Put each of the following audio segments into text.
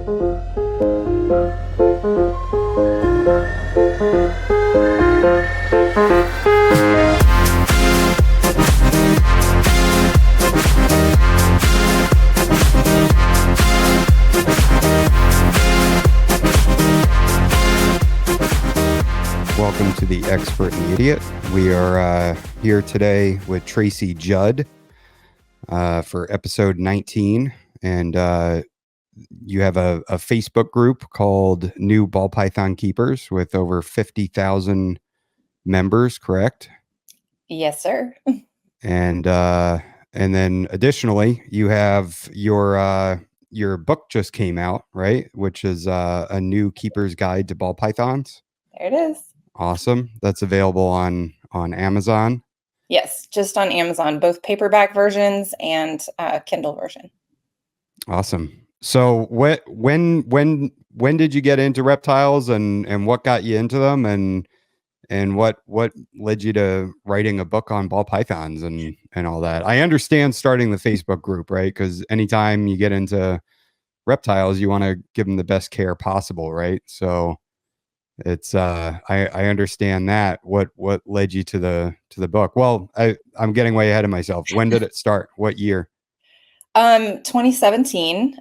Welcome to the Expert and the Idiot. We are here today with Trasi Judd for episode 19, and you have a Facebook group called New Ball Python Keepers with over 50,000 members, correct? Yes, sir. And then additionally, you have your book just came out, right? Which is a new keeper's guide to ball pythons. There it is. Awesome. That's available on Amazon. Yes, just on Amazon, both paperback versions and Kindle version. Awesome. So when did you get into reptiles, and what got you into them, and what led you to writing a book on ball pythons and all that? I understand starting the Facebook group, right? Because anytime you get into reptiles, you want to give them the best care possible, right? So it's I understand that. What led you to the book? Well, I'm getting way ahead of myself. When did it start? What year? 2017.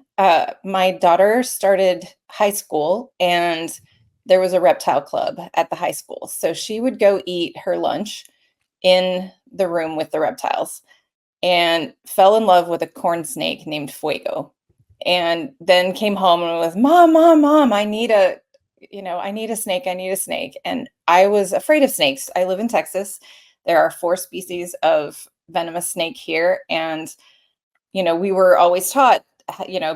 My daughter started high school, and there was a reptile club at the high school. So she would go eat her lunch in the room with the reptiles and fell in love with a corn snake named Fuego. And then came home and was, Mom, I need a snake. I need a snake. And I was afraid of snakes. I live in Texas. There are 4 species of venomous snake here. And, we were always taught,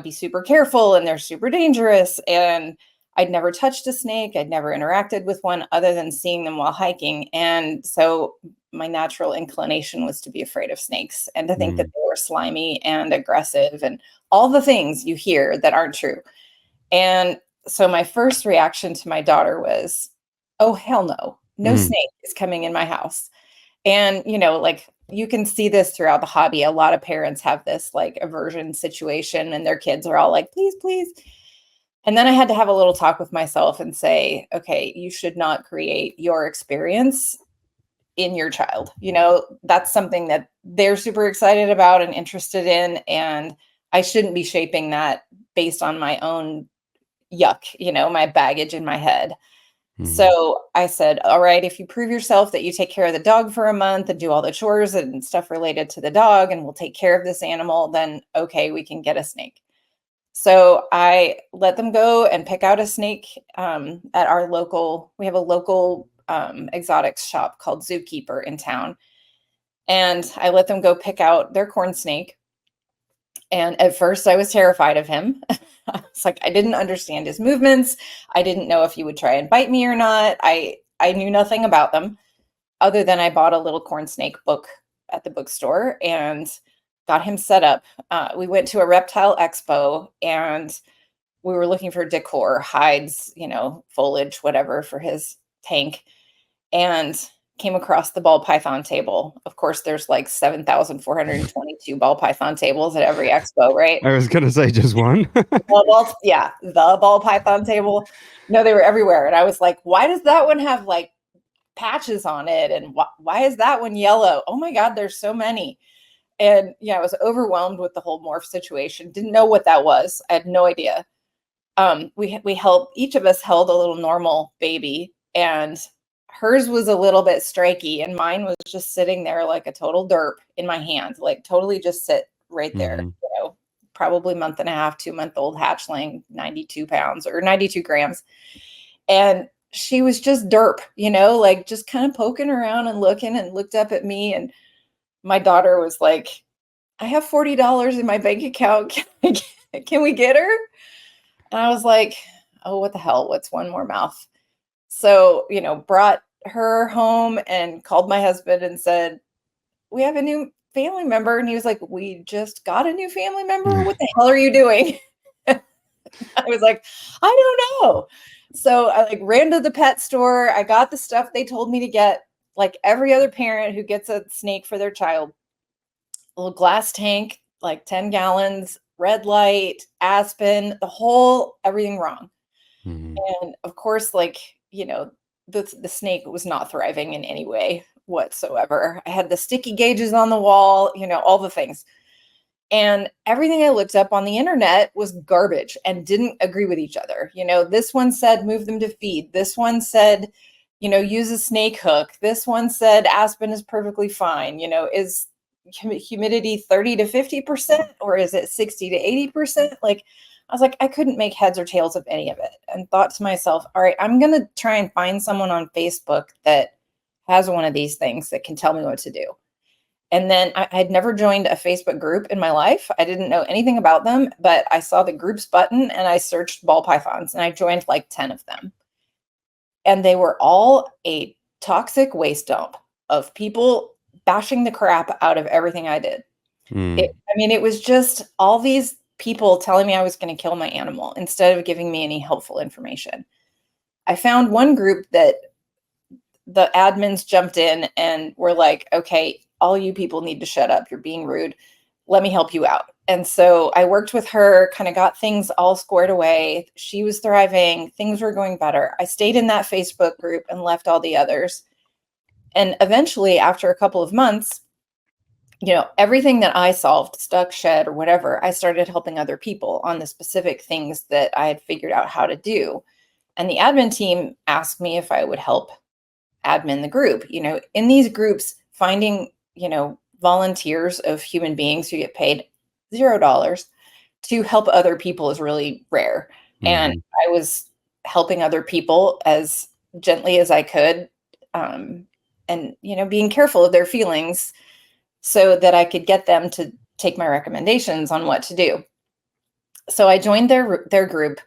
be super careful, and they're super dangerous. And I'd never touched a snake. I'd never interacted with one other than seeing them while hiking. And so my natural inclination was to be afraid of snakes and to think that they were slimy and aggressive and all the things you hear that aren't true. And so my first reaction to my daughter was, oh, hell no snake is coming in my house. And, you can see this throughout the hobby. A lot of parents have this aversion situation, and their kids are all like, please, please. And then I had to have a little talk with myself and say, okay, you should not create your experience in your child. That's something that they're super excited about and interested in. And I shouldn't be shaping that based on my own yuck, my baggage in my head. So I said, all right, if you prove yourself that you take care of the dog for a month and do all the chores and stuff related to the dog, and we'll take care of this animal, then okay, we can get a snake. So I let them go and pick out a snake at our local, we have a local exotics shop called Zookeeper in town. And I let them go pick out their corn snake. And at first I was terrified of him. It's like, I didn't understand his movements. I didn't know if he would try and bite me or not. I knew nothing about them other than I bought a little corn snake book at the bookstore and got him set up. We went to a reptile expo, and we were looking for decor, hides, foliage, whatever for his tank, and came across the ball python table. Of course, there's 7,422 ball python tables at every expo, right? I was going to say just one. The ball python table. No, they were everywhere. And I was like, why does that one have patches on it? And why is that one yellow? Oh my God, there's so many. And I was overwhelmed with the whole morph situation. Didn't know what that was. I had no idea. Each of us held a little normal baby, and hers was a little bit striky, and mine was just sitting there like a total derp in my hand, totally just sit right there. Probably 1.5, 2-month-old hatchling, 92 pounds or 92 grams. And she was just derp, just kind of poking around and looking, and looked up at me. And my daughter was like, I have $40 in my bank account. Can we get her? And I was like, oh, what the hell? What's one more mouth? So, brought her home and called my husband and said, we have a new family member. And he was like, we just got a new family member. What the hell are you doing? I was like, I don't know. So I ran to the pet store. I got the stuff they told me to get, like every other parent who gets a snake for their child. A little glass tank, 10 gallons, red light, aspen, everything wrong. Mhm. And of course, like, the snake was not thriving in any way whatsoever. I had the sticky gauges on the wall, all the things. And everything I looked up on the internet was garbage and didn't agree with each other. This one said move them to feed. This one said, use a snake hook. This one said aspen is perfectly fine. Is humidity 30 to 50% or is it 60 to 80%? Like, I was like, I couldn't make heads or tails of any of it, and thought to myself, all right, I'm going to try and find someone on Facebook that has one of these things that can tell me what to do. And then I had never joined a Facebook group in my life. I didn't know anything about them, but I saw the groups button and I searched ball pythons and I joined like 10 of them. And they were all a toxic waste dump of people bashing the crap out of everything I did. Mm. It was just all these people telling me I was going to kill my animal instead of giving me any helpful information. I found one group that the admins jumped in and were like, okay, all you people need to shut up. You're being rude. Let me help you out. And so I worked with her, kind of got things all squared away. She was thriving. Things were going better. I stayed in that Facebook group and left all the others. And eventually, after a couple of months, everything that I solved, stuck, shed, or whatever, I started helping other people on the specific things that I had figured out how to do. And the admin team asked me if I would help admin the group. In these groups, finding, volunteers of human beings who get paid $0 to help other people is really rare. And Mhm. I was helping other people as gently as I could, and, being careful of their feelings so that I could get them to take my recommendations on what to do. So I joined their group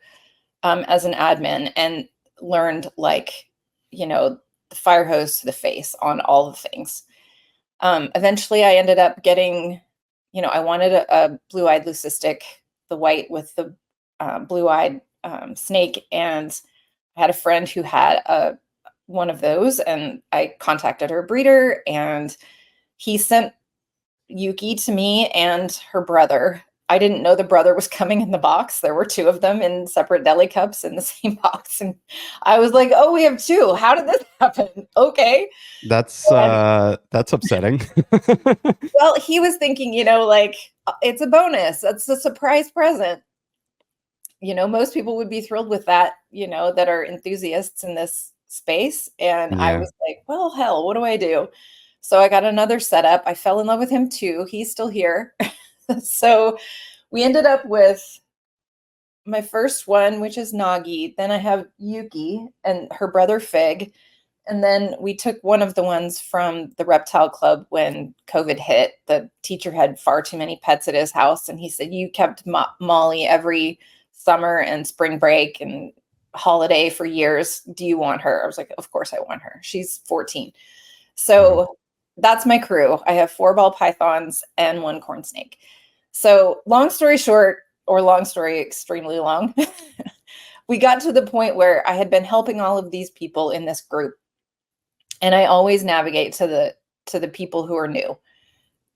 as an admin and learned, like, the fire hose to the face on all the things. Eventually, I ended up getting, I wanted a blue-eyed leucistic, the white with the blue-eyed snake, and I had a friend who had one of those, and I contacted her breeder, and he sent Yuki to me and her brother. I didn't know the brother was coming in the box. There were two of them in separate deli cups in the same box. And I was like, oh, we have two. How did this happen? Okay. And That's upsetting. well, he was thinking, like, it's a bonus. That's a surprise present. Most people would be thrilled with that, that are enthusiasts in this space. And I Yeah. was like, well, hell, what do I do? So I got another setup. I fell in love with him too. He's still here. So we ended up with my first one, which is Nagi. Then I have Yuki and her brother Fig. And then we took one of the ones from the Reptile Club when COVID hit. The teacher had far too many pets at his house. And he said, you kept Molly every summer and spring break and holiday for years. Do you want her? I was like, of course I want her. She's 14. Wow. So that's my crew. I have 4 ball pythons and 1 corn snake. So long story short, or long story extremely long, we got to the point where I had been helping all of these people in this group. And I always navigate to the people who are new.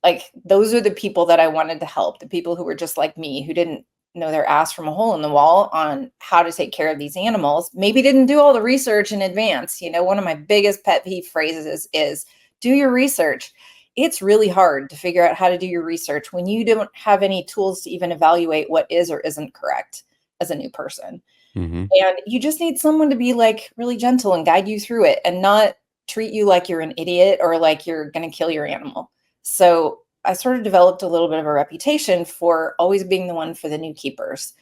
Like, those are the people that I wanted to help, the people who were just like me, who didn't know their ass from a hole in the wall on how to take care of these animals, maybe didn't do all the research in advance. One of my biggest pet peeve phrases is do your research. It's really hard to figure out how to do your research when you don't have any tools to even evaluate what is or isn't correct as a new person. Mhm. And you just need someone to be like really gentle and guide you through it and not treat you like you're an idiot or like you're going to kill your animal. So I sort of developed a little bit of a reputation for always being the one for the new keepers.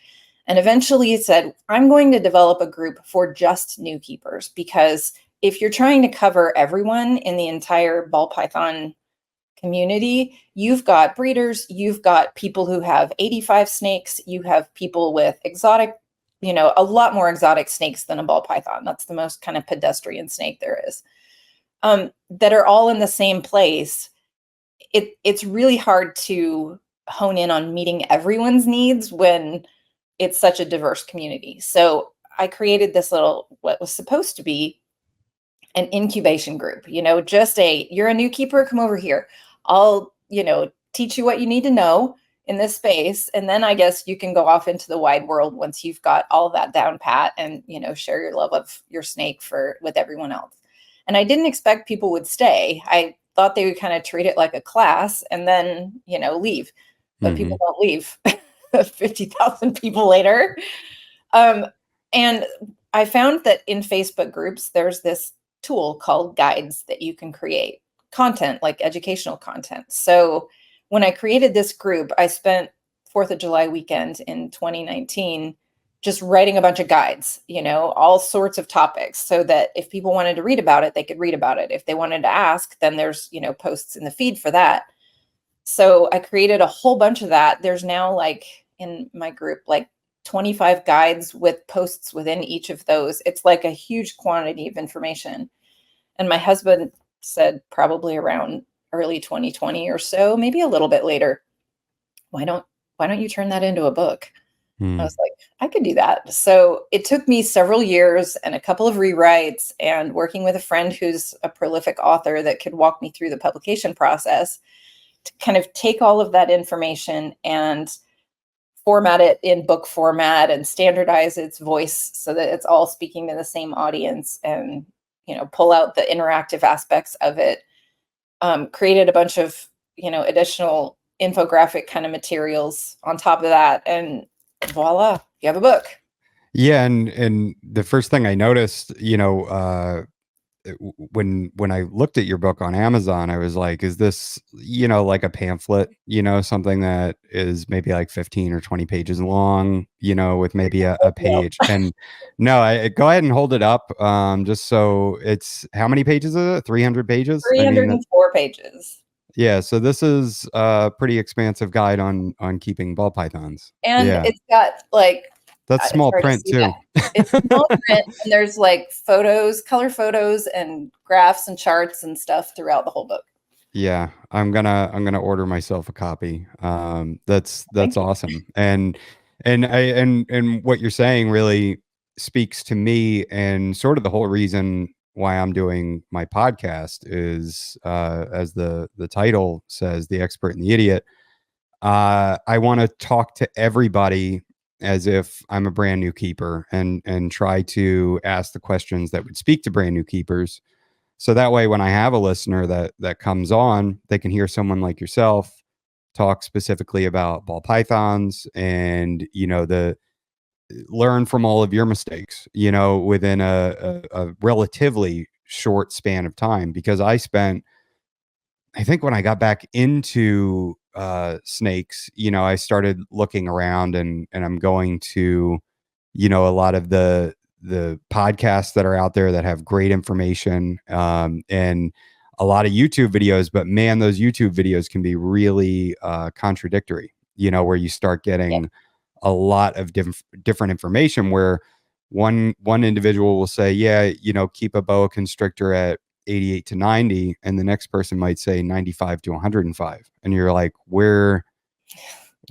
And eventually it said, I'm going to develop a group for just new keepers, because if you're trying to cover everyone in the entire ball python community, you've got breeders, you've got people who have 85 snakes, you have people with exotic, a lot more exotic snakes than a ball python. That's the most kind of pedestrian snake there is, that are all in the same place. It's really hard to hone in on meeting everyone's needs when it's such a diverse community. So I created this little, what was supposed to be an incubation group, just you're a new keeper, come over here. I'll, teach you what you need to know. in this space. And then I guess you can go off into the wide world once you've got all of that down pat and, share your love of your snake with everyone else. And I didn't expect people would stay. I thought they would kind of treat it like a class and then, leave. But people don't leave 50,000 people later. And I found that in Facebook groups, there's this tool called guides that you can create content, like educational content. So when I created this group, I spent 4th of July weekend in 2019 just writing a bunch of guides, all sorts of topics, so that if people wanted to read about it, they could read about it. If they wanted to ask, then there's, posts in the feed for that. So I created a whole bunch of that. There's now, like, in my group, like 25 guides with posts within each of those. It's like a huge quantity of information. And my husband said probably around early 2020 or so, maybe a little bit later, why don't you turn that into a book? I was like, I could do that. So it took me several years and a couple of rewrites and working with a friend who's a prolific author that could walk me through the publication process to kind of take all of that information and format it in book format and standardize its voice so that it's all speaking to the same audience, and, pull out the interactive aspects of it. Created a bunch of, additional infographic kind of materials on top of that, and voila, you have a book. Yeah, and the first thing I noticed, when I looked at your book on Amazon, I was like, is this, like a pamphlet, something that is maybe like 15 or 20 pages long, with maybe a page. And no, I go ahead and hold it up. Just so it's, how many pages is it? 300 pages? 304 pages. Yeah. So this is a pretty expansive guide on keeping ball pythons. And Yeah. it's got like, That's small print too. It's small print, and there's like photos, color photos, and graphs and charts and stuff throughout the whole book. Yeah, I'm gonna order myself a copy. That's awesome. And what you're saying really speaks to me, and sort of the whole reason why I'm doing my podcast is, as the title says, The Expert and the Idiot. I want to talk to everybody as if I'm a brand new keeper, and try to ask the questions that would speak to brand new keepers. So that way, when I have a listener that comes on, they can hear someone like yourself talk specifically about ball pythons, and learn from all of your mistakes, within a relatively short span of time. Because I think when I got back into snakes, I started looking around, and I'm going to, a lot of the podcasts that are out there that have great information, and a lot of YouTube videos. But man, those YouTube videos can be really contradictory, where you start getting a lot of different information, where one individual will say, yeah, keep a boa constrictor at 88 to 90, and the next person might say 95 to 105, and you're like, where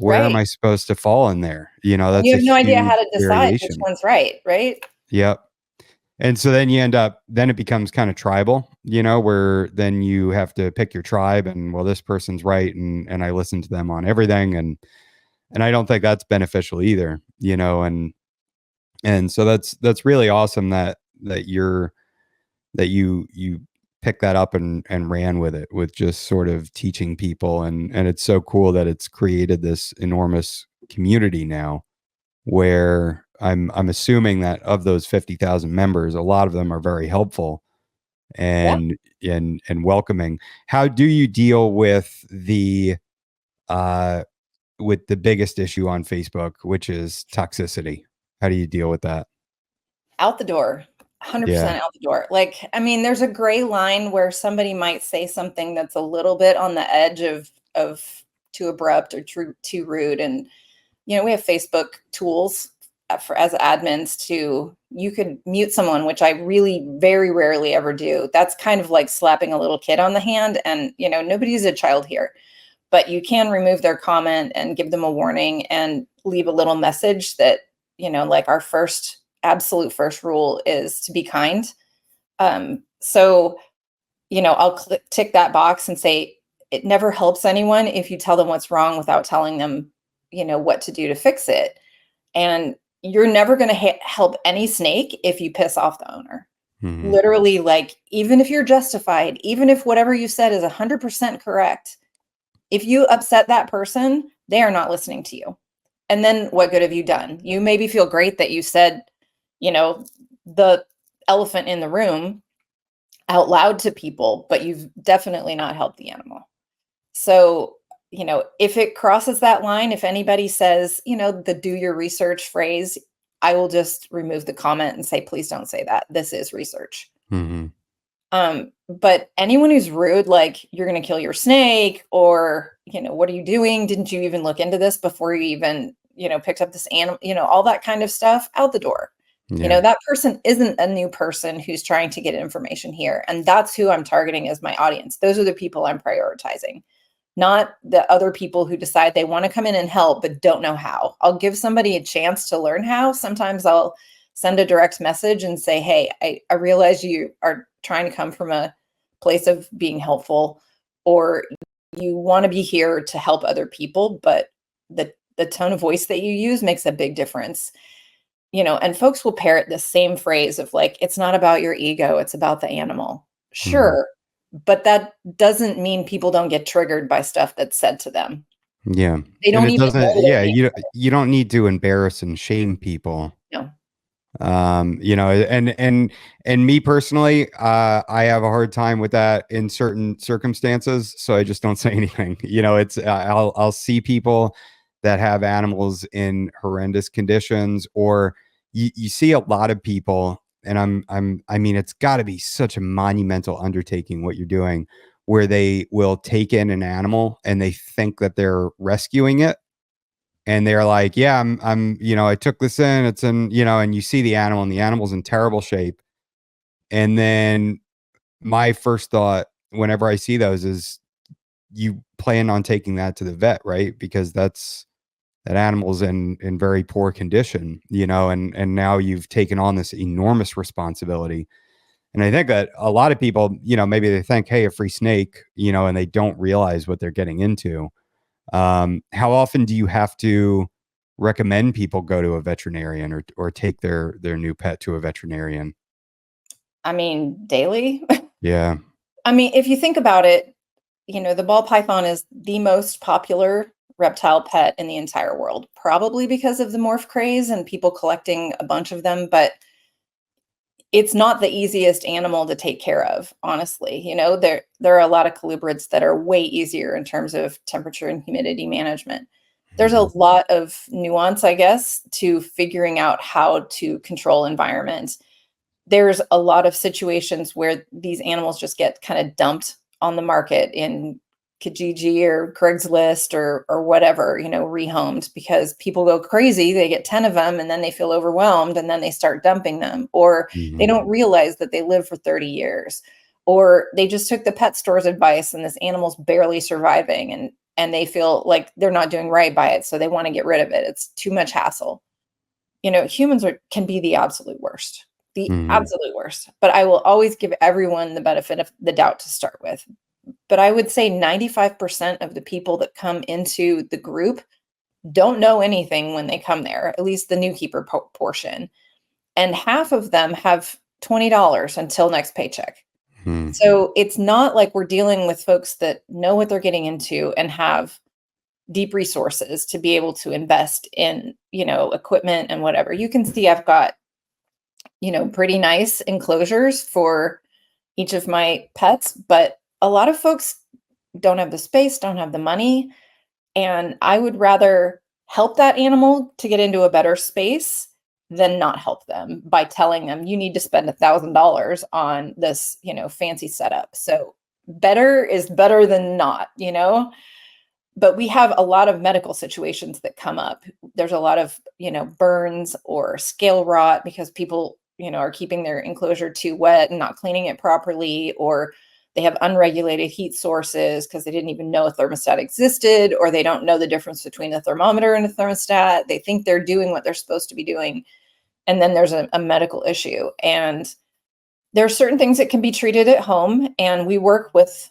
am I supposed to fall in there? That's you have no idea how huge to decide variation. which one's right. Yep. And so then then it becomes kind of tribal, where then you have to pick your tribe, and, well, this person's right, and I listen to them on everything, and I don't think that's beneficial either, and so that's really awesome that you picked that up and ran with it, with just sort of teaching people. And it's so cool that it's created this enormous community now, where I'm assuming that of those 50,000 members, a lot of them are very helpful and welcoming. How do you deal with the biggest issue on Facebook, which is toxicity? How do you deal with that? Out the door. 100% out the door. Like, I mean, there's a gray line where somebody might say something that's a little bit on the edge of too abrupt or too rude. And, we have Facebook tools as admins you could mute someone, which I really very rarely ever do. That's kind of like slapping a little kid on the hand, and, nobody's a child here, but you can remove their comment and give them a warning and leave a little message that, like, our absolute first rule is to be kind. So, I'll tick that box and say, it never helps anyone if you tell them what's wrong without telling them, what to do to fix it. And you're never going to help any snake if you piss off the owner. Mhm. Literally, like, even if you're justified, even if whatever you said is 100% correct, if you upset that person, they are not listening to you. And then what good have you done? You maybe feel great that you said, the elephant in the room out loud to people, but you've definitely not helped the animal. So, if it crosses that line, if anybody says, the do your research phrase, I will just remove the comment and say, please don't say that. This is research. Mhm. But anyone who's rude, like, you're going to kill your snake, or, what are you doing? Didn't you even look into this before you even, picked up this animal, all that kind of stuff, out the door. Yeah. That person isn't a new person who's trying to get information here. And that's who I'm targeting as my audience. Those are the people I'm prioritizing, not the other people who decide they want to come in and help, but don't know how. I'll give somebody a chance to learn how. Sometimes I'll send a direct message and say, hey, I realize you are trying to come from a place of being helpful, or you want to be here to help other people, but the tone of voice that you use makes a big difference. And folks will parrot the same phrase of, like, it's not about your ego, it's about the animal. Mhm. Sure, but that doesn't mean people don't get triggered by stuff that's said to them. Yeah. They And don't it even doesn't, know they're yeah, being you don't need to embarrass and shame people. no. And me personally, I have a hard time with that in certain circumstances, so I just don't say anything. It's I'll see people that have animals in horrendous conditions, or you see a lot of people, and I mean, it's got to be such a monumental undertaking what you're doing, where they will take in an animal and they think that they're rescuing it, and they're like, yeah, I took this in, it's in, and you see the animal, and the animal's in terrible shape. And then my first thought whenever I see those is, you plan on taking that to the vet, right? Because that animal's in very poor condition, and now you've taken on this enormous responsibility. And I think that a lot of people, maybe they think, hey, a free snake, and they don't realize what they're getting into. How often do you have to recommend people go to a veterinarian, or take their new pet to a veterinarian? I mean, daily. Yeah. I mean, if you think about it, the ball python is the most popular reptile pet in the entire world, probably because of the morph craze and people collecting a bunch of them. But it's not the easiest animal to take care of, honestly. There are a lot of colubrids that are way easier in terms of temperature and humidity management. There's a Mhm. lot of nuance, I guess, to figuring out how to control environment. There's a lot of situations where these animals just get kind of dumped on the market in Kijiji or Craigslist or whatever, rehomed, because people go crazy. They get 10 of them and then they feel overwhelmed and then they start dumping them, or they Mhm. don't realize that they live for 30 years, or they just took the pet store's advice and this animal's barely surviving, and they feel like they're not doing right by it, so they want to get rid of it. It's too much hassle. Humans can be the Mhm. absolute worst, but I will always give everyone the benefit of the doubt to start with. But I would say 95% of the people that come into the group don't know anything when they come there, at least the new keeper portion. And half of them have $20 until next paycheck. Mhm. So it's not like we're dealing with folks that know what they're getting into and have deep resources to be able to invest in, equipment and whatever. You can see I've got, pretty nice enclosures for each of my pets, but a lot of folks don't have the space, don't have the money, and I would rather help that animal to get into a better space than not help them by telling them you need to spend $1,000 on this, fancy setup. So better is better than not. But we have a lot of medical situations that come up. There's a lot of, burns or scale rot because people, are keeping their enclosure too wet and not cleaning it properly, or they have unregulated heat sources because they didn't even know a thermostat existed, or they don't know the difference between a thermometer and a thermostat. They think they're doing what they're supposed to be doing. And then there's a medical issue. And there are certain things that can be treated at home. And we work with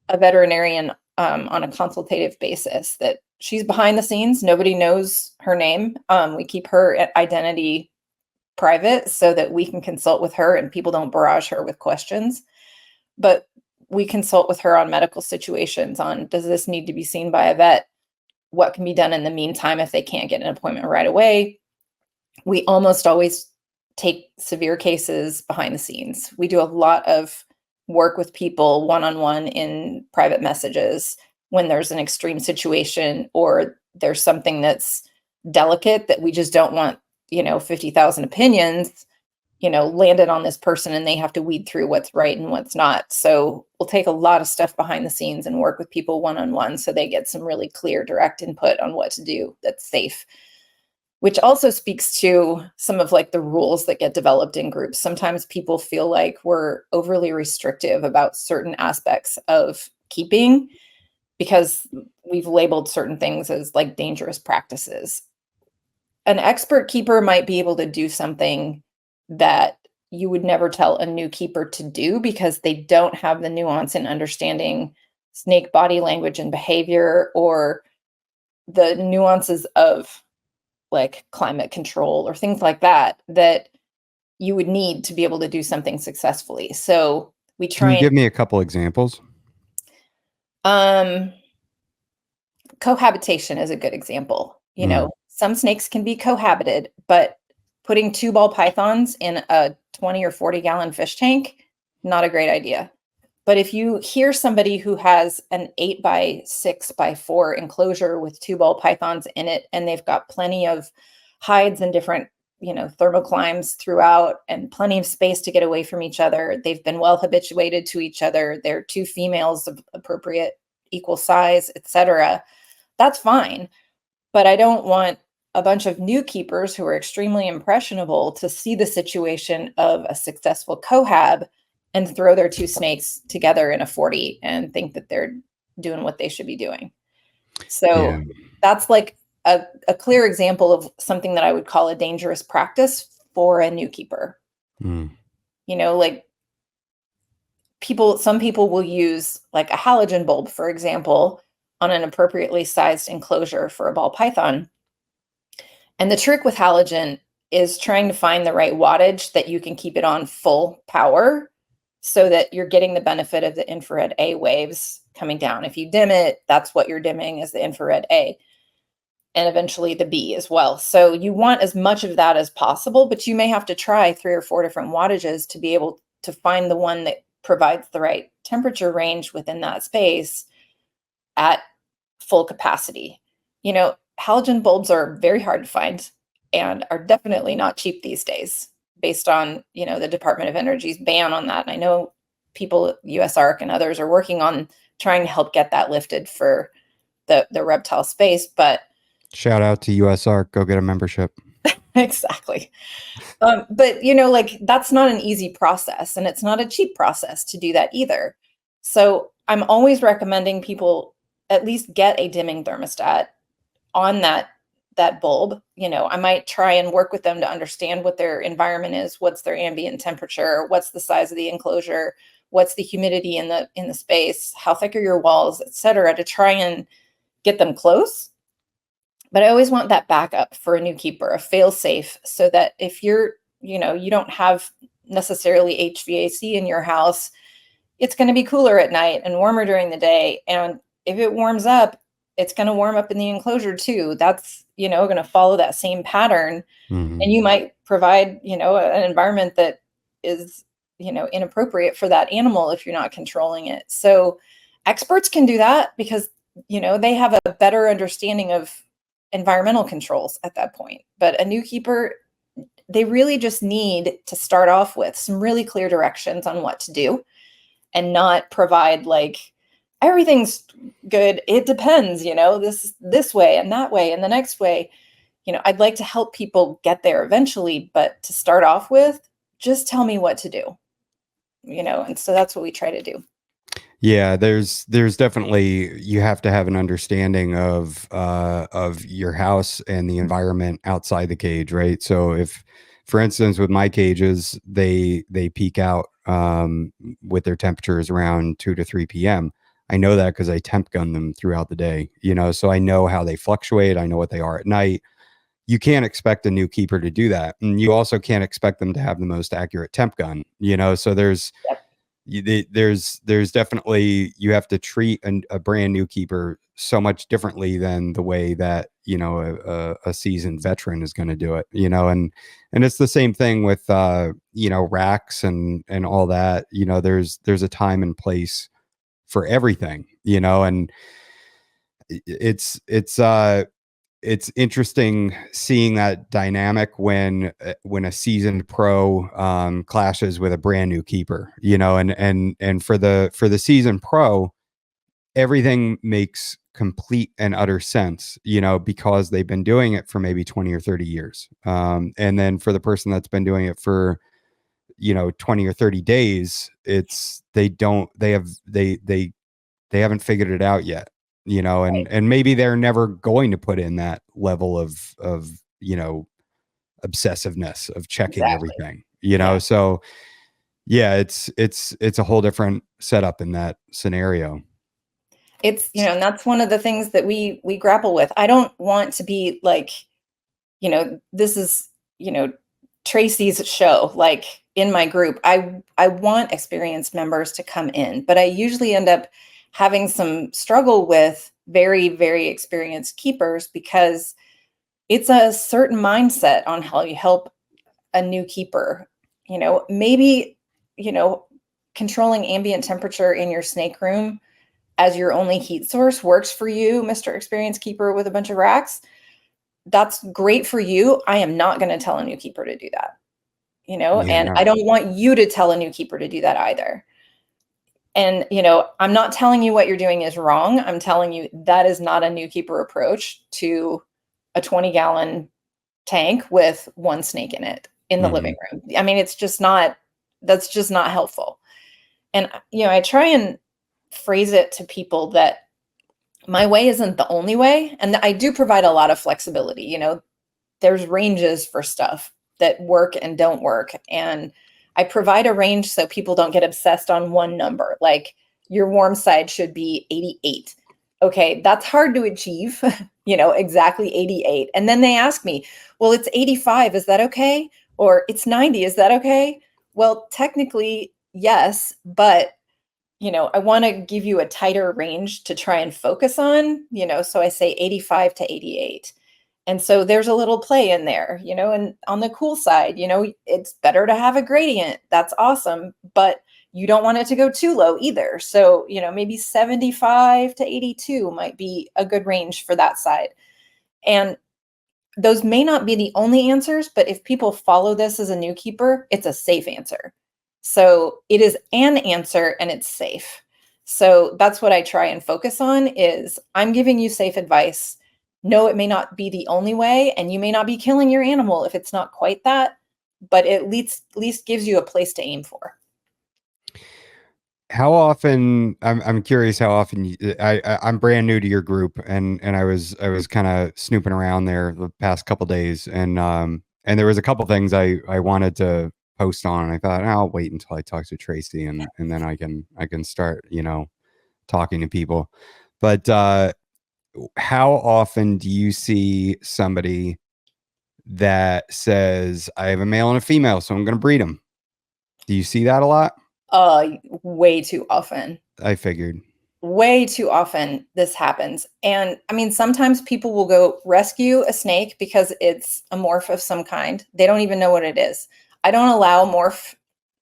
a veterinarian on a consultative basis, that she's behind the scenes. Nobody knows her name. We keep her identity private so that we can consult with her and people don't barrage her with questions. But we consult with her on medical situations, on does this need to be seen by a vet? What can be done in the meantime if they can't get an appointment right away? We almost always take severe cases behind the scenes. We do a lot of work with people one-on-one in private messages when there's an extreme situation or there's something that's delicate that we just don't want, 50,000 opinions, landed on this person and they have to weed through what's right and what's not. So we'll take a lot of stuff behind the scenes and work with people one-on-one so they get some really clear, direct input on what to do that's safe, which also speaks to some of like the rules that get developed in groups. Sometimes people feel like we're overly restrictive about certain aspects of keeping because we've labeled certain things as like dangerous practices. An expert keeper might be able to do something that you would never tell a new keeper to do because they don't have the nuance in understanding snake body language and behavior, or the nuances of like climate control or things like that, that you would need to be able to do something successfully. So we Can try you give me a couple examples? Cohabitation is a good example. Mm. Some snakes can be cohabited, but putting 2 ball pythons in a 20 or 40 gallon fish tank, not a great idea. But if you hear somebody who has an 8x6x4 enclosure with 2 ball pythons in it, and they've got plenty of hides and different, thermoclimes throughout and plenty of space to get away from each other, they've been well habituated to each other, they're 2 females of appropriate equal size, etc., that's fine. But I don't want a bunch of new keepers who are extremely impressionable to see the situation of a successful cohab and throw their 2 snakes together in a 40 and think that they're doing what they should be doing. So that's like a clear example of something that I would call a dangerous practice for a new keeper. Mm. Like some people will use like a halogen bulb, for example, on an appropriately sized enclosure for a ball python. And the trick with halogen is trying to find the right wattage that you can keep it on full power so that you're getting the benefit of the infrared A waves coming down. If you dim it, that's what you're dimming, is the infrared A, and eventually the B as well. So you want as much of that as possible, but you may have to try 3 or 4 different wattages to be able to find the one that provides the right temperature range within that space at full capacity. Halogen bulbs are very hard to find and are definitely not cheap these days based on, the Department of Energy's ban on that. And I know people, USARK and others, are working on trying to help get that lifted for the reptile space. But Shout out to USARK. Go get a membership. exactly. But, like that's not an easy process, and it's not a cheap process to do that either. So I'm always recommending people at least get a dimming thermostat on that bulb. I might try and work with them to understand what their environment is, what's their ambient temperature, what's the size of the enclosure, what's the humidity in the space, how thick are your walls, etc., to try and get them close. But I always want that backup for a new keeper, a fail safe, so that if you don't have necessarily HVAC in your house, it's going to be cooler at night and warmer during the day. And if it warms up, it's going to warm up in the enclosure too. That's, going to follow that same pattern. Mm-hmm. And you might provide, an environment that is, inappropriate for that animal if you're not controlling it. So experts can do that because, they have a better understanding of environmental controls at that point. But a new keeper, they really just need to start off with some really clear directions on what to do and not provide like, everything's good, it depends, this way and that way and the next way. I'd like to help people get there eventually, but to start off with, just tell me what to do, and so that's what we try to do. Yeah, there's definitely, you have to have an understanding of your house and the environment outside the cage, right? So if, for instance, with my cages, they peak out with their temperatures around 2 to 3 p.m. I know that because I temp gun them throughout the day, so I know how they fluctuate. I know what they are at night. You can't expect a new keeper to do that. And you also can't expect them to have the most accurate temp gun, so Yep. there's definitely, you have to treat a brand new keeper so much differently than the way that a seasoned veteran is going to do it, and it's the same thing with racks and all that. There's a time and place for everything, and it's interesting seeing that dynamic when a seasoned pro clashes with a brand new keeper, and for the seasoned pro, everything makes complete and utter sense, because they've been doing it for maybe 20 or 30 years. And then for the person that's been doing it for 20 or 30 days, they haven't figured it out yet, Right. and maybe they're never going to put in that level of obsessiveness of checking Exactly. everything, Yeah. so yeah, it's a whole different setup in that scenario. It's, and that's one of the things that we grapple with. I don't want to be like, this is, Tracy's show, like in my group. I want experienced members to come in, but I usually end up having some struggle with very, very experienced keepers because it's a certain mindset on how you help a new keeper. Maybe, you know, controlling ambient temperature in your snake room as your only heat source works for you, Mr. Experienced Keeper with a bunch of racks. That's great for you. I am not going to tell a new keeper to do that, Yeah, and I no. don't want you to tell a new keeper to do that either. And, I'm not telling you what you're doing is wrong. I'm telling you that is not a new keeper approach to a 20-gallon tank with one snake in it in the living Mhm. room. I mean, that's just not helpful. And, I try and phrase it to people that my way isn't the only way. And I do provide a lot of flexibility. There's ranges for stuff that work and don't work. And I provide a range so people don't get obsessed on one number. Like your warm side should be 88. Okay, that's hard to achieve, exactly 88. And then they ask me, well, it's 85. Is that okay? Or it's 90. Is that okay? Well, technically, yes, but I want to give you a tighter range to try and focus on, so I say 85 to 88. And so there's a little play in there, and on the cool side, it's better to have a gradient. That's awesome, but you don't want it to go too low either. So, maybe 75 to 82 might be a good range for that side. And those may not be the only answers, but if people follow this as a new keeper, it's a safe answer. So it is an answer and it's safe. So that's what I try and focus on is I'm giving you safe advice. No, it may not be the only way, and you may not be killing your animal if it's not quite that, but it at least gives you a place to aim for. How often, I'm curious how often I'm brand new to your group, and I was kind of snooping around there the past couple days, and there was a couple things I wanted to post on, and I thought, I'll wait until I talk to Tracy, and then I can start, talking to people. But how often do you see somebody that says, I have a male and a female, so I'm going to breed them? Do you see that a lot? Way too often. I figured. Way too often this happens. And I mean, sometimes people will go rescue a snake because it's a morph of some kind. They don't even know what it is. I don't allow morph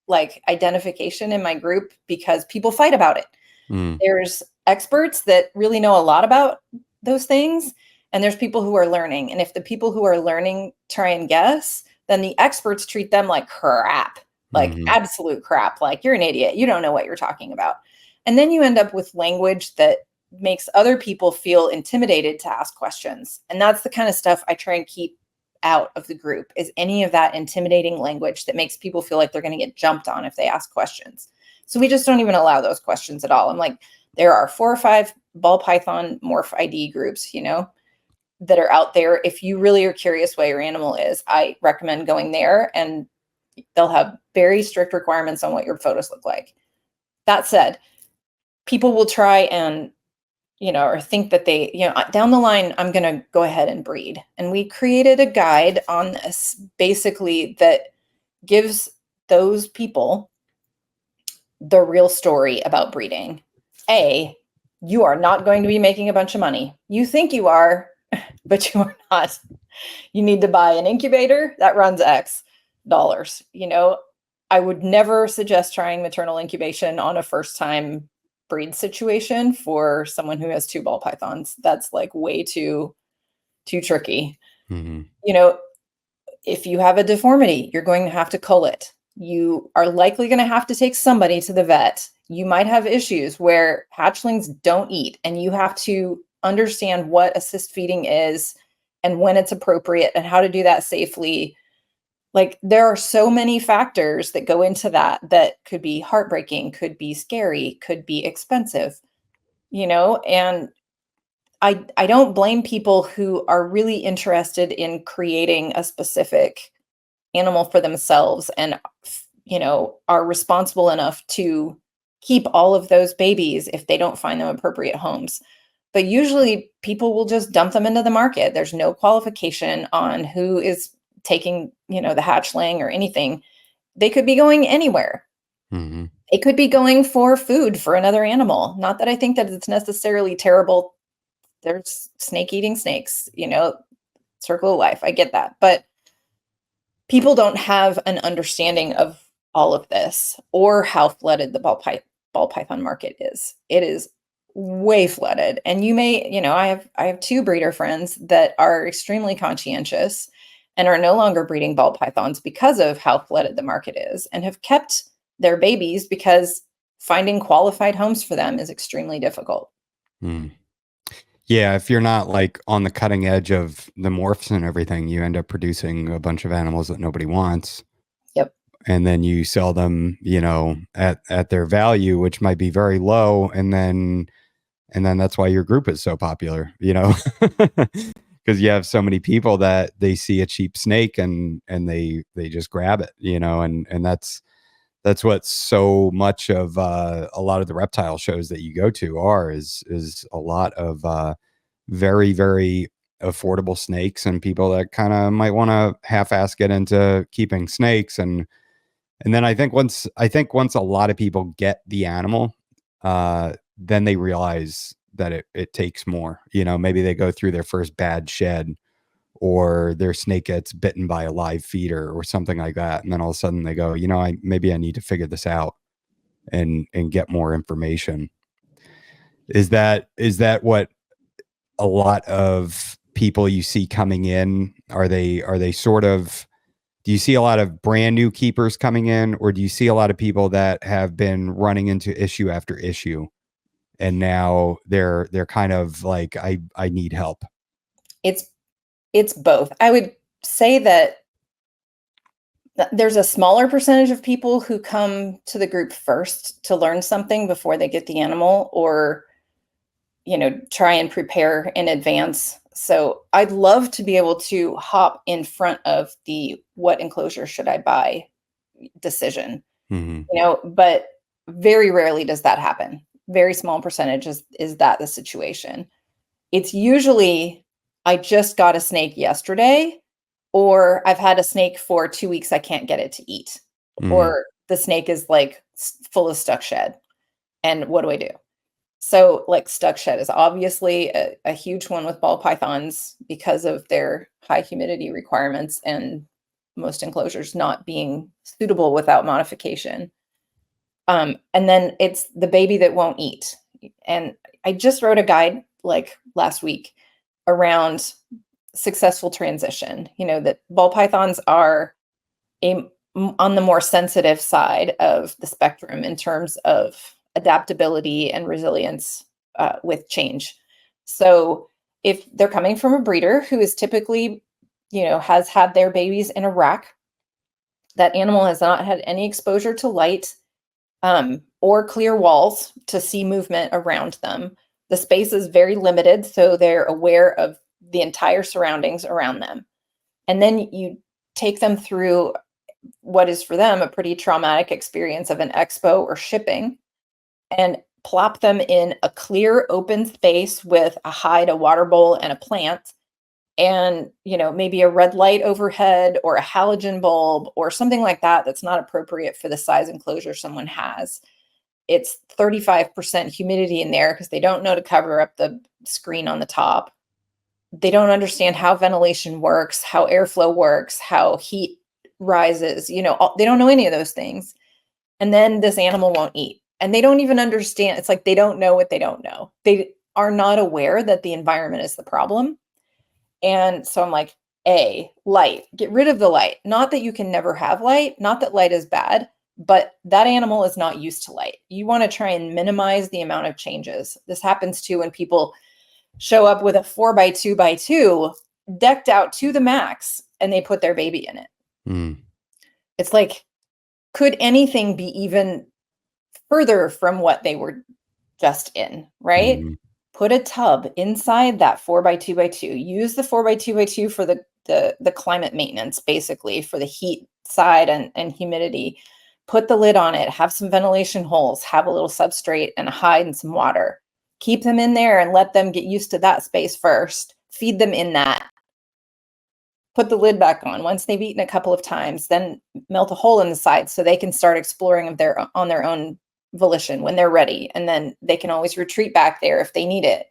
like identification in my group because people fight about it. Mm, There's experts that really know a lot about those things, and there's people who are learning. And if the people who are learning try and guess, then the experts treat them like mhm, absolute crap. Like you're an idiot. You don't know what you're talking about. And then you end up with language that makes other people feel intimidated to ask questions. And that's the kind of stuff I try and keep out of the group is any of that intimidating language that makes people feel like they're going to get jumped on if they ask questions. So we just don't even allow those questions at all. I'm like, there are 4 or 5 ball python morph ID groups, that are out there. If you really are curious what your animal is, I recommend going there, and they'll have very strict requirements on what your photos look like. That said, people will try and, or think that they, down the line, I'm going to go ahead and breed. And we created a guide on this basically that gives those people the real story about breeding. You are not going to be making a bunch of money. You think you are, but you are not. You need to buy an incubator that runs X dollars. I would never suggest trying maternal incubation on a first time breed situation for someone who has 2 ball pythons. That's like way too tricky. Mm-hmm. If you have a deformity, you're going to have to cull it. You are likely going to have to take somebody to the vet. You might have issues where hatchlings don't eat, and you have to understand what assist feeding is and when it's appropriate and how to do that safely. Like, there are so many factors that go into that could be heartbreaking, could be scary, could be expensive, and I don't blame people who are really interested in creating a specific animal for themselves and, are responsible enough to keep all of those babies if they don't find them appropriate homes. But usually people will just dump them into the market. There's no qualification on who is taking, the hatchling or anything. They could be going anywhere. Mm-hmm. It could be going for food for another animal. Not that I think that it's necessarily terrible. There's snake eating snakes, circle of life. I get that. But people don't have an understanding of all of this or how flooded the ball python market is. It is way flooded. And you may, I have 2 breeder friends that are extremely conscientious and are no longer breeding ball pythons because of how flooded the market is, and have kept their babies because finding qualified homes for them is extremely difficult. Mm. Yeah, if you're not like on the cutting edge of the morphs and everything, you end up producing a bunch of animals that nobody wants. Yep. And then you sell them, at their value, which might be very low, and then that's why your group is so popular, because you have so many people that they see a cheap snake and they just grab it, and that's what so much of a lot of the reptile shows that you go to is a lot of very, very affordable snakes and people that kind of might want to half-ass get into keeping snakes. And then I think once a lot of people get the animal, then they realize that it takes more. Maybe they go through their first bad shed, or their snake gets bitten by a live feeder or something like that, and then all of a sudden they go, maybe I need to figure this out and get more information. Is that what a lot of people you see coming in? Are they sort of, do you see a lot of brand new keepers coming in, or do you see a lot of people that have been running into issue after issue and now they're kind of like, I need help? It's both. I would say that there's a smaller percentage of people who come to the group first to learn something before they get the animal, or try and prepare in advance. So I'd love to be able to hop in front of the what enclosure should I buy decision, Mm-hmm. but very rarely does that happen. Very small percentage is that the situation. It's usually, I just got a snake yesterday, or I've had a snake for 2 weeks. I can't get it to eat, Mm-hmm. or the snake is like full of stuck shed. And what do I do? So, like, stuck shed is obviously a huge one with ball pythons because of their high humidity requirements and most enclosures not being suitable without modification. And then it's the baby that won't eat. And I just wrote a guide like last week around successful transition. That ball pythons are on the more sensitive side of the spectrum in terms of adaptability and resilience with change. So if they're coming from a breeder who is typically, has had their babies in a rack, that animal has not had any exposure to light or clear walls to see movement around them. The space is very limited, so they're aware of the entire surroundings around them. And then you take them through what is for them a pretty traumatic experience of an expo or shipping, and plop them in a clear open space with a hide, a water bowl, and a plant, and maybe a red light overhead or a halogen bulb or something like that that's not appropriate for the size enclosure someone has. It's 35% humidity in there because they don't know to cover up the screen on the top. They don't understand how ventilation works, how airflow works, how heat rises, they don't know any of those things. And then this animal won't eat. And they don't even understand. It's like they don't know what they don't know. They are not aware that the environment is the problem. And so I'm like, light, get rid of the light. Not that you can never have light, not that light is bad, but that animal is not used to light. You want to try and minimize the amount of changes. This happens too when people show up with a 4x2x2 decked out to the max and they put their baby in it. It's like, could anything be even further from what they were just in, right? Put a tub inside that 4x2x2. Use the 4x2x2 for the climate maintenance, basically, for the heat side and humidity. Put the lid on it, have some ventilation holes, have a little substrate and a hide and some water. Keep them in there and let them get used to that space first. Feed them in that. Put the lid back on. Once they've eaten a couple of times, then melt a hole in the side so they can start exploring on their own volition when they're ready. And then they can always retreat back there if they need it.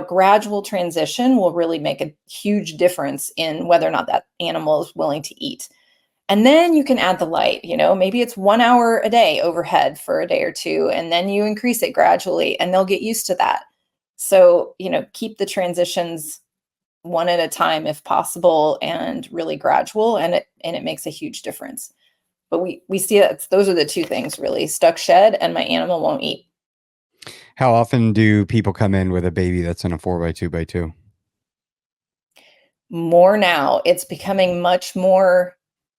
Gradual transition will really make a huge difference in whether or not that animal is willing to eat. And then you can add the light, maybe it's 1 hour a day overhead for a day or two, and then you increase it gradually and they'll get used to that. So, keep the transitions one at a time if possible and really gradual, and it makes a huge difference. But we see that those are the two things really: stuck shed and my animal won't eat. How often do people come in with a baby that's in a 4x2x2? More now. It's becoming much more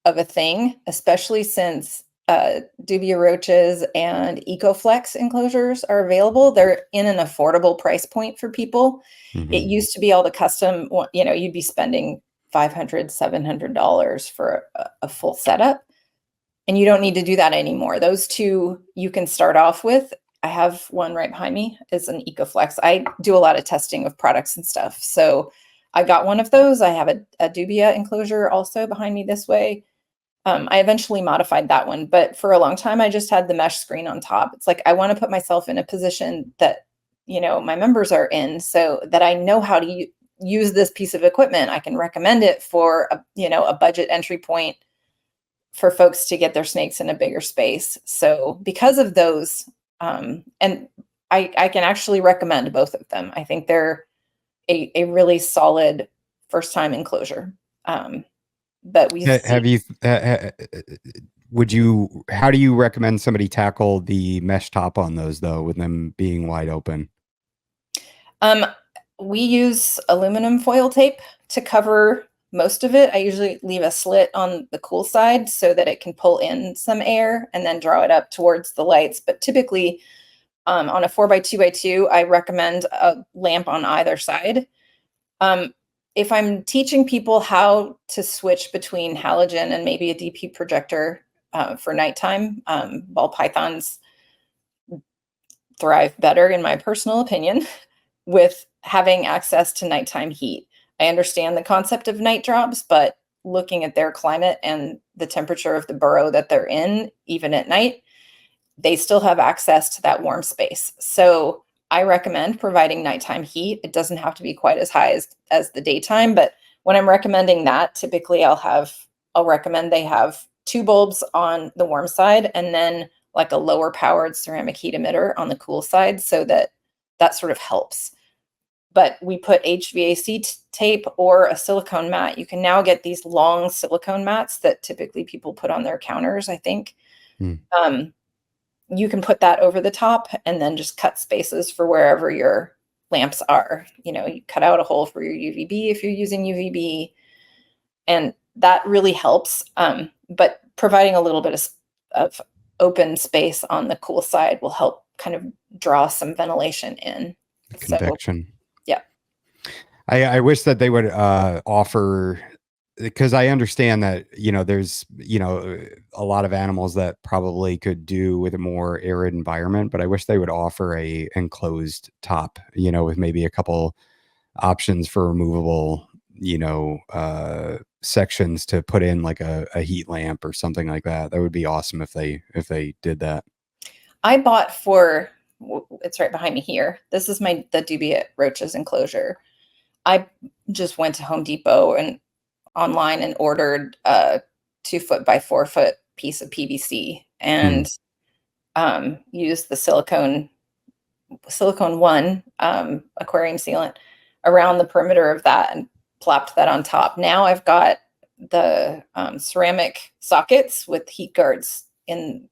of a thing, especially since dubia roaches and EcoFlex enclosures are available. They're in an affordable price point for people. It used to be all the custom, you'd be spending $500, $700 for a full setup. And you don't need to do that anymore. Those two you can start off with. I have one right behind me. It's an EcoFlex. I do a lot of testing of products and stuff. So I got one of those. I have a dubia enclosure also behind me this way. I eventually modified that one, but for a long time, I just had the mesh screen on top. It's like, I want to put myself in a position that, my members are in so that I know how to use this piece of equipment. I can recommend it for a budget entry point for folks to get their snakes in a bigger space. So because of those, and I can actually recommend both of them. I think they're a really solid first time enclosure. But we have you how do you recommend somebody tackle the mesh top on those though, with them being wide open? We use aluminum foil tape to cover most of it. I usually leave a slit on the cool side so that it can pull in some air and then draw it up towards the lights. But typically on a 4x2x2, I recommend a lamp on either side. If I'm teaching people how to switch between halogen and maybe a DP projector for nighttime, ball pythons thrive better, in my personal opinion, with having access to nighttime heat. I understand the concept of night drops, but looking at their climate and the temperature of the burrow that they're in, even at night, they still have access to that warm space. So I recommend providing nighttime heat. It doesn't have to be quite as high as the daytime, but when I'm recommending that, typically I'll recommend they have 2 bulbs on the warm side and then like a lower powered ceramic heat emitter on the cool side so that sort of helps. But we put HVAC tape or a silicone mat. You can now get these long silicone mats that typically people put on their counters, I think. You can put that over the top and then just cut spaces for wherever your lamps are. You cut out a hole for your UVB if you're using UVB, and that really helps. But providing a little bit of open space on the cool side will help kind of draw some ventilation in. Convection. So, yeah. I wish that they would offer because I understand that, there's, a lot of animals that probably could do with a more arid environment, but I wish they would offer a enclosed top, with maybe a couple options for removable, sections to put in like a heat lamp or something like that. That would be awesome if they did that. I bought it's right behind me here. This is the Dubia roaches enclosure. I just went to Home Depot and online and ordered a 2 foot by 4 foot piece of PVC Hmm. and used the silicone one aquarium sealant around the perimeter of that and plopped that on top. Now I've got the ceramic sockets with heat guards in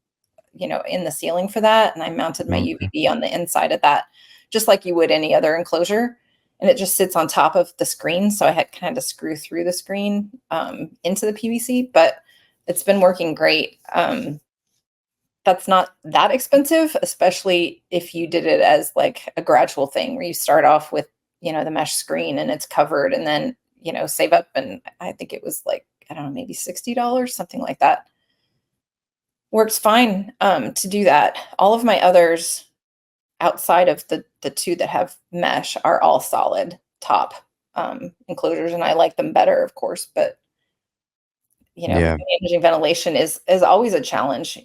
the ceiling for that, and I mounted my Okay. UVB on the inside of that, just like you would any other enclosure. And it just sits on top of the screen, so I had kind of screw through the screen into the PVC, but it's been working great. That's not that expensive, especially if you did it as like a gradual thing where you start off with, the mesh screen and it's covered and then, save up. And I think it was like, I don't know, maybe $60, something like that. Works fine to do that. All of my others outside of the two that have mesh are all solid top enclosures, and I like them better, of course. But Yeah. managing ventilation is always a challenge.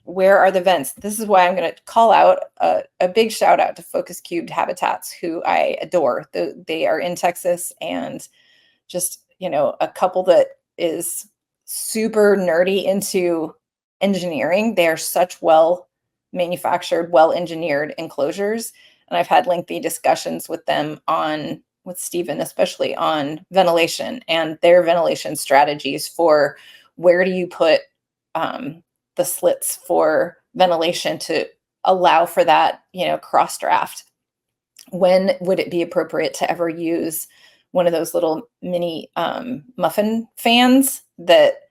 Where are the vents? This is why I'm going to call out a big shout out to Focus Cubed Habitats, who I adore. They are in Texas, and just a couple that is super nerdy into engineering. They are such well manufactured, well engineered enclosures, and I've had lengthy discussions with them with Stephen, especially on ventilation and their ventilation strategies for where do you put the slits for ventilation to allow for that, cross draft. When would it be appropriate to ever use one of those little mini muffin fans that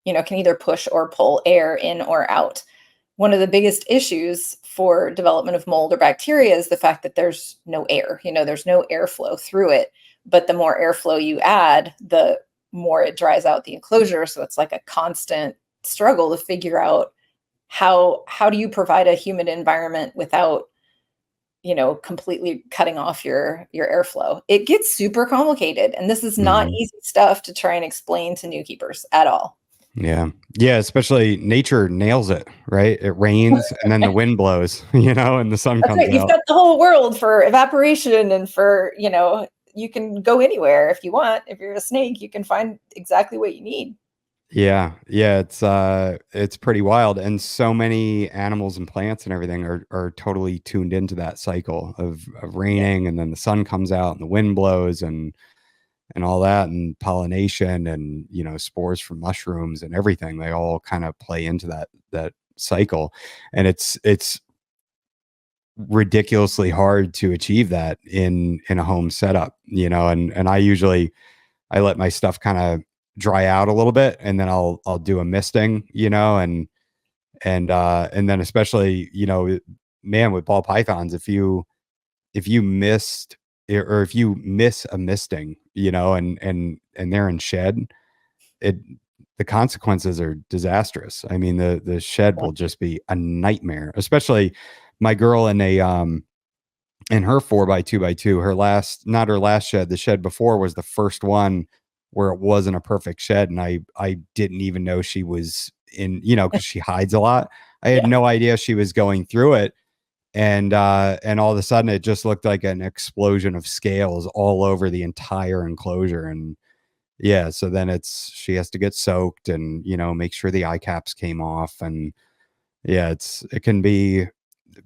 can either push or pull air in or out? One of the biggest issues for development of mold or bacteria is the fact that there's no air. There's no airflow through it. But the more airflow you add, the more it dries out the enclosure. So it's like a constant struggle to figure out how do you provide a humid environment without completely cutting off your airflow. It gets super complicated, and this is not Hmm. easy stuff to try and explain to new keepers at all. Yeah. Yeah. Especially nature nails it, right? It rains and then the wind blows, and the sun That's comes right. You've out. got the whole world for evaporation and for, you can go anywhere if you want. If you're a snake, you can find exactly what you need. Yeah. Yeah. It's pretty wild. And so many animals and plants and everything are totally tuned into that cycle of Yeah. raining, and then the sun comes out and the wind blows and all that, and pollination, and spores from mushrooms and everything. They all kind of play into that cycle. And it's ridiculously hard to achieve that in a home setup, and I let my stuff kind of dry out a little bit, and then I'll do a misting, and then especially, man, with ball pythons, if you missed, or if you miss a misting, and they're in shed, it the consequences are disastrous. I mean, the shed will just be a nightmare, especially my girl in her 4x2x2. Not her last shed, the shed before was the first one where it wasn't a perfect shed, and I didn't even know she was in, because she hides a lot. I had Yeah. no idea she was going through it, and all of a sudden it just looked like an explosion of scales all over the entire enclosure. And yeah, so then she has to get soaked, and make sure the eye caps came off. And yeah, it can be,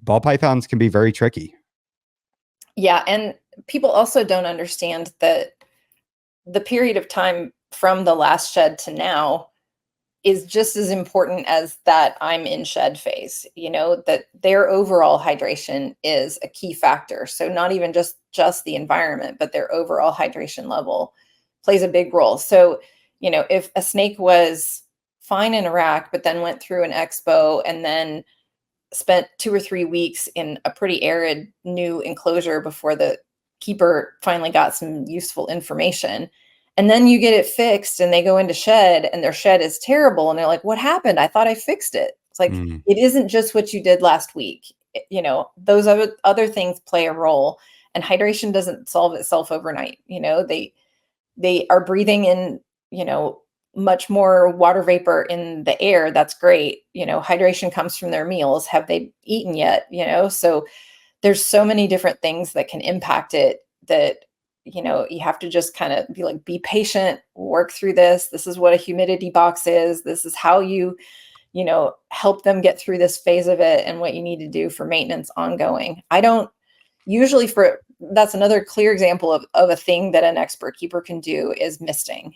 ball pythons can be very tricky. Yeah. And people also don't understand that the period of time from the last shed to now is just as important as that I'm in shed phase, that their overall hydration is a key factor. So not even just the environment, but their overall hydration level plays a big role. So, if a snake was fine in Iraq, but then went through an expo and then spent 2 or 3 weeks in a pretty arid new enclosure before the keeper finally got some useful information, And then you get it fixed and they go into shed and their shed is terrible. And they're like, what happened? I thought I fixed it. It's like, Mm, it isn't just what you did last week. Those other things play a role, and hydration doesn't solve itself overnight. They are breathing in, much more water vapor in the air. That's great. Hydration comes from their meals. Have they eaten yet? So there's so many different things that can impact it that, you have to just kind of be like, be patient, work through this. This is what a humidity box is. This is how you help them get through this phase of it, and what you need to do for maintenance ongoing. I don't usually that's another clear example of a thing that an expert keeper can do is misting.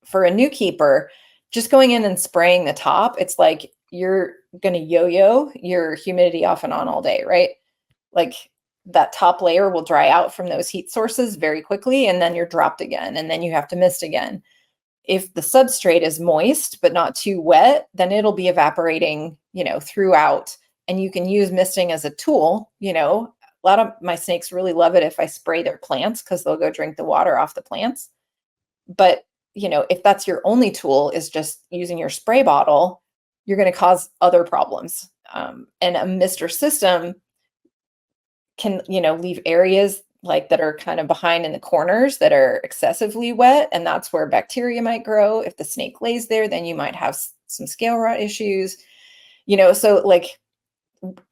For a new keeper, just going in and spraying the top, it's like you're going to yo-yo your humidity off and on all day, right? Like that top layer will dry out from those heat sources very quickly, and then you're dropped again, and then you have to mist again. If the substrate is moist but not too wet, then it'll be evaporating, throughout. And you can use misting as a tool. A lot of my snakes really love it if I spray their plants, because they'll go drink the water off the plants. But, if that's your only tool, is just using your spray bottle, you're going to cause other problems. And a mister system can, leave areas like that are kind of behind in the corners that are excessively wet. And that's where bacteria might grow. If the snake lays there, then you might have some scale rot issues, so like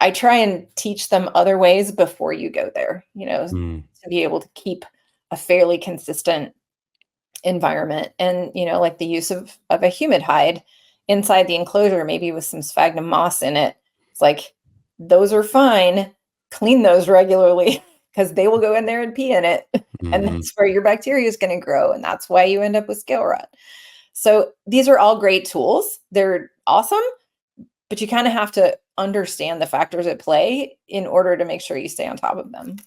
I try and teach them other ways before you go there, mm, to be able to keep a fairly consistent environment. And, like the use of a humid hide inside the enclosure, maybe with some sphagnum moss in it. It's like, those are fine. Clean those regularly, because they will go in there and pee in it. And mhm. that's where your bacteria is going to grow. And that's why you end up with scale rot. So these are all great tools. They're awesome, but you kind of have to understand the factors at play in order to make sure you stay on top of them.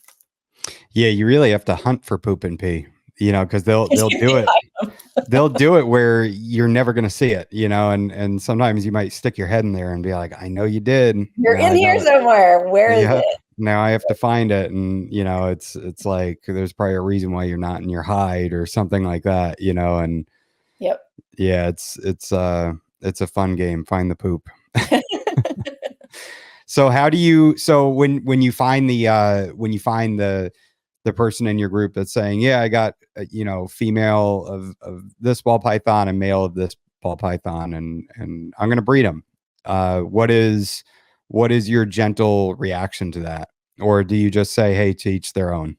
Yeah, you really have to hunt for poop and pee, because they'll do You it. hide them. They'll do it where you're never going to see it, and sometimes you might stick your head in there and be like, I know you did. You're Now in I here got somewhere. Where is yeah. it? Now I have to find it. And, it's like, there's probably a reason why you're not in your hide or something like that, and Yep. yeah, it's a fun game. Find the poop. So when you find the person in your group that's saying, yeah, I got, female of this ball python and male of this ball python, and I'm going to breed them. What is your gentle reaction to that? Or do you just say, hey, to each their own?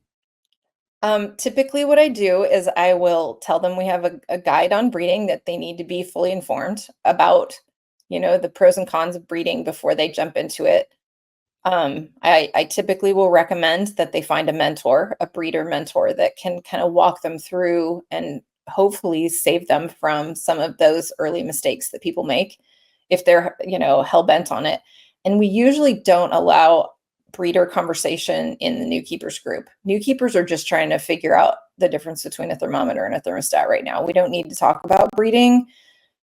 Typically what I do is I will tell them we have a guide on breeding, that they need to be fully informed about, the pros and cons of breeding before they jump into it. I typically will recommend that they find a mentor, a breeder mentor, that can kind of walk them through and hopefully save them from some of those early mistakes that people make if they're, hell bent on it. And we usually don't allow breeder conversation in the new keepers group. New keepers are just trying to figure out the difference between a thermometer and a thermostat right now. We don't need to talk about breeding.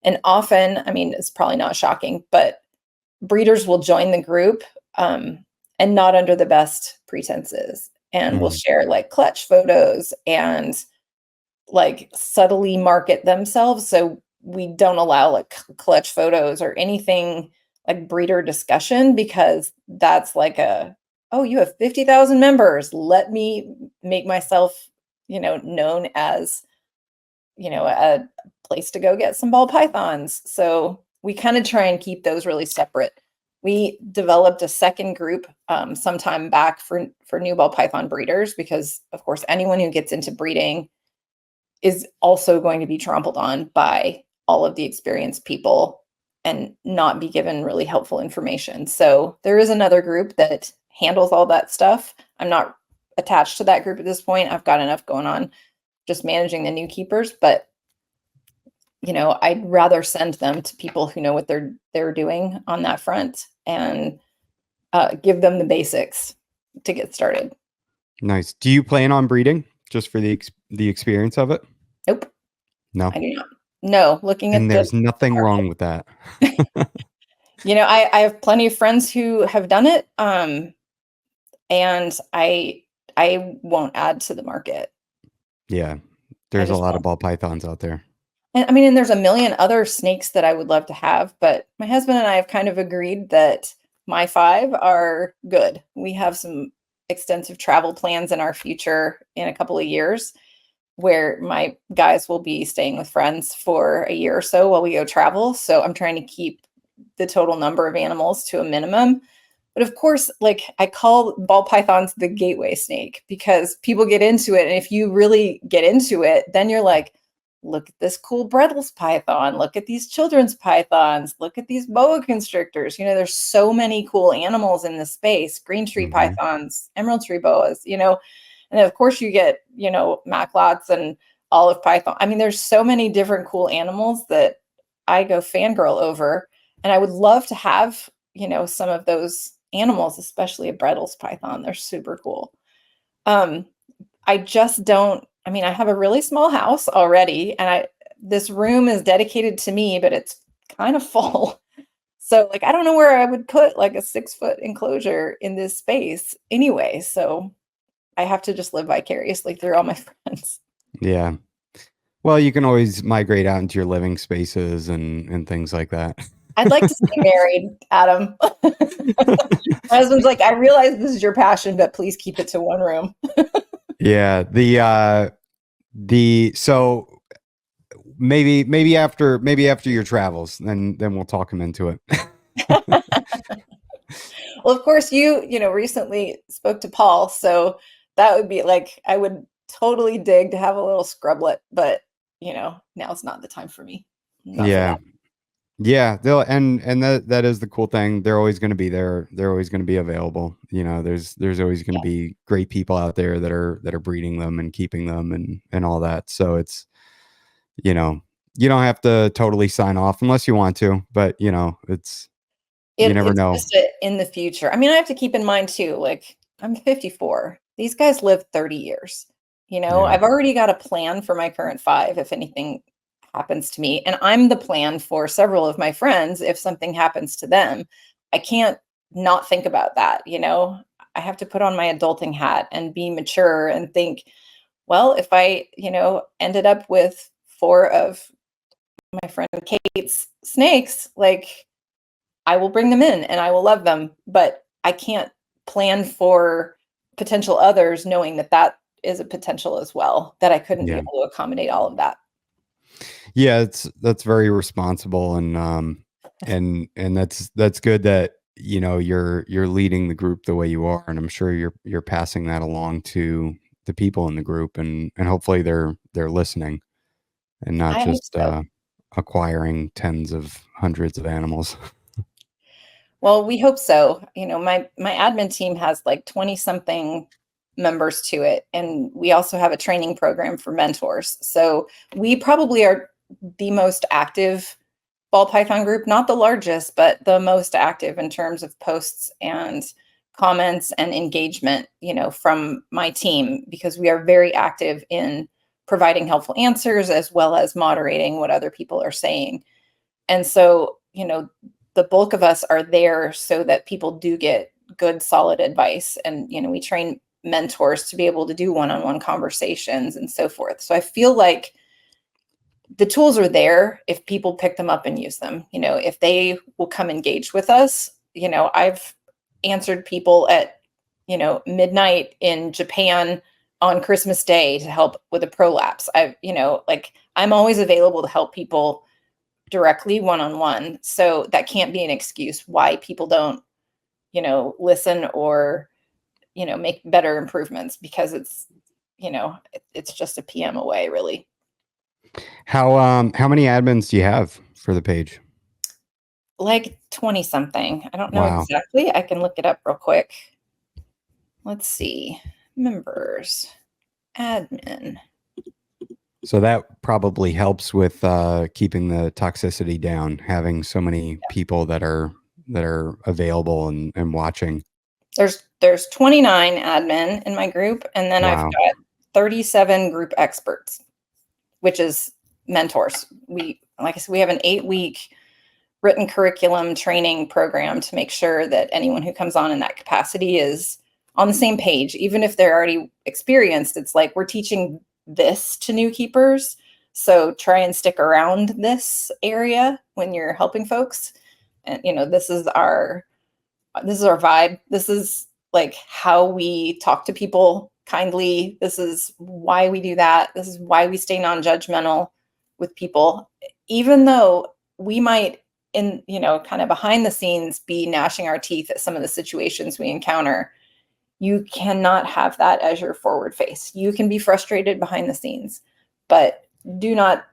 And often, I mean, it's probably not shocking, but breeders will join the group, and not under the best pretenses, and will Mm, share like clutch photos and like subtly market themselves. So we don't allow like clutch photos or anything like breeder discussion, because that's like oh, you have 50,000 members. Let me make myself, known as, a place to go get some ball pythons. So we kind of try and keep those really separate. We developed a second group some time back for new ball python breeders, because of course anyone who gets into breeding is also going to be trampled on by all of the experienced people and not be given really helpful information. So there is another group that handles all that stuff. I'm not attached to that group at this point. I've got enough going on just managing the new keepers, but I'd rather send them to people who know what they're doing on that front, and give them the basics to get started. nice. Do you plan on breeding just for the experience of it? Nope, No. I do not. No, looking at And the there's nothing market. wrong with that. I have plenty of friends who have done it, and I won't add to the market. Yeah. I There's a just lot of won't. ball pythons out there. And I mean, and there's a million other snakes that I would love to have, but my husband and I have kind of agreed that my 5 are good. We have some extensive travel plans in our future in a couple of years where my guys will be staying with friends for a year or so while we go travel. So I'm trying to keep the total number of animals to a minimum. But of course, like I call ball pythons the gateway snake because people get into it. And if you really get into it, then you're like, look at this cool Brettles python. Look at these children's pythons. Look at these boa constrictors. There's so many cool animals in this space, green tree Hmm. pythons, emerald tree boas. And then of course you get, maclots and olive python. I mean, there's so many different cool animals that I go fangirl over. And I would love to have, some of those animals, especially a Brettles python. They're super cool. Um, I just don't, I mean, I have a really small house already, and this room is dedicated to me, but it's kind of full. So like I don't know where I would put like a 6-foot enclosure in this space anyway. So I have to just live vicariously through all my friends. Yeah. Well, you can always migrate out into your living spaces and things like that. I'd like to stay married, Adam. My husband's like, I realize this is your passion, but please keep it to one room. Yeah. So maybe after your travels, then we'll talk him into it. Well, of course, you recently spoke to Paul, so that would be like I would totally dig to have a little scrublet, but now's not the time for me. Not for Yeah. that. Yeah, and that is the cool thing. They're always going to be there. They're always going to be available. There's always going to Yeah. be great people out there that are breeding them and keeping them and all that. So it's you know you don't have to totally sign off unless you want to, but it's you never It's know. just in the future. I mean, I have to keep in mind too, like I'm 54. These guys live 30 years. Yeah, I've already got a plan for my current 5 if anything happens to me, and I'm the plan for several of my friends if something happens to them. I can't not think about that. I have to put on my adulting hat and be mature and think, well, if I, ended up with 4 of my friend Kate's snakes, like I will bring them in and I will love them, but I can't plan for potential others knowing that that is a potential as well, that I couldn't be yeah, able to accommodate all of that. yeah. That's very responsible and that's good that you're leading the group the way you are, and I'm sure you're passing that along to the people in the group, and hopefully they're listening and not I hope just so. acquiring tens of hundreds of animals. Well, we hope so. My admin team has like 20 something members to it, and we also have a training program for mentors. So we probably are the most active ball python group, not the largest, but the most active in terms of posts and comments and engagement, from my team, because we are very active in providing helpful answers as well as moderating what other people are saying. And so, the bulk of us are there so that people do get good, solid advice. And, we train mentors to be able to do one-on-one conversations and so forth. So I feel like the tools are there if people pick them up and use them. If they will come engage with us. I've answered people at, midnight in Japan on Christmas Day to help with a prolapse. I'm always available to help people directly one-on-one. So that can't be an excuse why people don't, listen or, make better improvements because it's just a PM away, really. How many admins do you have for the page? Like 20 something. I don't know Wow. exactly. I can look it up real quick. Let's see. Members, admin. So that probably helps with keeping the toxicity down, having so many people that are available and watching. There's 29 admin in my group, and then I've Wow. got 37 group experts, which is mentors. Like I said, we have an 8-week written curriculum training program to make sure that anyone who comes on in that capacity is on the same page. Even if they're already experienced, it's like we're teaching this to new keepers. So try and stick around this area when you're helping folks. And this is our vibe. This is like how we talk to people kindly. This is why we do that. This is why we stay non-judgmental with people, even though we might kind of behind the scenes be gnashing our teeth at some of the situations we encounter. You cannot have that as your forward face. You can be frustrated behind the scenes, but do not,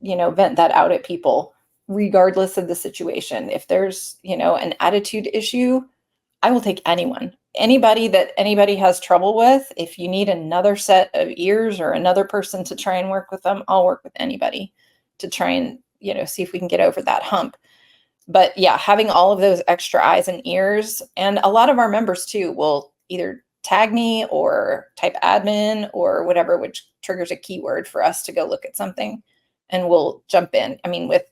vent that out at people, regardless of the situation. If there's, an attitude issue, I will take anybody that anybody has trouble with. If you need another set of ears or another person to try and work with them, I'll work with anybody to try and, see if we can get over that hump. But yeah, having all of those extra eyes and ears, and a lot of our members too will either tag me or type admin or whatever, which triggers a keyword for us to go look at something, and we'll jump in. I mean, with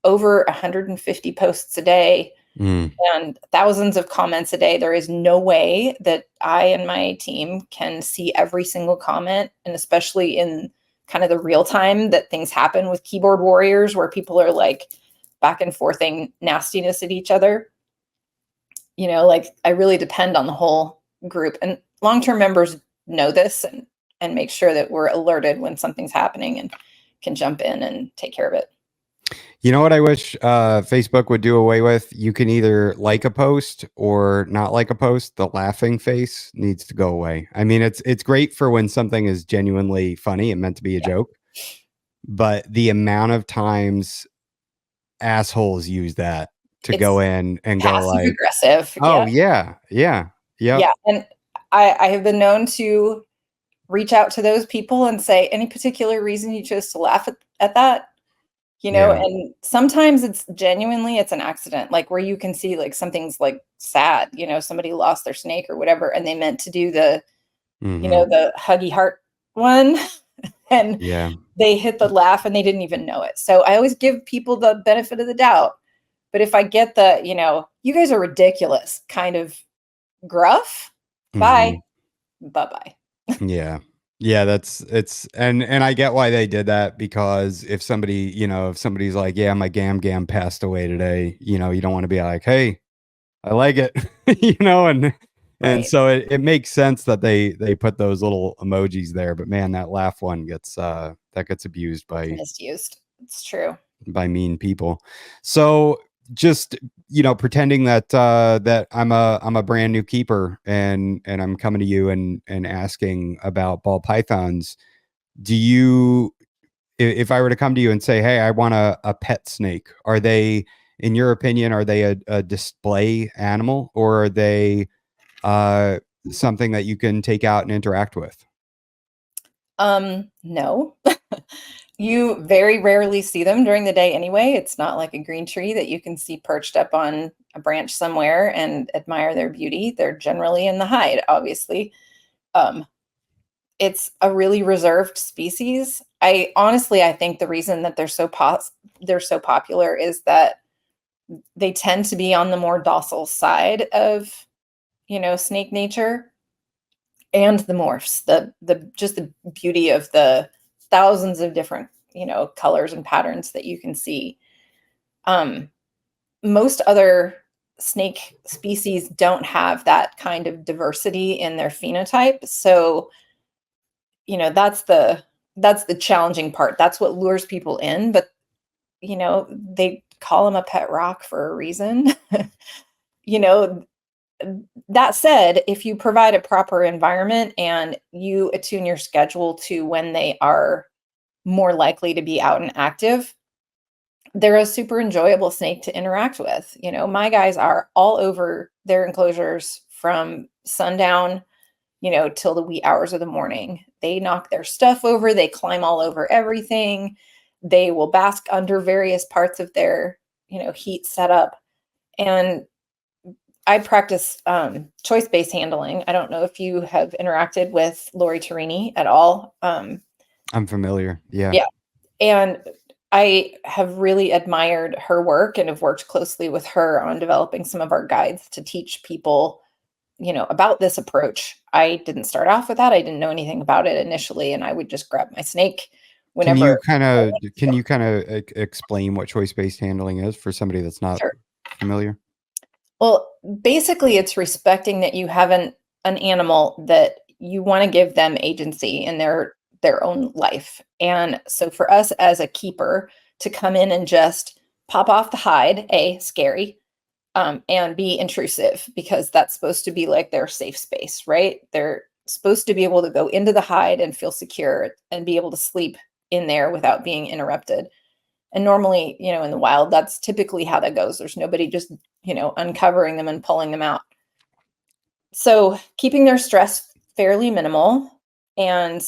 over 150 posts a day and thousands of comments a day, there is no way that I and my team can see every single comment. And especially in kind of the real time that things happen with keyboard warriors, where people are like back and forthing nastiness at each other. Like I really depend on the whole group, and long-term members know this and make sure that we're alerted when something's happening and can jump in and take care of it. You know what I wish Facebook would do away with? You can either like a post or not like a post. The laughing face needs to go away. I mean, it's great for when something is genuinely funny and meant to be a joke, but the amount of times assholes use that to go in and go like, aggressive. oh yeah, yep. Yeah. And I have been known to reach out to those people and say, any particular reason you chose to laugh at that? And sometimes it's an accident, like where you can see like something's like sad, somebody lost their snake or whatever, and they meant to do the, the huggy heart one and they hit the laugh and they didn't even know it. So I always give people the benefit of the doubt. But if I get the, you guys are ridiculous kind of gruff, bye. Bye-bye. Yeah, and I get why they did that, because if somebody's like, yeah, my gam passed away today, you don't want to be like, hey, I like it, and so it makes sense that they put those little emojis there. But man, that laugh one gets abused misused. It's true. By mean people. So just pretending that that I'm a brand new keeper and I'm coming to you and asking about ball pythons. Do you, if I were to come to you and say, hey, I want a pet snake, are they, in your opinion, are they a display animal, or are they something that you can take out and interact with? No. You very rarely see them during the day anyway. It's not like a green tree that you can see perched up on a branch somewhere and admire their beauty. They're generally in the hide, obviously. It's a really reserved species. I think the reason that they're so popular is that they tend to be on the more docile side of, snake nature, and the morphs, just the beauty of the thousands of different, colors and patterns that you can see. Most other snake species don't have that kind of diversity in their phenotype. So, that's the challenging part. That's what lures people in, but they call them a pet rock for a reason. That said, if you provide a proper environment and you attune your schedule to when they are more likely to be out and active, they're a super enjoyable snake to interact with. My guys are all over their enclosures from sundown, till the wee hours of the morning. They knock their stuff over, they climb all over everything. They will bask under various parts of their, heat setup. And I practice choice-based handling. I don't know if you have interacted with Lori Tarini at all. I'm familiar. Yeah. And I have really admired her work and have worked closely with her on developing some of our guides to teach people about this approach. I didn't start off with that. I didn't know anything about it initially, and I would just grab my snake Can whenever. you kind of explain what choice-based handling is for somebody that's not Sure. familiar? Well, basically, it's respecting that you have an animal that you want to give them agency in their own life. And so for us as a keeper to come in and just pop off the hide, scary, and B, intrusive, because that's supposed to be like their safe space, right? They're supposed to be able to go into the hide and feel secure and be able to sleep in there without being interrupted. And normally, in the wild, that's typically how that goes. There's nobody just, uncovering them and pulling them out. So keeping their stress fairly minimal and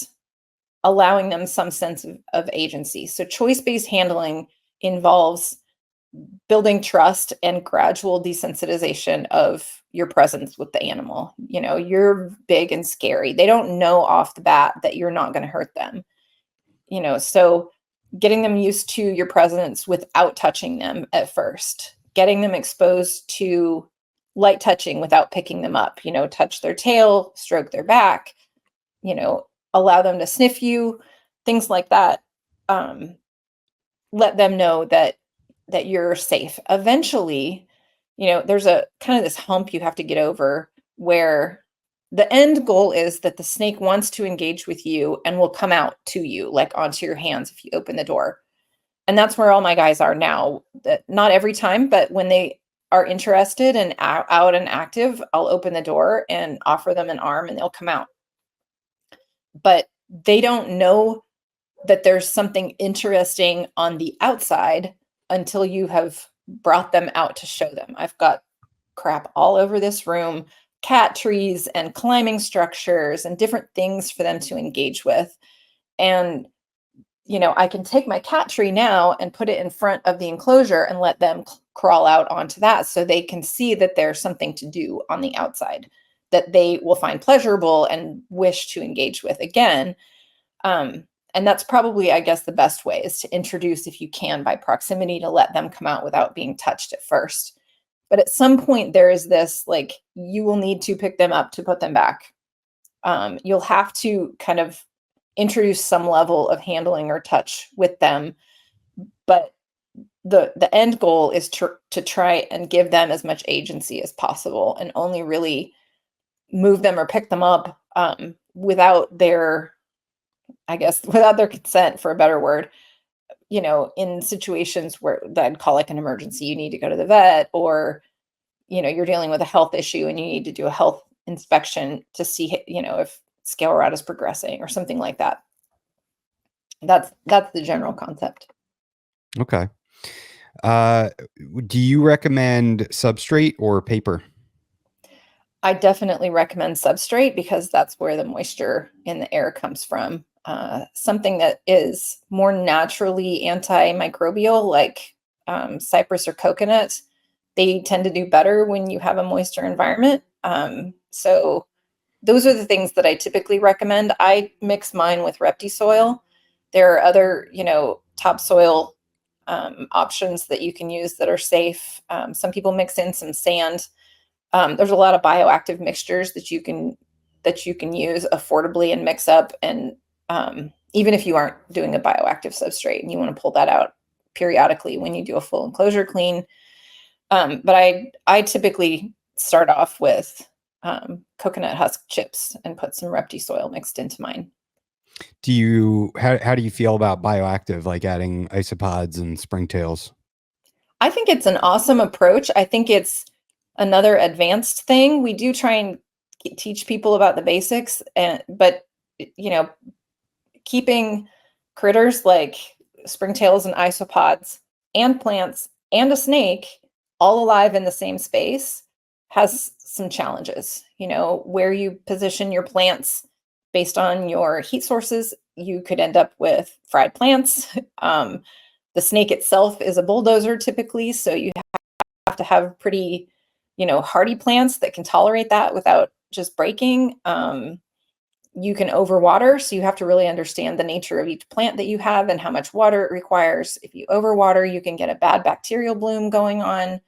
allowing them some sense of agency. So choice-based handling involves building trust and gradual desensitization of your presence with the animal. You're big and scary. They don't know off the bat that you're not going to hurt them. So getting them used to your presence without touching them at first, getting them exposed to light touching without picking them up, touch their tail, stroke their back, allow them to sniff you, things like that. Let them know that you're safe. Eventually, there's a kind of this hump you have to get over where the end goal is that the snake wants to engage with you and will come out to you, like onto your hands if you open the door. And that's where all my guys are now. That not every time, but when they are interested and out and active, I'll open the door and offer them an arm and they'll come out. But they don't know that there's something interesting on the outside until you have brought them out to show them. I've got crap all over this room, cat trees and climbing structures and different things for them to engage with. And, I can take my cat tree now and put it in front of the enclosure and let them crawl out onto that so they can see that there's something to do on the outside that they will find pleasurable and wish to engage with again. And that's probably, I guess, the best way is to introduce, if you can, by proximity, to let them come out without being touched at first. But at some point, there is this, like, you will need to pick them up to put them back. You'll have to kind of introduce some level of handling or touch with them. But the end goal is to try and give them as much agency as possible and only really move them or pick them up without their consent, for a better word, in situations where I'd call like an emergency, you need to go to the vet, or, you're dealing with a health issue and you need to do a health inspection to see, if scale rot is progressing or something like that. That's the general concept. Okay. Do you recommend substrate or paper? I definitely recommend substrate because that's where the moisture in the air comes from. Something that is more naturally antimicrobial, like cypress or coconut, they tend to do better when you have a moisture environment. So those are the things that I typically recommend. I mix mine with Reptisoil. There are other, topsoil options that you can use that are safe. Some people mix in some sand. There's a lot of bioactive mixtures that you can use affordably and mix up. And even if you aren't doing a bioactive substrate and you want to pull that out periodically when you do a full enclosure clean. But I typically start off with coconut husk chips and put some Reptisoil mixed into mine. How do you feel about bioactive, like adding isopods and springtails? I think it's an awesome approach. I think it's another advanced thing. We do try and teach people about the basics, but keeping critters like springtails and isopods and plants and a snake all alive in the same space has some challenges. Where you position your plants based on your heat sources, you could end up with fried plants. The snake itself is a bulldozer typically, so you have to have pretty, hardy plants that can tolerate that without just breaking. You can overwater, so you have to really understand the nature of each plant that you have and how much water it requires. If you overwater, you can get a bad bacterial bloom going on.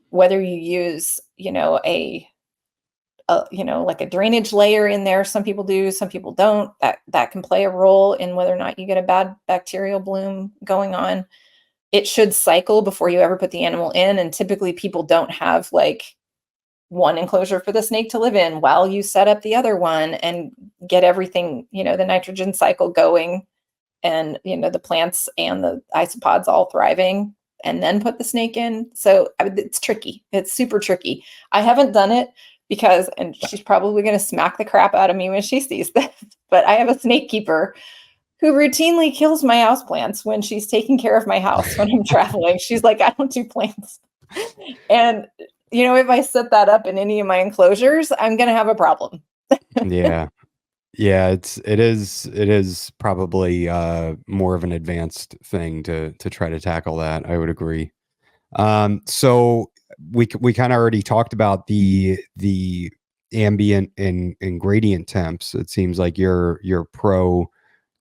Whether you use, a like a drainage layer in there. Some people do, some people don't. That can play a role in whether or not you get a bad bacterial bloom going on. It should cycle before you ever put the animal in. And typically people don't have like one enclosure for the snake to live in while you set up the other one and get everything, the nitrogen cycle going, and, the plants and the isopods all thriving, and then put the snake in. So it's tricky. It's super tricky. I haven't done it because, and she's probably going to smack the crap out of me when she sees this, but I have a snake keeper who routinely kills my houseplants when she's taking care of my house when I'm traveling. She's like, I don't do plants. And, if I set that up in any of my enclosures, I'm going to have a problem. Yeah. Yeah, it is probably more of an advanced thing to try to tackle that. I would agree. So we kind of already talked about the ambient and gradient temps. It seems like you're pro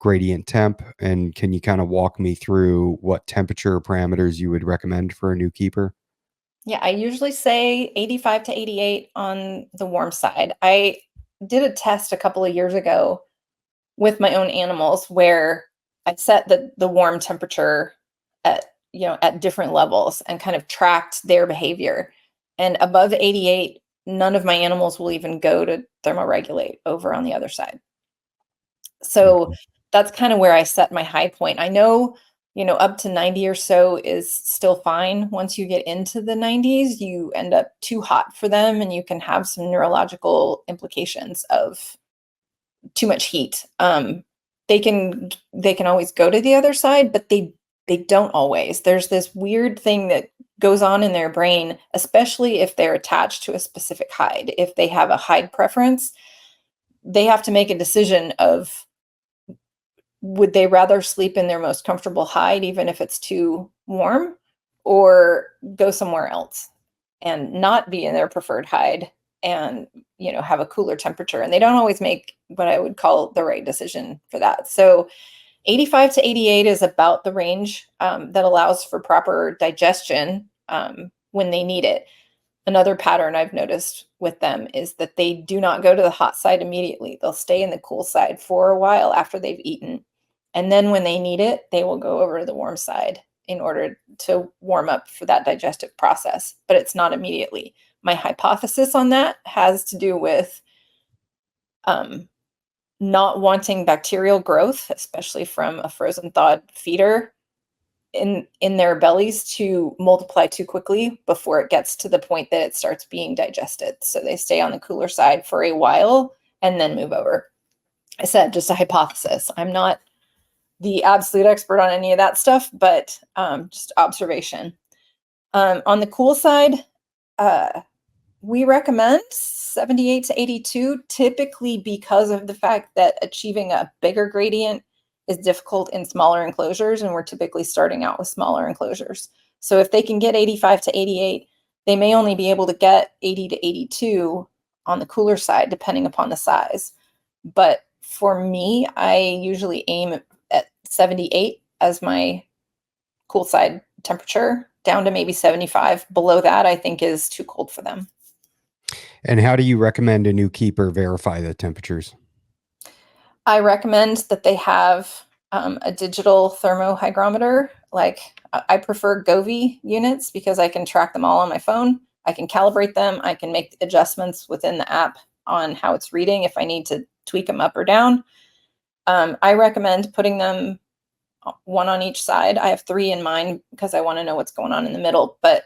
gradient temp, and can you kind of walk me through what temperature parameters you would recommend for a new keeper? Yeah, I usually say 85 to 88 on the warm side. I did a test a couple of years ago with my own animals where I set the warm temperature at at different levels and kind of tracked their behavior. And above 88, none of my animals will even go to thermoregulate over on the other side. So Mhm. that's kind of where I set my high point. I know, up to 90 or so is still fine. Once you get into the 90s, you end up too hot for them and you can have some neurological implications of too much heat. They can always go to the other side, but they don't always. There's this weird thing that goes on in their brain, especially if they're attached to a specific hide. If they have a hide preference, they have to make a decision of, would they rather sleep in their most comfortable hide, even if it's too warm, or go somewhere else and not be in their preferred hide and, have a cooler temperature. And they don't always make what I would call the right decision for that. So 85 to 88 is about the range that allows for proper digestion when they need it. Another pattern I've noticed with them is that they do not go to the hot side immediately. They'll stay in the cool side for a while after they've eaten. And then when they need it, they will go over to the warm side in order to warm up for that digestive process, but it's not immediately. My hypothesis on that has to do with um, not wanting bacterial growth, especially from a frozen thawed feeder in their bellies, to multiply too quickly before it gets to the point that it starts being digested. So they stay on the cooler side for a while and then move over. I said just a hypothesis. I'm not the absolute expert on any of that stuff, but just observation. On the cool side, we recommend 78 to 82, typically because of the fact that achieving a bigger gradient is difficult in smaller enclosures, and we're typically starting out with smaller enclosures. So if they can get 85 to 88, they may only be able to get 80 to 82 on the cooler side, depending upon the size. But for me, I usually aim at 78 as my cool side temperature, down to maybe 75. Below that, I think is too cold for them. And how do you recommend a new keeper verify the temperatures? I recommend that they have a digital thermohygrometer. Like I prefer Govee units because I can track them all on my phone. I can calibrate them. I can make adjustments within the app on how it's reading if I need to tweak them up or down. I recommend putting them one on each side. I have 3 in mine because I want to know what's going on in the middle, but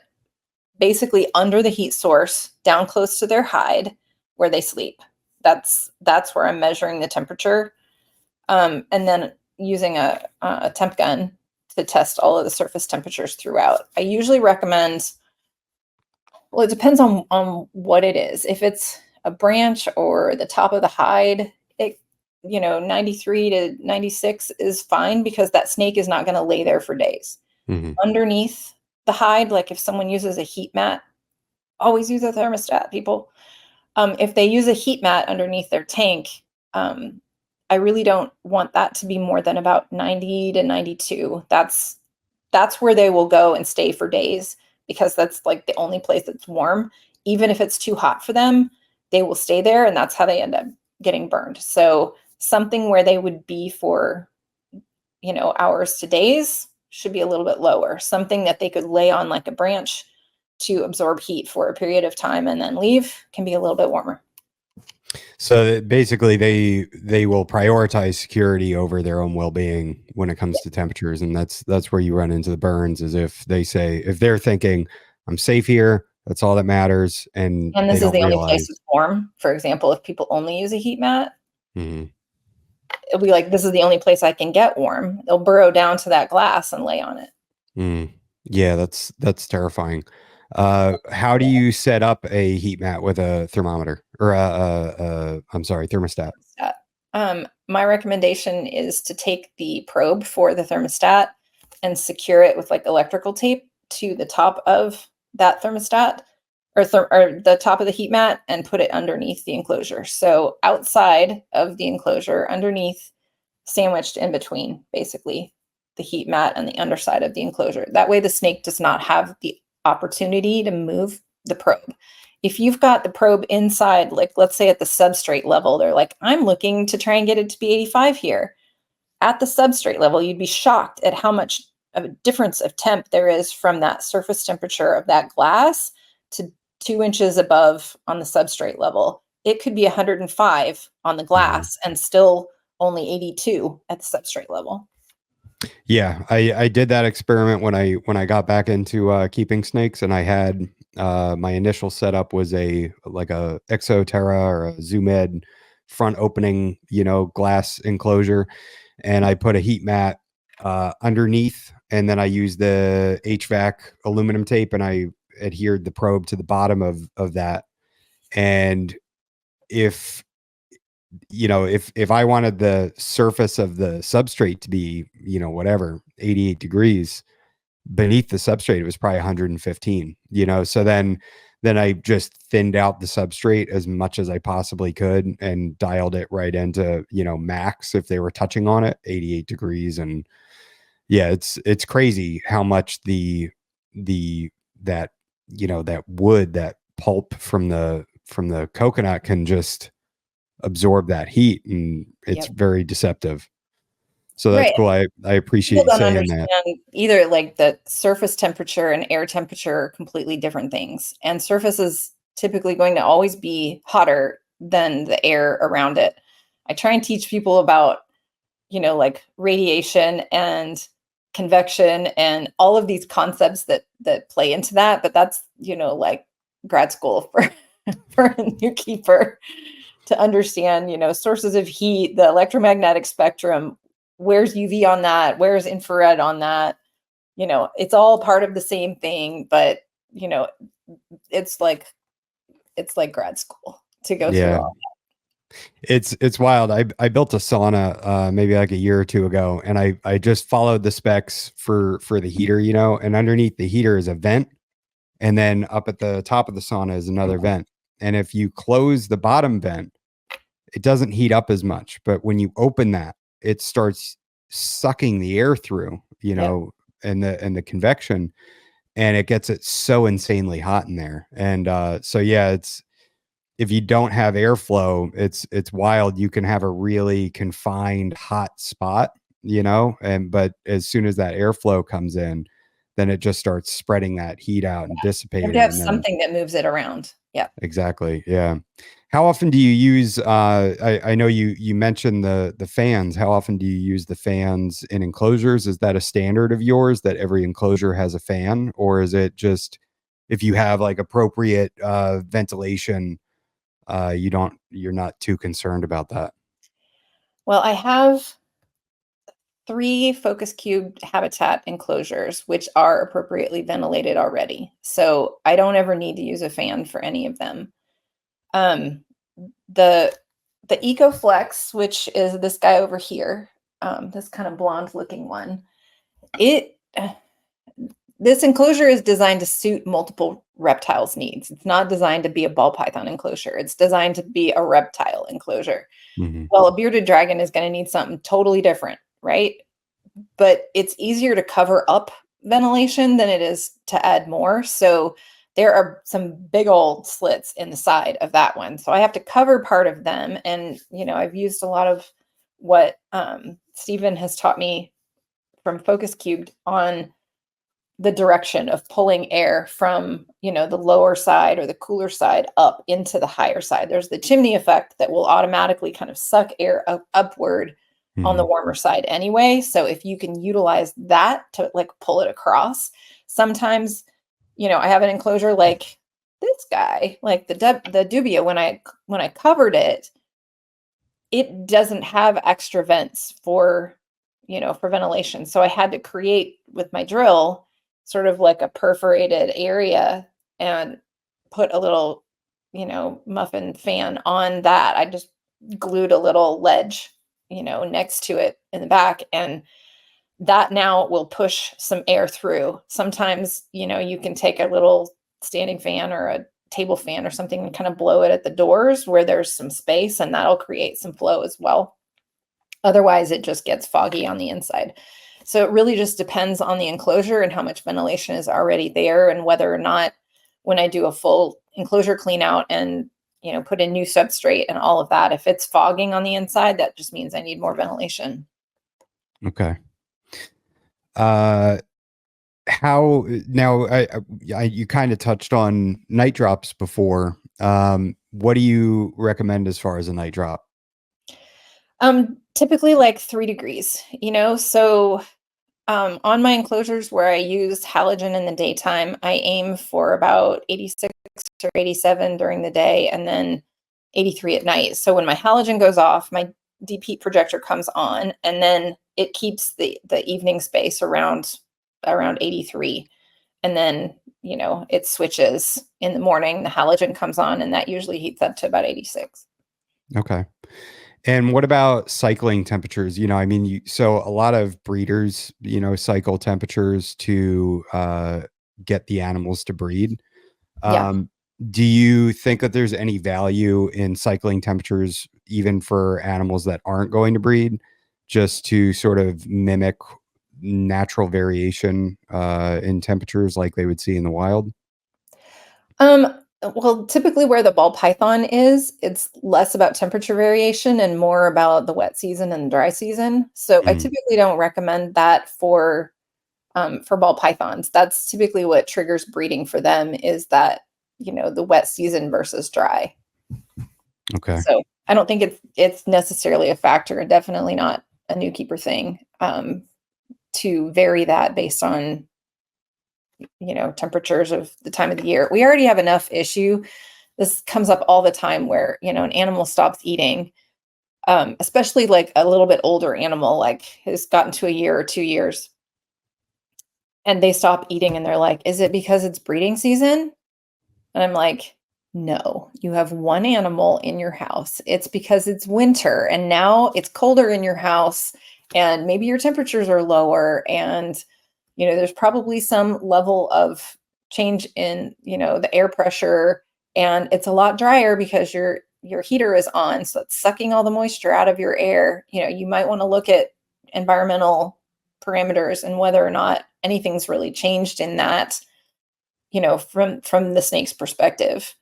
basically under the heat source, down close to their hide where they sleep. That's where I'm measuring the temperature. And then using a temp gun to test all of the surface temperatures throughout. I usually recommend, well, it depends on what it is. If it's a branch or the top of the hide, 93 to 96 is fine because that snake is not going to lay there for days. Hmm. Underneath the hide, like if someone uses a heat mat, always use a thermostat, people. If they use a heat mat underneath their tank, I really don't want that to be more than about 90 to 92. That's where they will go and stay for days because that's like the only place that's warm. Even if it's too hot for them, they will stay there, and that's how they end up getting burned. So something where they would be for, hours to days should be a little bit lower. Something that they could lay on like a branch to absorb heat for a period of time and then leave can be a little bit warmer. So basically, they will prioritize security over their own well-being when it comes to temperatures, and that's where you run into the burns. Is if they're thinking, I'm safe here, that's all that matters, and And they this is don't the only place realize. it's warm. For example, if people only use a heat mat, Mhm. it'll be like, this is the only place I can get warm. They'll burrow down to that glass and lay on it. Mm. Yeah, that's terrifying. How do you set up a heat mat with a thermometer or I'm sorry, thermostat? My recommendation is to take the probe for the thermostat and secure it with like electrical tape to the top of that thermostat, or the top of the heat mat, and put it underneath the enclosure. So outside of the enclosure, underneath, sandwiched in between, basically, the heat mat and the underside of the enclosure. That way the snake does not have the opportunity to move the probe. If you've got the probe inside, like let's say at the substrate level, they're like, I'm looking to try and get it to be 85 here. At the substrate level, you'd be shocked at how much of a difference of temp there is from that surface temperature of that glass to 2 inches above on the substrate level. It could be 105 on the Mhm. glass and still only 82 at the substrate level. Yeah, I did that experiment when I got back into keeping snakes, and I had my initial setup was a Exoterra or a Zoom Ed front opening, glass enclosure, and I put a heat mat underneath, and then I used the HVAC aluminum tape, and I adhered the probe to the bottom of that. And if if I wanted the surface of the substrate to be, whatever, 88 degrees, beneath the substrate, it was probably 115, so then I just thinned out the substrate as much as I possibly could and dialed it right into, max if they were touching on it, 88 degrees. And yeah, it's crazy how much that, that wood, that pulp from the coconut can just absorb that heat, and it's Yep. very deceptive. So that's Right. cool. I appreciate People you don't saying that. understand either, like the surface temperature and air temperature are completely different things. And surface is typically going to always be hotter than the air around it. I try and teach people about, like radiation and convection and all of these concepts that play into that. But that's, like grad school for for a new keeper to understand, sources of heat, the electromagnetic spectrum, where's UV on that, where's infrared on that. It's all part of the same thing, but it's like grad school to go through Yeah. all. It's wild. I built a sauna maybe like a year or two ago, and I just followed the specs for the heater, and underneath the heater is a vent, and then up at the top of the sauna is another vent. And if you close the bottom vent, it doesn't heat up as much, but when you open that, it starts sucking the air through, Yep. and the convection, and it gets it so insanely hot in there. And so yeah, it's if you don't have airflow, it's wild. You can have a really confined hot spot, and but as soon as that airflow comes in, then it just starts spreading that heat out and You have to have dissipating. And then something that moves it around. Yeah. exactly, yeah. How often do you use? I know you mentioned the fans. How often do you use the fans in enclosures? Is that a standard of yours that every enclosure has a fan, or is it just if you have like appropriate ventilation? You're not too concerned about that. Well, I have 3 focus cube habitat enclosures, which are appropriately ventilated already. So I don't ever need to use a fan for any of them. Um, the the EcoFlex, which is this guy over here, this kind of blonde looking one, it this enclosure is designed to suit multiple reptiles' needs. It's not designed to be a ball python enclosure. It's designed to be a reptile enclosure. Mhm. Well, a bearded dragon is going to need something totally different, right? But it's easier to cover up ventilation than it is to add more. So there are some big old slits in the side of that one. So I have to cover part of them. And, I've used a lot of what Stephen has taught me from Focus Cubed on the direction of pulling air from, the lower side or the cooler side up into the higher side. There's the chimney effect that will automatically kind of suck air upward on the warmer side anyway. So if you can utilize that to like pull it across, sometimes, I have an enclosure like this guy, like the dubia, when I covered it, it doesn't have extra vents for ventilation. So I had to create with my drill sort of like a perforated area and put a little, muffin fan on that. I just glued a little ledge, next to it in the back, and that now will push some air through. Sometimes, you can take a little standing fan or a table fan or something and kind of blow it at the doors where there's some space, and that'll create some flow as well. Otherwise, it just gets foggy on the inside. So it really just depends on the enclosure and how much ventilation is already there, and whether or not when I do a full enclosure clean out and, put in new substrate and all of that, if it's fogging on the inside, that just means I need more ventilation. Okay. How now? You kind of touched on night drops before. What do you recommend as far as a night drop? Typically like 3 degrees, so on my enclosures where I use halogen in the daytime, I aim for about 86 or 87 during the day and then 83 at night. So when my halogen goes off, my deep heat projector comes on, and then it keeps the evening space around 83. And then, it switches in the morning, the halogen comes on, and that usually heats up to about 86. Okay. And what about cycling temperatures? So a lot of breeders, cycle temperatures to get the animals to breed. Yeah. Do you think that there's any value in cycling temperatures, even for animals that aren't going to breed, just to sort of mimic natural variation in temperatures like they would see in the wild? Well, typically where the ball python is, it's less about temperature variation and more about the wet season and dry season. So I Mm, typically don't recommend that for ball pythons. That's typically what triggers breeding for them, is that, the wet season versus dry. okay. So I don't think it's necessarily a factor, and definitely not a new keeper thing, to vary that based on, temperatures of the time of the year. We already have enough issue. This comes up all the time where, an animal stops eating, especially like a little bit older animal, like has gotten to a year or 2 years, and they stop eating and they're like, is it because it's breeding season? And I'm like, no, you have one animal in your house. It's because it's winter and now it's colder in your house, and maybe your temperatures are lower, and there's probably some level of change in, the air pressure, and it's a lot drier because your heater is on, so it's sucking all the moisture out of your air. You might want to look at environmental parameters and whether or not anything's really changed in that, from the snake's perspective.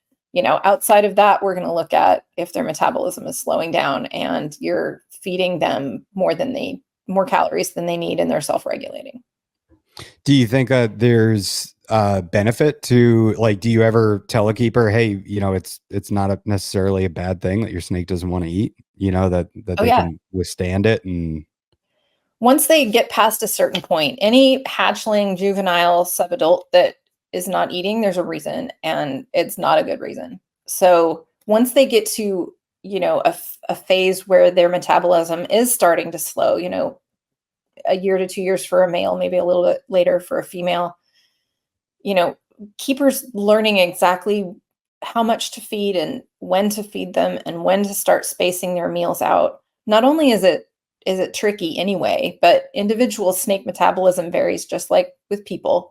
Outside of that, we're going to look at if their metabolism is slowing down and you're feeding them more calories than they need, and they're self-regulating. Do you think that there's benefit to, like, do you ever tell a keeper, hey, it's not necessarily a bad thing that your snake doesn't want to eat, that Oh they yeah. can withstand it? And Once they get past a certain point, any hatchling, juvenile, subadult that is not eating, there's a reason, and it's not a good reason. So once they get to, a phase where their metabolism is starting to slow, a year to 2 years for a male, maybe a little bit later for a female, you know, keepers learning exactly how much to feed and when to feed them and when to start spacing their meals out. Not only is it tricky anyway, but individual snake metabolism varies just like with people.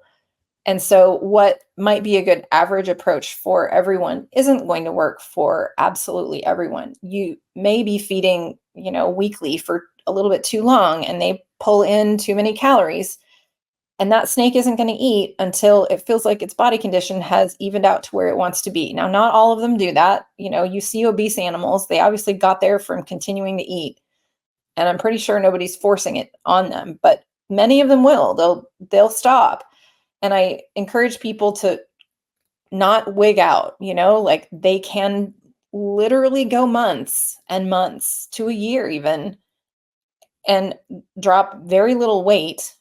And so what might be a good average approach for everyone isn't going to work for absolutely everyone. You may be feeding, weekly for a little bit too long and they pull in too many calories. And that snake isn't going to eat until it feels like its body condition has evened out to where it wants to be. Now, not all of them do that. You know, you see obese animals, they obviously got there from continuing to eat. And I'm pretty sure nobody's forcing it on them, but many of them will. They'll stop. And I encourage people to not wig out, you know, like they can literally go months and months to a year even and drop very little weight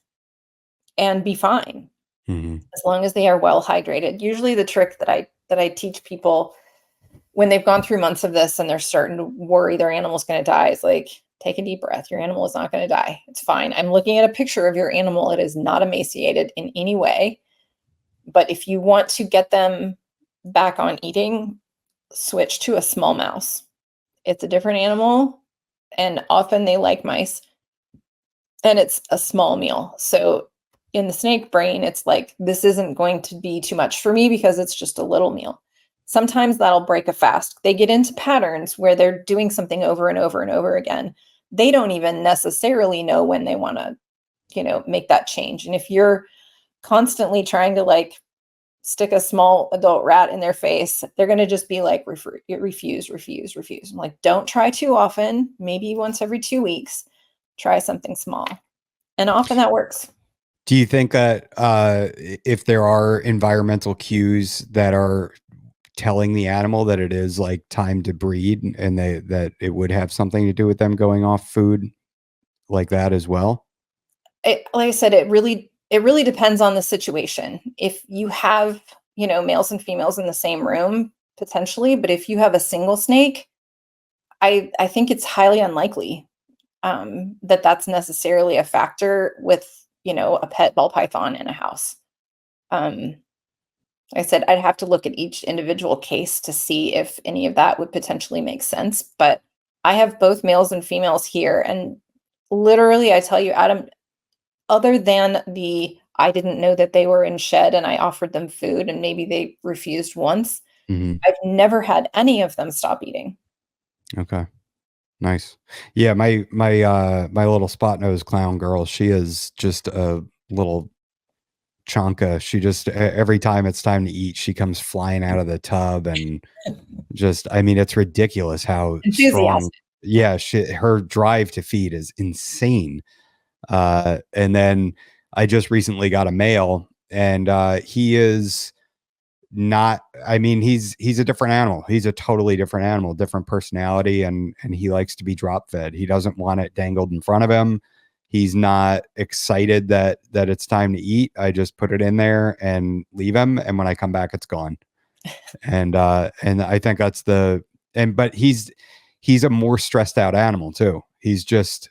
and be fine as long as they are well hydrated. Usually the trick that I teach people when they've gone through months of this and they're starting to worry their animal's going to die is like, take a deep breath. Your animal is not going to die. It's fine. I'm looking at a picture of your animal. It is not emaciated in any way. But if you want to get them back on eating, switch to a small mouse. It's a different animal, and often they like mice, and it's a small meal. So in the snake brain, it's like, this isn't going to be too much for me because it's just a little meal. Sometimes that'll break a fast. They get into patterns where they're doing something over and over and over again. They don't even necessarily know when they want to, you know, make that change. And if you're constantly trying to like stick a small adult rat in their face, they're going to just be like, refuse, refuse, refuse. I'm like, don't try too often, maybe once every 2 weeks, try something small. And often that works. Do you think that if there are environmental cues that are telling the animal that it is like time to breed and that it would have something to do with them going off food like that as well? Like I said, it really depends on the situation. If you have, you know, males and females in the same room, potentially, but if you have a single snake, I think it's highly unlikely that that's necessarily a factor with, you know, a pet ball python in a house. Like I said, I'd have to look at each individual case to see if any of that would potentially make sense. But I have both males and females here, and literally, I tell you, Adam, other than I didn't know that they were in shed and I offered them food and maybe they refused once, I've never had any of them stop eating. Okay. Nice. Yeah, my little spot nose clown girl, she is just a little chonka. She just every time it's time to eat, she comes flying out of the tub and just I mean, it's ridiculous how strong. Enthusiastic. Yeah, her drive to feed is insane. And then I just recently got a male, and he is not. I mean, he's a different animal. He's a totally different animal, different personality, and he likes to be drop fed. He doesn't want it dangled in front of him. He's not excited that it's time to eat. I just put it in there and leave him, and when I come back, it's gone. And I think that's but he's a more stressed out animal too. He's just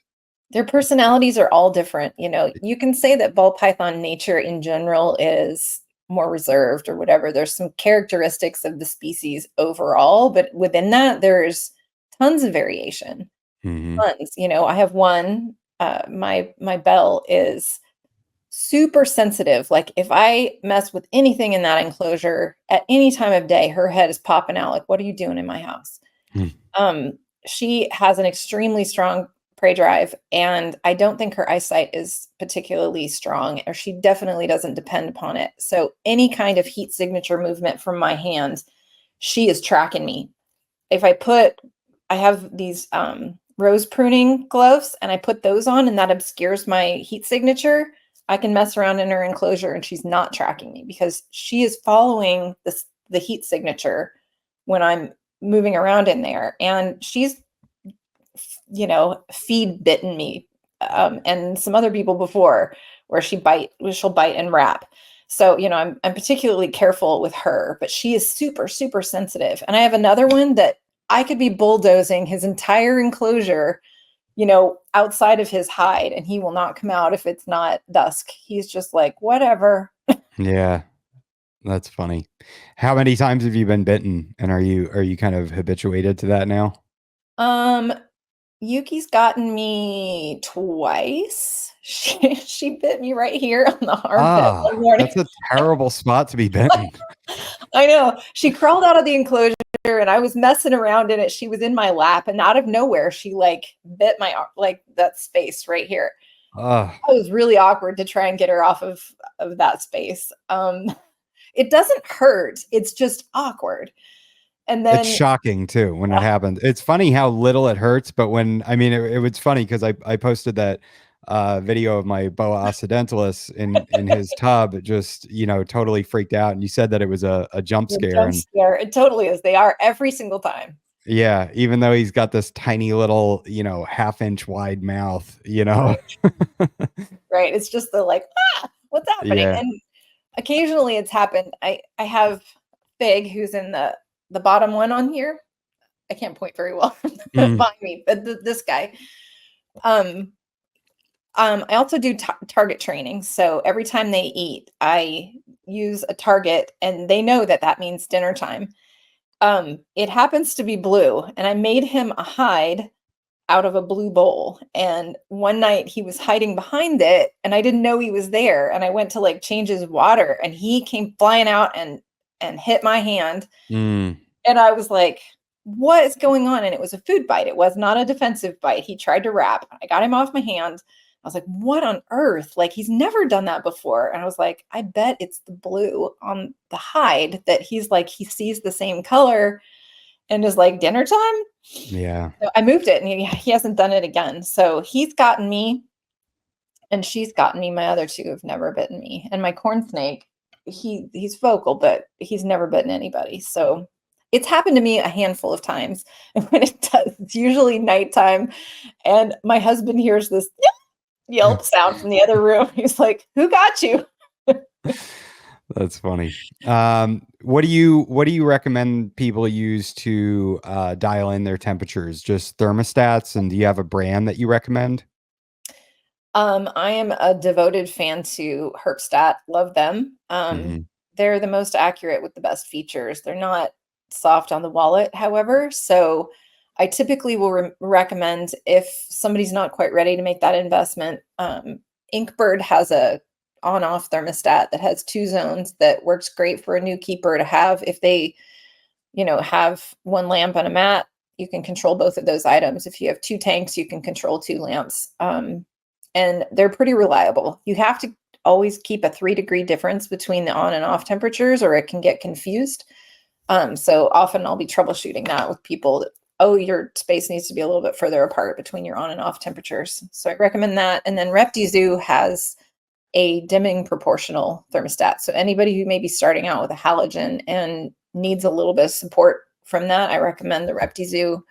Their personalities are all different. You know, you can say that ball python nature in general is more reserved or whatever. There's some characteristics of the species overall, but within that, there's tons of variation. Tons. You know, I have one, my Belle is super sensitive. Like if I mess with anything in that enclosure at any time of day, her head is popping out like, what are you doing in my house? She has an extremely strong prey drive, and I don't think her eyesight is particularly strong, or she definitely doesn't depend upon it. So any kind of heat signature movement from my hand, she is tracking me. If I have these rose pruning gloves, and I put those on and that obscures my heat signature, I can mess around in her enclosure and she's not tracking me because she is following the heat signature when I'm moving around in there. And she's, you know, feed bitten me and some other people before where she'll bite and wrap. So, you know, I'm particularly careful with her, but she is super, super sensitive. And I have another one that I could be bulldozing his entire enclosure, you know, outside of his hide, and he will not come out if it's not dusk. He's just like, whatever. Yeah, that's funny. How many times have you been bitten, and are you kind of habituated to that now? Yuki's gotten me twice. She bit me right here on the armpit one morning. That's a terrible spot to be bitten. I know. She crawled out of the enclosure and I was messing around in it. She was in my lap, and out of nowhere, she like bit my like that space right here. Uh, It was really awkward to try and get her off of that space. It doesn't hurt. It's just awkward. And it's then shocking too when it happens. It's funny how little it hurts, but when I mean it was funny because I posted that video of my boa occidentalis in his tub, just totally freaked out, and you said that it was a jump the scare, jump and scare, it totally is. They are every single time. yeah, even though he's got this tiny little half-inch wide mouth, Right. Right. It's just the like, what's happening? yeah. And occasionally it's happened. I have Fig, who's in the bottom one on here. I can't point very well Mm, behind me, but this guy. Um, I also do target training. So every time they eat, I use a target, and they know that that means dinner time. It happens to be blue, and I made him a hide out of a blue bowl. And one night he was hiding behind it, and I didn't know he was there. And I went to like change his water, and he came flying out and hit my hand. mm, And I was like, what is going on? And it was a food bite. It was not a defensive bite. He tried to wrap. I got him off my hand. I was like, what on earth? Like, he's never done that before. And I was like, I bet it's the blue on the hide that he's like, he sees the same color and is like, dinner time. yeah. So I moved it, and he hasn't done it again. So he's gotten me, and she's gotten me. My other two have never bitten me. And my corn snake, he's vocal, but he's never bitten anybody. So it's happened to me a handful of times. And when it does, it's usually nighttime. And my husband hears this yelp sound from the other room. He's like, who got you? That's funny. What do you recommend people use to dial in their temperatures? Just thermostats, and do you have a brand that you recommend? I am a devoted fan to Herpstat. Love them. Hmm. They're the most accurate with the best features. They're not soft on the wallet, however. So I typically will recommend, if somebody's not quite ready to make that investment. Inkbird has a on-off thermostat that has two zones that works great for a new keeper to have. If they, have one lamp and a mat, you can control both of those items. If you have two tanks, you can control two lamps. And they're pretty reliable. You have to always keep a 3-degree difference between the on and off temperatures, or it can get confused. So often I'll be troubleshooting that with people that, oh, your space needs to be a little bit further apart between your on and off temperatures. So I recommend that. And then Reptile has a dimming proportional thermostat. So anybody who may be starting out with a halogen and needs a little bit of support from that, I recommend the Reptile.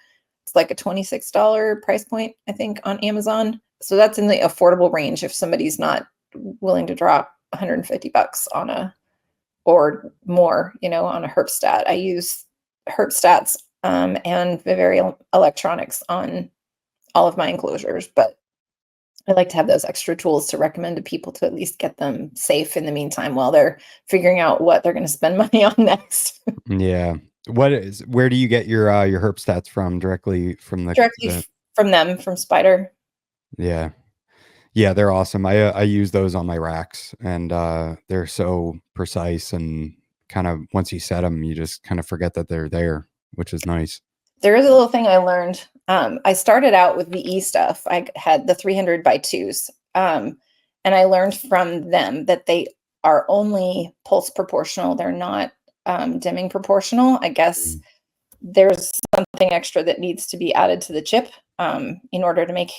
It's like a $26 price point, I think, on Amazon. So that's in the affordable range if somebody's not willing to drop $150 on or more, on a Herpstat. I use Herpstats and Vivarium electronics on all of my enclosures, but I like to have those extra tools to recommend to people to at least get them safe in the meantime while they're figuring out what they're going to spend money on next. Yeah. Where do you get your herp stats from? Directly from Directly the from them, from Spider. yeah. Yeah, they're awesome. I use those on my racks, and they're so precise, and kind of once you set them, you just kind of forget that they're there, which is nice. There is a little thing I learned. I started out with VE stuff. I had the 300 by 2s. And I learned from them that they are only pulse proportional. They're not dimming proportional. I guess Mm. there's something extra that needs to be added to the chip in order to make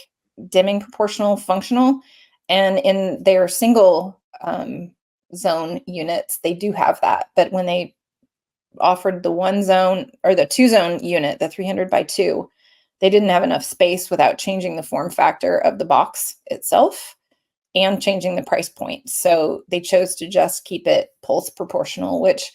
dimming proportional functional. And in their single zone units, they do have that. But when they offered the one zone or the two zone unit, the 300 by 2, they didn't have enough space without changing the form factor of the box itself and changing the price point. So they chose to just keep it pulse proportional, which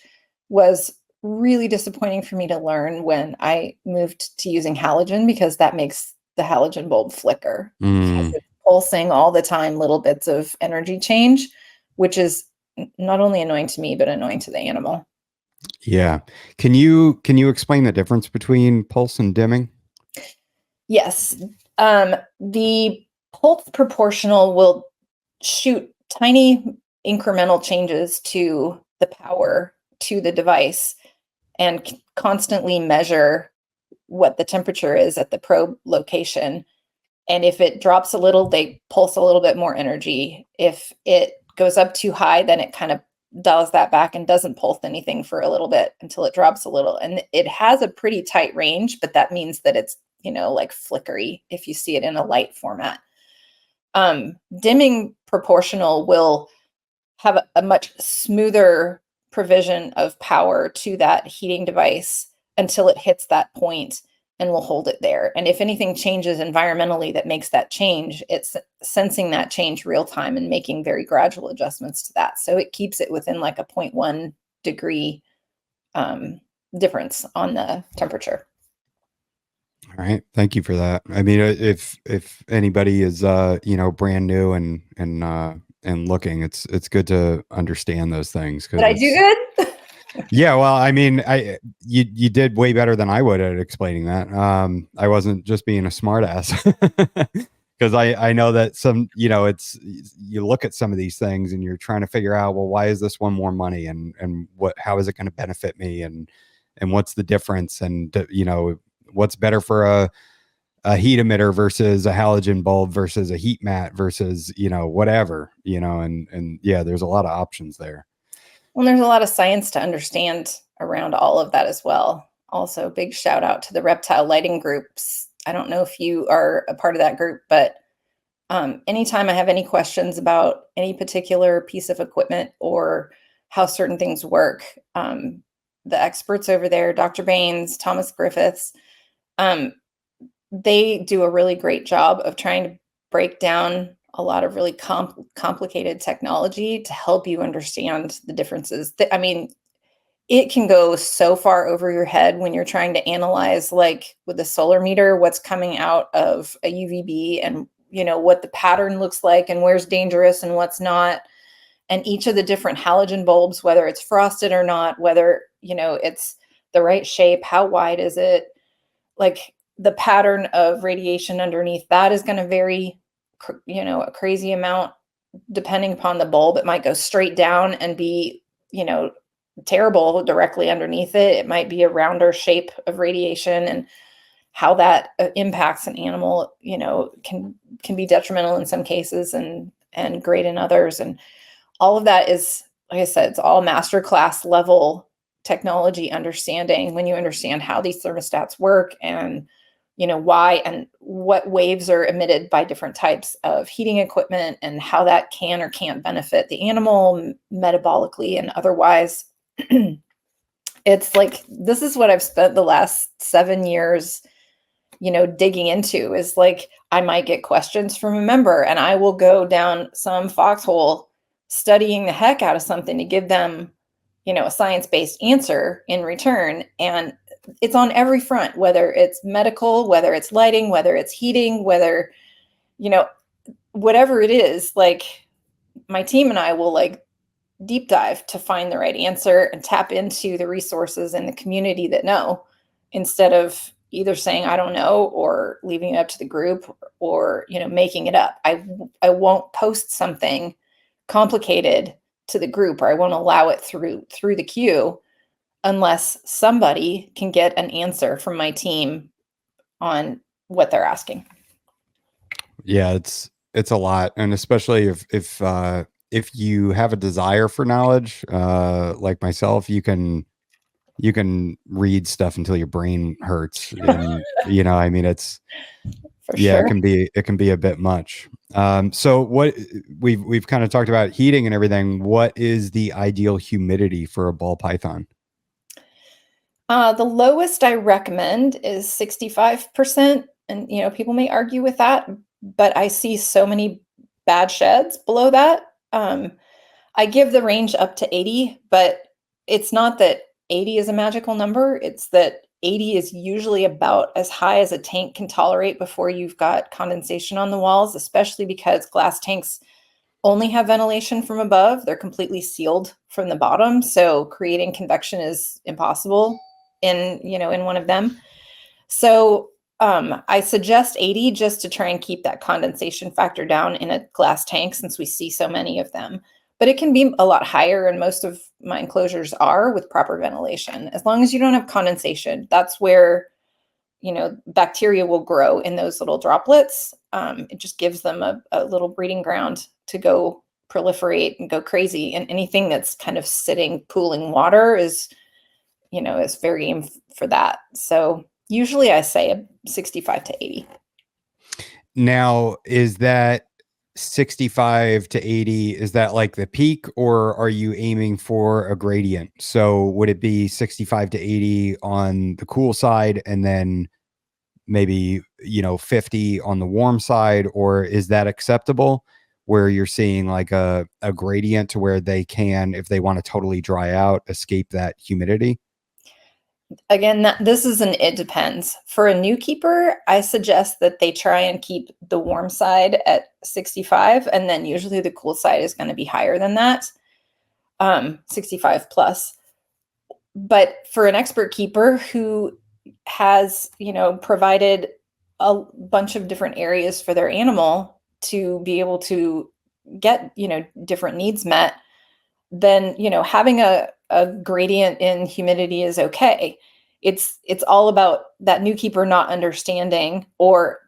was really disappointing for me to learn when I moved to using halogen, because that makes the halogen bulb flicker because Mm, it's pulsing all the time, little bits of energy change, which is not only annoying to me, but annoying to the animal. yeah. Can you explain the difference between pulse and dimming? Yes. The pulse proportional will shoot tiny incremental changes to the power to the device and constantly measure what the temperature is at the probe location. And if it drops a little, they pulse a little bit more energy. If it goes up too high, then it kind of dials that back and doesn't pulse anything for a little bit until it drops a little. And it has a pretty tight range, but that means that it's, like flickery if you see it in a light format. Dimming proportional will have a much smoother provision of power to that heating device until it hits that point, and we'll hold it there. And if anything changes environmentally that makes that change, it's sensing that change real time and making very gradual adjustments to that. So it keeps it within like a 0.1 degree difference on the temperature. All right. Thank you for that. I mean, if anybody is brand new and looking, it's good to understand those things. Did I do good? Yeah, well, I mean, you did way better than I would at explaining that. I wasn't just being a smart ass, because I know that it's, you look at some of these things and you're trying to figure out, well, why is this one more money, and how is it going to benefit me, and what's the difference, and what's better for a heat emitter versus a halogen bulb versus a heat mat versus whatever, and yeah, there's a lot of options there. Well, there's a lot of science to understand around all of that as well. Also, big shout out to the Reptile lighting groups. I don't know if you are a part of that group, but anytime I have any questions about any particular piece of equipment or how certain things work, the experts over there, Dr. Baines, Thomas Griffiths, they do a really great job of trying to break down a lot of really complicated technology to help you understand the differences. I mean, it can go so far over your head when you're trying to analyze, like with a solar meter, what's coming out of a UVB, and what the pattern looks like and where's dangerous and what's not. And each of the different halogen bulbs, whether it's frosted or not, whether it's the right shape, how wide is it, like the pattern of radiation underneath that is going to vary a crazy amount depending upon the bulb. It might go straight down and be terrible directly underneath it. It might be a rounder shape of radiation, and how that impacts an animal can be detrimental in some cases and great in others. And all of that is, like I said, it's all masterclass level technology understanding when you understand how these thermostats work, and why and what waves are emitted by different types of heating equipment, and how that can or can't benefit the animal metabolically and otherwise. It's like, this is what I've spent the last 7 years, digging into, is like, I might get questions from a member and I will go down some foxhole studying the heck out of something to give them, a science-based answer in return. And it's on every front, whether it's medical, whether it's lighting, whether it's heating, whether, whatever it is, like my team and I will like deep dive to find the right answer and tap into the resources in the community that know, instead of either saying, I don't know, or leaving it up to the group, or, making it up. I won't post something complicated to the group, or I won't allow it through the queue unless somebody can get an answer from my team on what they're asking. Yeah, it's a lot, and especially if you have a desire for knowledge, like myself, you can read stuff until your brain hurts, and I mean, it's For yeah, sure. it can be a bit much. So what we've kind of talked about heating and everything. What is the ideal humidity for a ball python? The lowest I recommend is 65%. And, people may argue with that, but I see so many bad sheds below that. I give the range up to 80, but it's not that 80 is a magical number. It's that 80 is usually about as high as a tank can tolerate before you've got condensation on the walls, especially because glass tanks only have ventilation from above. They're completely sealed from the bottom. So creating convection is impossible in one of them. So I suggest 80 just to try and keep that condensation factor down in a glass tank, since we see so many of them. But it can be a lot higher, and most of my enclosures are, with proper ventilation. As long as you don't have condensation, that's where bacteria will grow in those little droplets. It just gives them a little breeding ground to go proliferate and go crazy. And anything that's kind of sitting, pooling water is very aim for that. So usually I say 65 to 80. Now, is that 65 to 80? Is that like the peak, or are you aiming for a gradient? So would it be 65 to 80 on the cool side and then maybe 50 on the warm side, or is that acceptable where you're seeing like a gradient to where they can, if they want to totally dry out, escape that humidity? Again, this is it depends. For a new keeper, I suggest that they try and keep the warm side at 65, and then usually the cool side is going to be higher than that, 65 plus. But for an expert keeper who has, provided a bunch of different areas for their animal to be able to get, different needs met, then, having a gradient in humidity is okay. It's all about that new keeper not understanding, or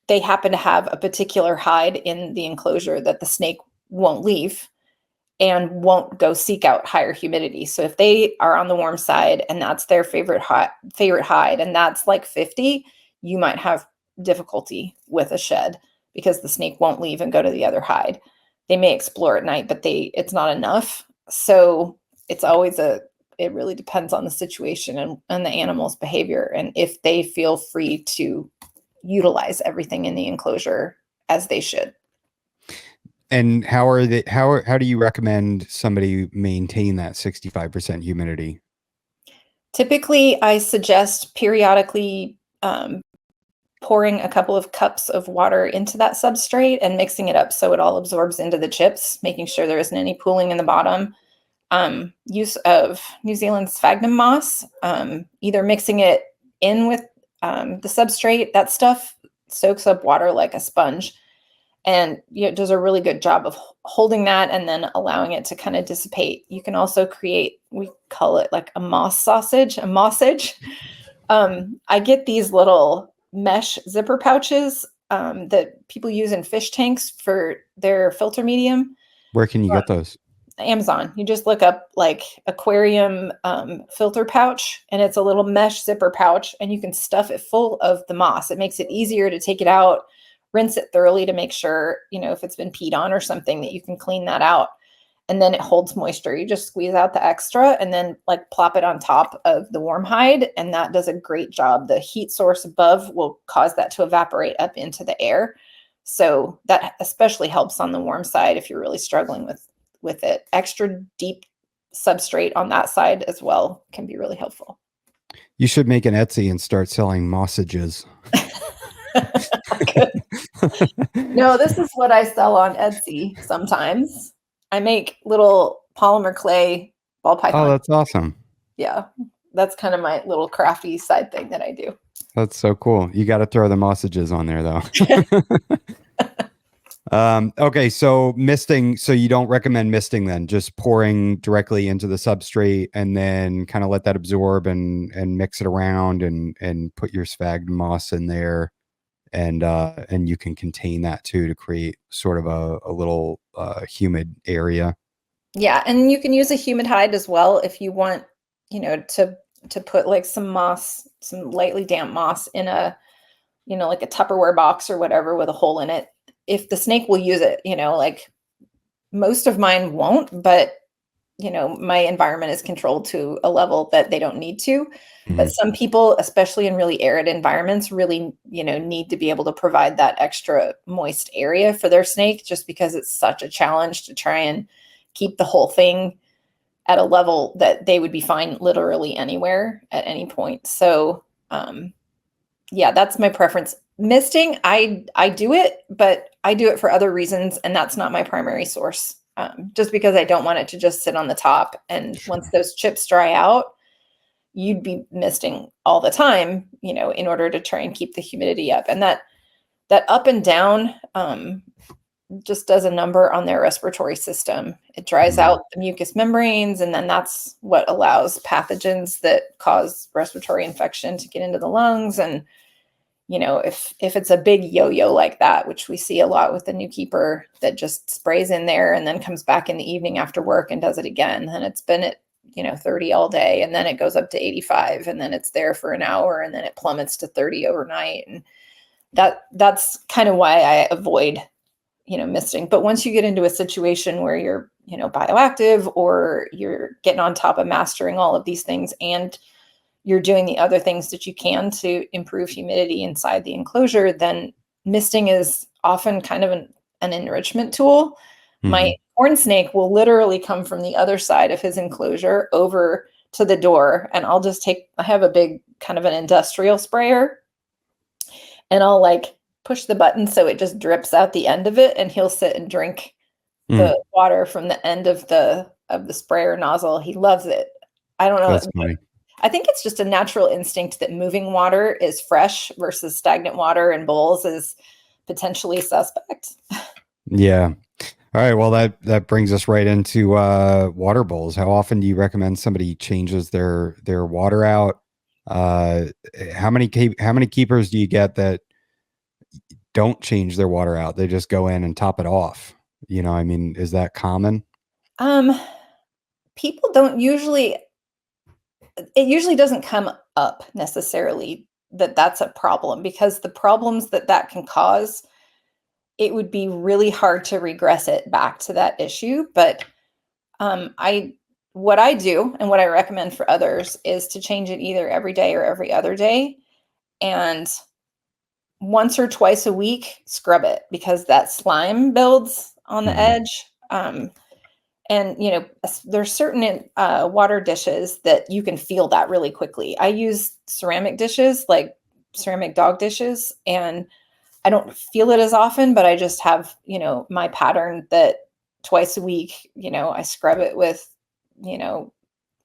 they happen to have a particular hide in the enclosure that the snake won't leave and won't go seek out higher humidity. So if they are on the warm side and that's their favorite hide and that's like 50, you might have difficulty with a shed because the snake won't leave and go to the other hide. They may explore at night, but it's not enough. So it's always it really depends on the situation and the animal's behavior, and if they feel free to utilize everything in the enclosure as they should. And how do you recommend somebody maintain that 65% humidity? Typically, I suggest periodically pouring a couple of cups of water into that substrate and mixing it up so it all absorbs into the chips, making sure there isn't any pooling in the bottom. Use of New Zealand sphagnum moss, either mixing it in with the substrate. That stuff soaks up water like a sponge, and it does a really good job of holding that and then allowing it to kind of dissipate. You can also create, we call it like a mossage. I get these little mesh zipper pouches that people use in fish tanks for their filter medium. Where can you get those? Amazon. You just look up like aquarium filter pouch, and it's a little mesh zipper pouch, and you can stuff it full of the moss. It makes it easier to take it out, rinse it thoroughly to make sure, if it's been peed on or something, that you can clean that out. And then it holds moisture. You just squeeze out the extra and then like plop it on top of the warm hide. And that does a great job. The heat source above will cause that to evaporate up into the air. So that especially helps on the warm side if you're really struggling with it. Extra deep substrate on that side as well can be really helpful. You should make an Etsy and start selling mossages. No, this is what I sell on Etsy sometimes. I make little polymer clay ball python. Oh, that's awesome. Yeah, that's kind of my little crafty side thing that I do. That's so cool. You got to throw the mossages on there, though. Okay, so misting. So you don't recommend misting then? Just pouring directly into the substrate and then kind of let that absorb and mix it around and put your sphagnum moss in there, and you can contain that too to create sort of a little humid area. Yeah, and you can use a humid hide as well if you want, to put like some moss, some lightly damp moss in a, like a Tupperware box or whatever with a hole in it. If the snake will use it, like most of mine won't, but my environment is controlled to a level that they don't need to. Mm-hmm. But some people, especially in really arid environments, really, need to be able to provide that extra moist area for their snake, just because it's such a challenge to try and keep the whole thing at a level that they would be fine literally anywhere at any point. So, yeah, that's my preference. Misting, I do it, but I do it for other reasons, and that's not my primary source. Just because I don't want it to just sit on the top. And once those chips dry out, you'd be misting all the time, in order to try and keep the humidity up. And that up and down just does a number on their respiratory system. It dries Mm. out the mucous membranes, and then that's what allows pathogens that cause respiratory infection to get into the lungs. And if it's a big yo-yo like that, which we see a lot with the new keeper that just sprays in there and then comes back in the evening after work and does it again, and it's been at 30 all day, and then it goes up to 85, and then it's there for an hour, and then it plummets to 30 overnight. And that's kind of why I avoid misting. But once you get into a situation where you're bioactive, or you're getting on top of mastering all of these things, and you're doing the other things that you can to improve humidity inside the enclosure, then misting is often kind of an enrichment tool. My Mhm. corn snake will literally come from the other side of his enclosure over to the door, and I have a big kind of an industrial sprayer, and I'll like push the button so it just drips out the end of it, and he'll sit and drink Mm. the water from the end of the sprayer nozzle. He loves it. I don't know. That's funny. I think it's just a natural instinct that moving water is fresh versus stagnant water in bowls is potentially suspect. Yeah. All right. Well, that brings us right into water bowls. How often do you recommend somebody changes their water out? Uh, how many keepers do you get that don't change their water out? They just go in and top it off. I mean, is that common? Um, People don't usually, it usually doesn't come up necessarily that that's a problem, because the problems that can cause, it would be really hard to regress it back to that issue. But I what I do and what I recommend for others is to change it either every day or every other day, and once or twice a week scrub it, because that slime builds on the Mhm. edge. And there's certain water dishes that you can feel that really quickly. I use ceramic dishes, like ceramic dog dishes, and I don't feel it as often, but I just have, my pattern that twice a week, I scrub it with, you know,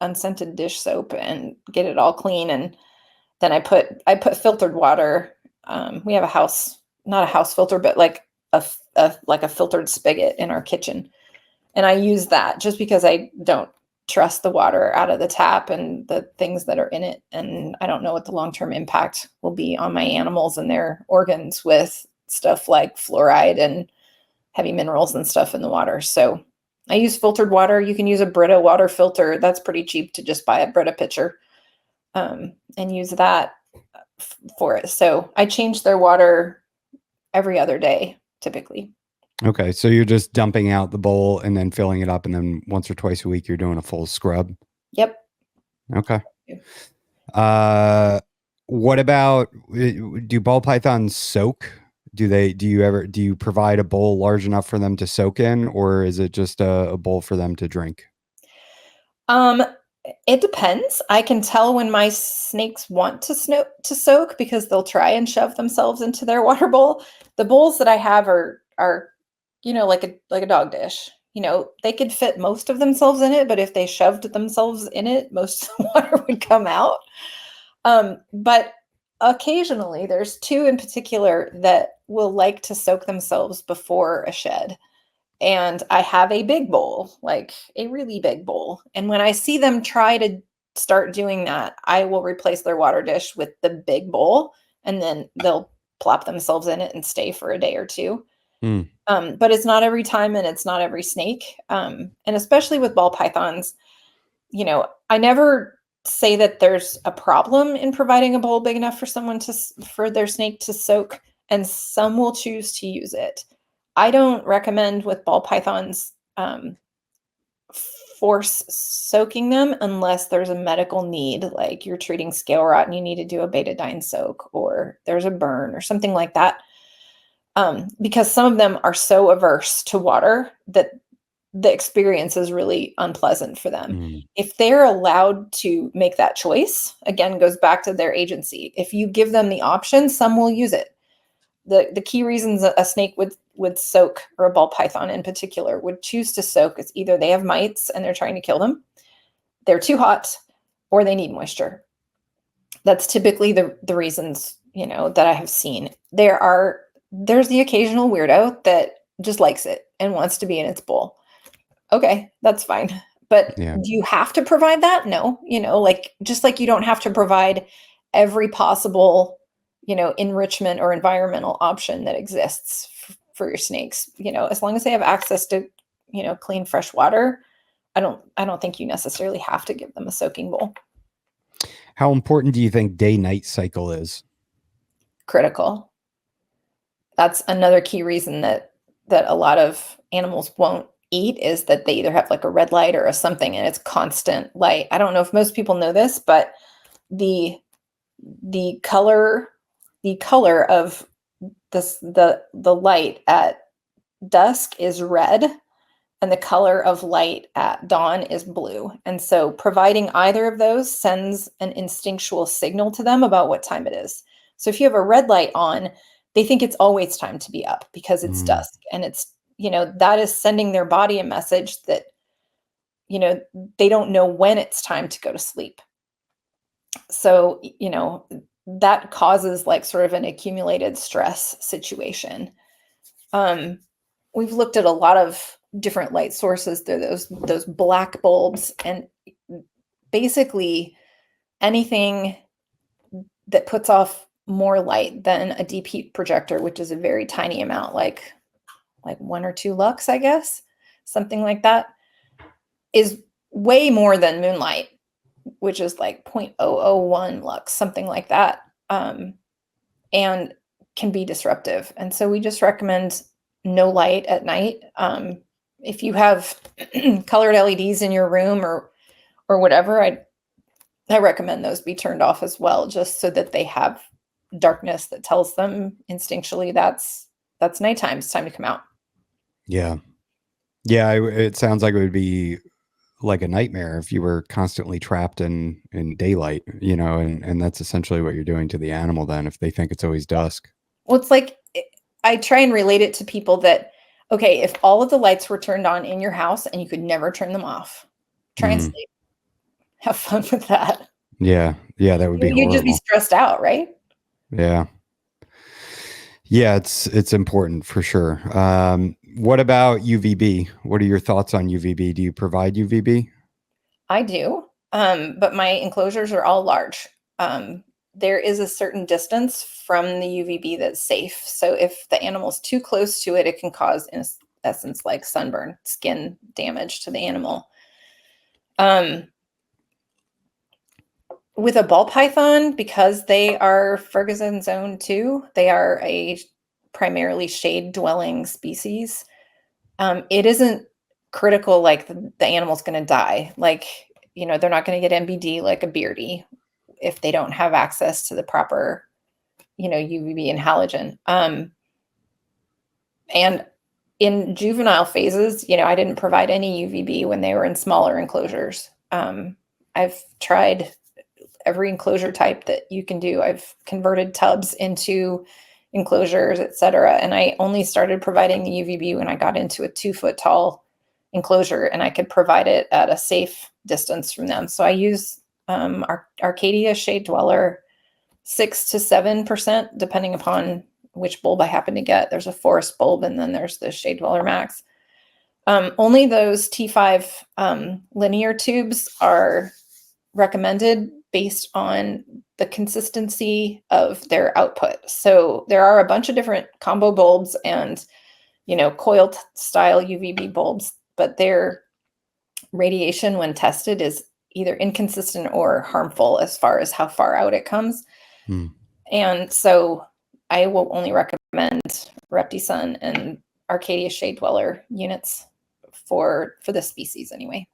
unscented dish soap and get it all clean. And then I put filtered water. We have a house, not a house filter, but like a filtered spigot in our kitchen. And I use that just because I don't trust the water out of the tap and the things that are in it. And I don't know what the long-term impact will be on my animals and their organs with stuff like fluoride and heavy minerals and stuff in the water. So I use filtered water. You can use a Brita water filter. That's pretty cheap to just buy a Brita pitcher, and use that for it. So I change their water every other day, typically. Okay, so you're just dumping out the bowl and then filling it up, and then once or twice a week you're doing a full scrub. Yep. Okay. Uh, what about do ball pythons soak? Do you provide a bowl large enough for them to soak in, or is it just a bowl for them to drink? Um, it depends. I can tell when my snakes want to soak, because they'll try and shove themselves into their water bowl. The bowls that I have are like a dog dish. They could fit most of themselves in it, but if they shoved themselves in it, most of the water would come out. But occasionally, there's two in particular that will like to soak themselves before a shed. And I have a big bowl, like a really big bowl. And when I see them try to start doing that, I will replace their water dish with the big bowl, and then they'll plop themselves in it and stay for a day or two. Hmm. But it's not every time, and it's not every snake. And especially with ball pythons, I never say that there's a problem in providing a bowl big enough for for their snake to soak, and some will choose to use it. I don't recommend with ball pythons force soaking them unless there's a medical need, like you're treating scale rot and you need to do a betadine soak, or there's a burn or something like that. Because some of them are so averse to water that the experience is really unpleasant for them. Hmm. If they're allowed to make that choice, again, goes back to their agency. If you give them the option, some will use it. The key reasons a snake would soak, or a ball python in particular would choose to soak, is either they have mites and they're trying to kill them, they're too hot, or they need moisture. That's typically the reasons that I have seen. There's the occasional weirdo that just likes it and wants to be in its bowl. Okay, that's fine. But Yeah. do you have to provide that? No, like just like you don't have to provide every possible, enrichment or environmental option that exists for your snakes. As long as they have access to, clean fresh water, I don't think you necessarily have to give them a soaking bowl. How important do you think day-night cycle is? Critical. That's another key reason that a lot of animals won't eat, is that they either have like a red light or a something, and it's constant light. I don't know if most people know this, but the color of the light at dusk is red, and the color of light at dawn is blue. And so providing either of those sends an instinctual signal to them about what time it is. So if you have a red light on, they think it's always time to be up because it's dusk, and it's, that is sending their body a message that, they don't know when it's time to go to sleep. So, that causes like sort of an accumulated stress situation. We've looked at a lot of different light sources. There are those black bulbs, and basically anything that puts off more light than a deep heat projector, which is a very tiny amount, like 1 or 2 lux, I guess, something like that, is way more than moonlight, which is like 0.001 lux, something like that, and can be disruptive. And so we just recommend no light at night. If you have colored LEDs in your room or whatever, I recommend those be turned off as well, just so that they have darkness that tells them instinctually that's nighttime. It's time to come out. Yeah. Yeah. It sounds like it would be like a nightmare if you were constantly trapped in daylight, and that's essentially what you're doing to the animal then, if they think it's always dusk. Well, it's like, I try and relate it to people that, okay, if all of the lights were turned on in your house and you could never turn them off, try and sleep. Have fun with that. Yeah. Yeah. That would be You'd just be horrible. stressed out, right? Yeah. Yeah. It's important for sure. What about UVB? What are your thoughts on UVB? Do you provide UVB? I do. But my enclosures are all large. There is a certain distance from the UVB that's safe. So if the animal's too close to it, it can cause, in essence, like sunburn, skin damage to the animal. With a ball python, because they are Ferguson zone 2, they are a primarily shade dwelling species. It isn't critical, like the animal's going to die. Like, they're not going to get MBD like a beardy if they don't have access to the proper, UVB and halogen. And in juvenile phases, I didn't provide any UVB when they were in smaller enclosures. I've tried every enclosure type that you can do. I've converted tubs into enclosures, etc. And I only started providing the UVB when I got into a 2-foot tall enclosure, and I could provide it at a safe distance from them. So I use Arcadia Shade Dweller, 6 to 7%, depending upon which bulb I happen to get. There's a forest bulb, and then there's the Shade Dweller Max. Only those T5 linear tubes are recommended based on the consistency of their output. So there are a bunch of different combo bulbs and, coiled style UVB bulbs, but their radiation when tested is either inconsistent or harmful as far as how far out it comes. And so I will only recommend Reptile and Arcadia Shade Dweller units for this species anyway.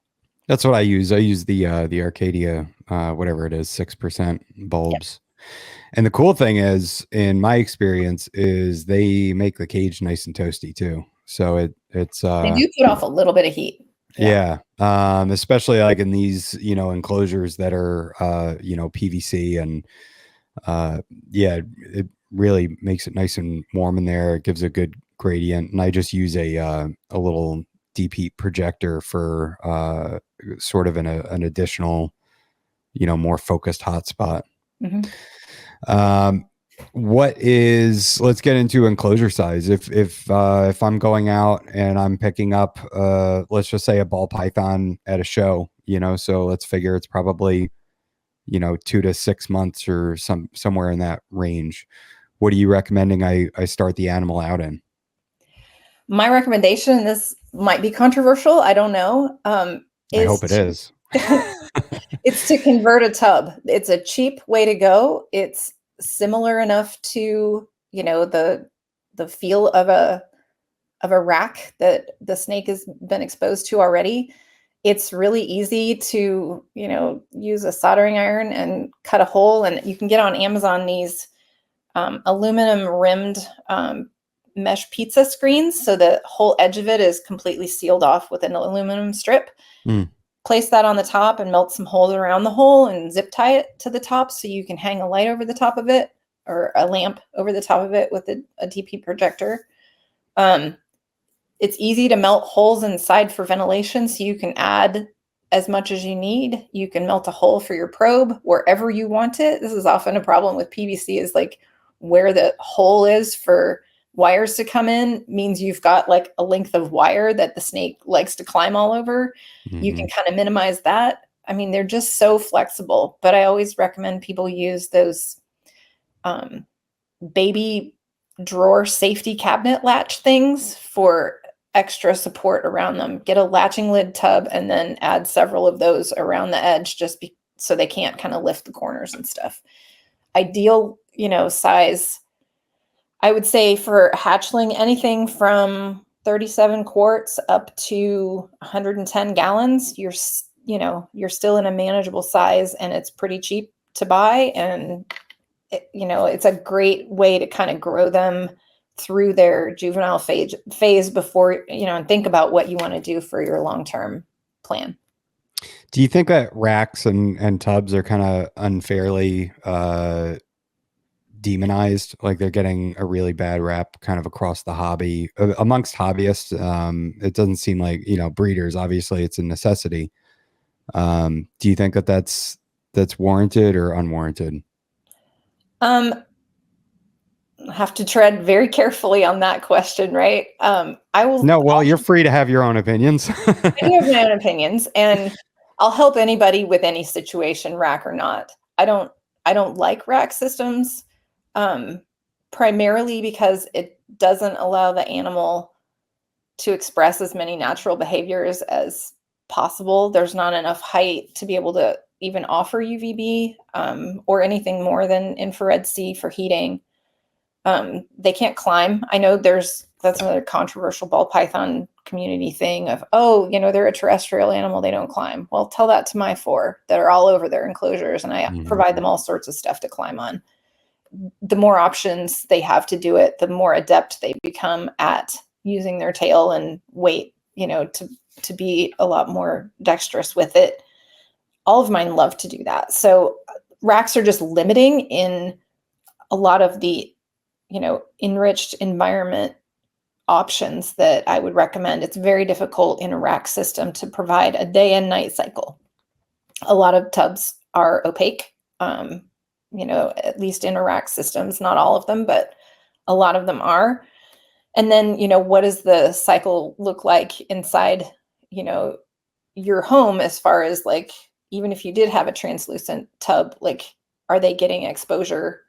That's what I use. I use the Arcadia, whatever it is, 6% bulbs. Yep. And the cool thing is, in my experience, is they make the cage nice and toasty too. So it's they do put off a little bit of heat. Yeah. Especially like in these, enclosures that are PVC, and it really makes it nice and warm in there. It gives a good gradient. And I just use a little deep heat projector for sort of an additional, more focused hotspot. Let's get into enclosure size. If I'm going out and I'm picking up, let's just say a ball python at a show, so let's figure it's probably, 2 to 6 months or somewhere in that range. What are you recommending I start the animal out in? My recommendation, and this might be controversial, I don't know, I is hope it is. it's to convert a tub. It's a cheap way to go. It's similar enough to, the feel of a rack that the snake has been exposed to already. It's really easy to, use a soldering iron and cut a hole. And you can get on Amazon these aluminum rimmed mesh pizza screens. So the whole edge of it is completely sealed off with an aluminum strip. Mm. Place that on the top and melt some holes around the hole and zip tie it to the top so you can hang a light over the top of it or a lamp over the top of it with a DP projector. It's easy to melt holes inside for ventilation, so you can add as much as you need. You can melt a hole for your probe wherever you want it. This is often a problem with PVC, is like where the hole is for wires to come in means you've got like a length of wire that the snake likes to climb all over. You can kind of minimize that. I mean, they're just so flexible, but I always recommend people use those baby drawer safety cabinet latch things for extra support around them. Get a latching lid tub and then add several of those around the edge so they can't kind of lift the corners and stuff. Ideal, size, I would say for hatchling, anything from 37 quarts up to 110 gallons, you're still in a manageable size, and it's pretty cheap to buy. And, it's a great way to kind of grow them through their juvenile phase before, and think about what you want to do for your long-term plan. Do you think that racks and tubs are kind of unfairly demonized? Like they're getting a really bad rap kind of across the hobby amongst hobbyists. It doesn't seem like, breeders, obviously it's a necessity. Do you think that that's warranted or unwarranted? Have to tread very carefully on that question, right? I will. No, well, you're free to have your own opinions. I do have my own opinions, and I'll help anybody with any situation, rack or not. I don't like rack systems, primarily because it doesn't allow the animal to express as many natural behaviors as possible. There's not enough height to be able to even offer UVB or anything more than infrared C for heating. They can't climb. I know that's another controversial ball python community thing of, they're a terrestrial animal, they don't climb. Well, tell that to my 4 that are all over their enclosures, and I provide them all sorts of stuff to climb on. The more options they have to do it, the more adept they become at using their tail and weight, to be a lot more dexterous with it. All of mine love to do that. So racks are just limiting in a lot of the enriched environment options that I would recommend. It's very difficult in a rack system to provide a day and night cycle. A lot of tubs are opaque, at least in a rack systems, not all of them, but a lot of them are. And then, what does the cycle look like inside, your home, as far as like, even if you did have a translucent tub, like, are they getting exposure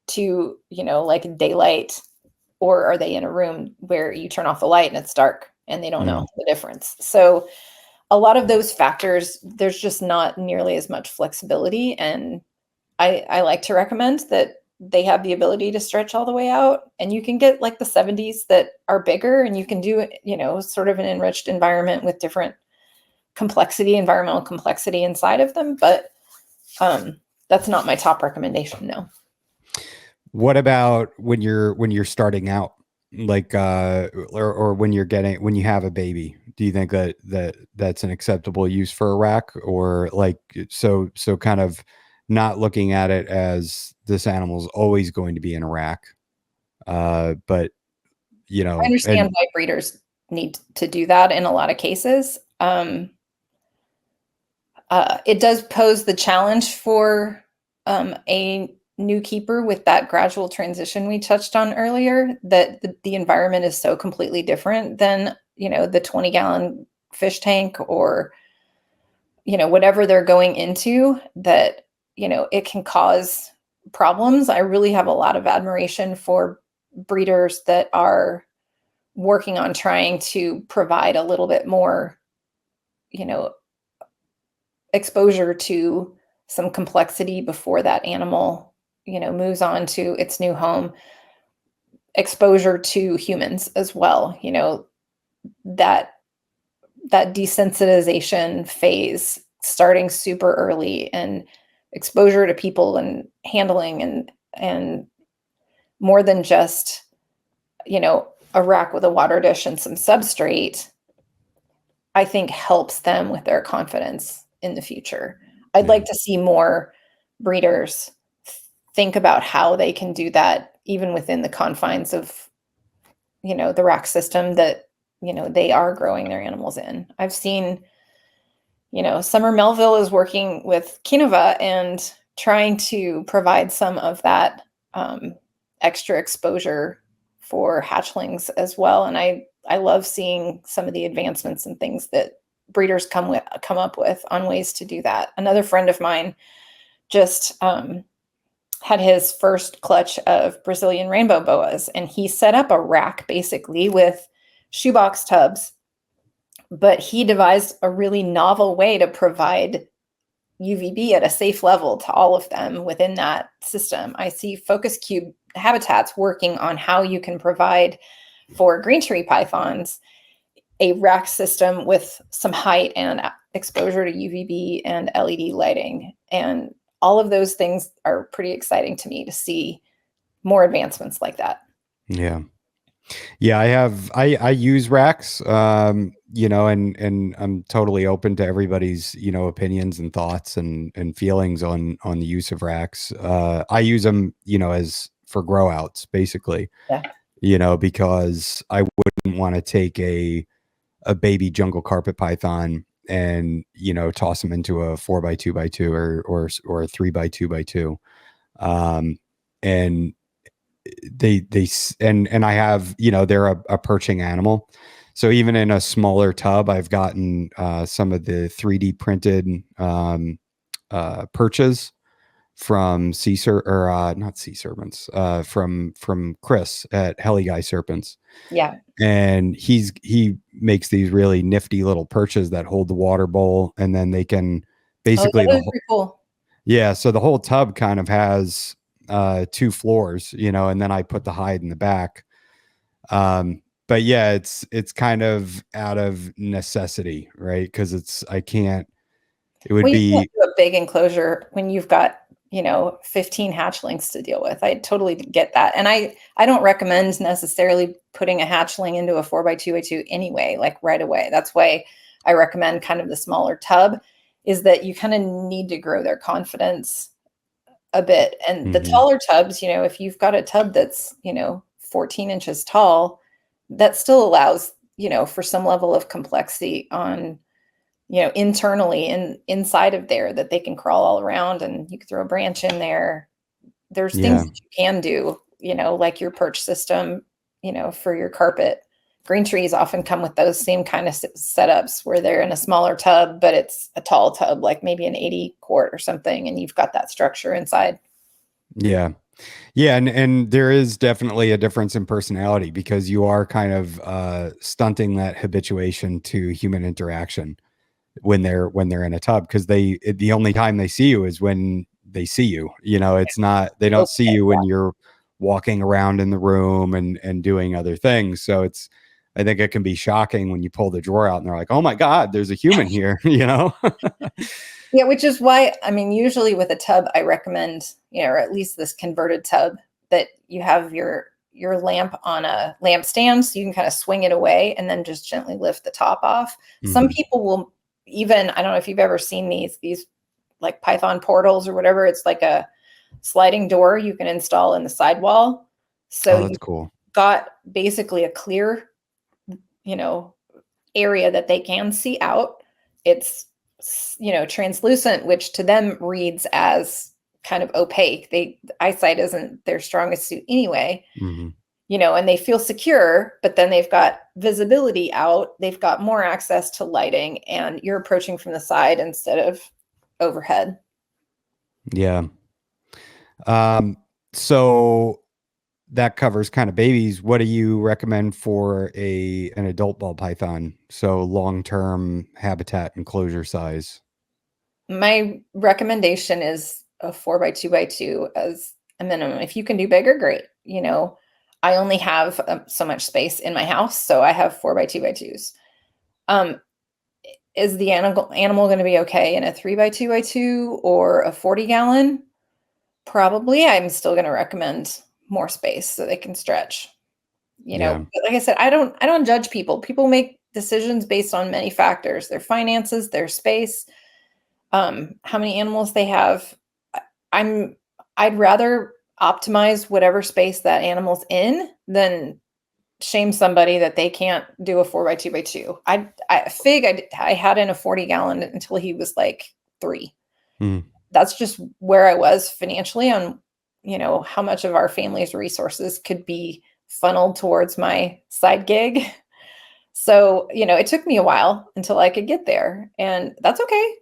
to, like daylight, or are they in a room where you turn off the light and it's dark and they don't know the difference? So a lot of those factors, there's just not nearly as much flexibility. And I like to recommend that they have the ability to stretch all the way out, and you can get like the 70s that are bigger, and you can do, sort of an enriched environment with different environmental complexity inside of them. But that's not my top recommendation. No. What about when you're starting out, like or when you have a baby? Do you think that's an acceptable use for a rack, or like so kind of not looking at it as this animal's always going to be in a rack, but I understand why breeders need to do that in a lot of cases. It does pose the challenge for a new keeper with that gradual transition we touched on earlier, that the environment is so completely different than, the 20-gallon fish tank or, whatever they're going into, that, it can cause problems. I really have a lot of admiration for breeders that are working on trying to provide a little bit more, you know, exposure to some complexity before that animal, moves on to its new home, exposure to humans as well, that desensitization phase starting super early, and exposure to people and handling, and more than just, a rack with a water dish and some substrate, I think helps them with their confidence in the future. I'd Yeah. like to see more breeders think about how they can do that even within the confines of, the rack system that, they are growing their animals in. I've seen, Summer Melville is working with Kinova and trying to provide some of that extra exposure for hatchlings as well. And I love seeing some of the advancements and things that breeders come up with on ways to do that. Another friend of mine just had his first clutch of Brazilian rainbow boas, and he set up a rack basically with shoebox tubs, but he devised a really novel way to provide UVB at a safe level to all of them within that system. I see Focus Cube Habitats working on how you can provide for green tree pythons a rack system with some height and exposure to UVB and LED lighting. And all of those things are pretty exciting to me to see more advancements like that. Yeah. Yeah, I use racks, and I'm totally open to everybody's, opinions and thoughts and feelings on the use of racks. I use them, as for grow outs basically, Yeah. because I wouldn't want to take a baby jungle carpet python and, toss them into a 4x2x2 or a 3x2x2. And and I have, they're a perching animal. So even in a smaller tub, I've gotten some of the 3D printed perches from not sea serpents, from Chris at Heli Guy Serpents. Yeah. And he makes these really nifty little perches that hold the water bowl, and then they can Oh, yeah, basically that was pretty cool. yeah, so the whole tub kind of has two floors, and then I put the hide in the back. But yeah, it's kind of out of necessity, right? Because I can't. It would Well, you can't be do a big enclosure when you've got, 15 hatchlings to deal with. I totally get that. And I don't recommend necessarily putting a hatchling into a 4x2x2 anyway, like right away. That's why I recommend kind of the smaller tub, is that you kind of need to grow their confidence a bit. And the Mhm. taller tubs, if you've got a tub that's, 14 inches tall, that still allows, for some level of complexity on, internally and inside of there, that they can crawl all around, and you can throw a branch in there. There's things Yeah, that you can do, like your perch system, for your carpet. Green trees often come with those same kind of setups where they're in a smaller tub, but it's a tall tub, like maybe an 80 quart or something, and you've got that structure inside. yeah. Yeah, and there is definitely a difference in personality because you are kind of stunting that habituation to human interaction when they're in a tub, because the only time they see you is when they see you. It's not, they don't see Okay. you when you're walking around in the room and doing other things. So I think it can be shocking when you pull the drawer out and they're like, oh my God, there's a human here, Yeah, which is why, I mean, usually with a tub, I recommend, or at least this converted tub, that you have your lamp on a lamp stand so you can kind of swing it away and then just gently lift the top off. Some Mhm. people will even, I don't know if you've ever seen these like Python portals or whatever. It's like a sliding door you can install in the sidewall. So Oh, that's you've cool. got basically a clear, you know, area that they can see out. It's translucent, which to them reads as kind of opaque. The eyesight isn't their strongest suit anyway, Mhm. and they feel secure, but then they've got visibility out. They've got more access to lighting, and you're approaching from the side instead of overhead. Yeah. So that covers kind of babies. What do you recommend for an adult ball python? So long-term habitat enclosure size. My recommendation is a 4x2x2 as a minimum. If you can do bigger, great. I only have so much space in my house, so I have 4x2x2s. Is the animal going to be okay in a 3x2x2 or a 40-gallon? Probably. I'm still going to recommend more space so they can stretch. Yeah. But like I said, I don't judge people. People make decisions based on many factors: their finances, their space, how many animals they have. I'm I'd rather optimize whatever space that animal's in than shame somebody that they can't do a 4x2x2. I had in a 40-gallon until he was like 3. Mm. That's just where I was financially on, how much of our family's resources could be funneled towards my side gig. So, it took me a while until I could get there, and that's okay.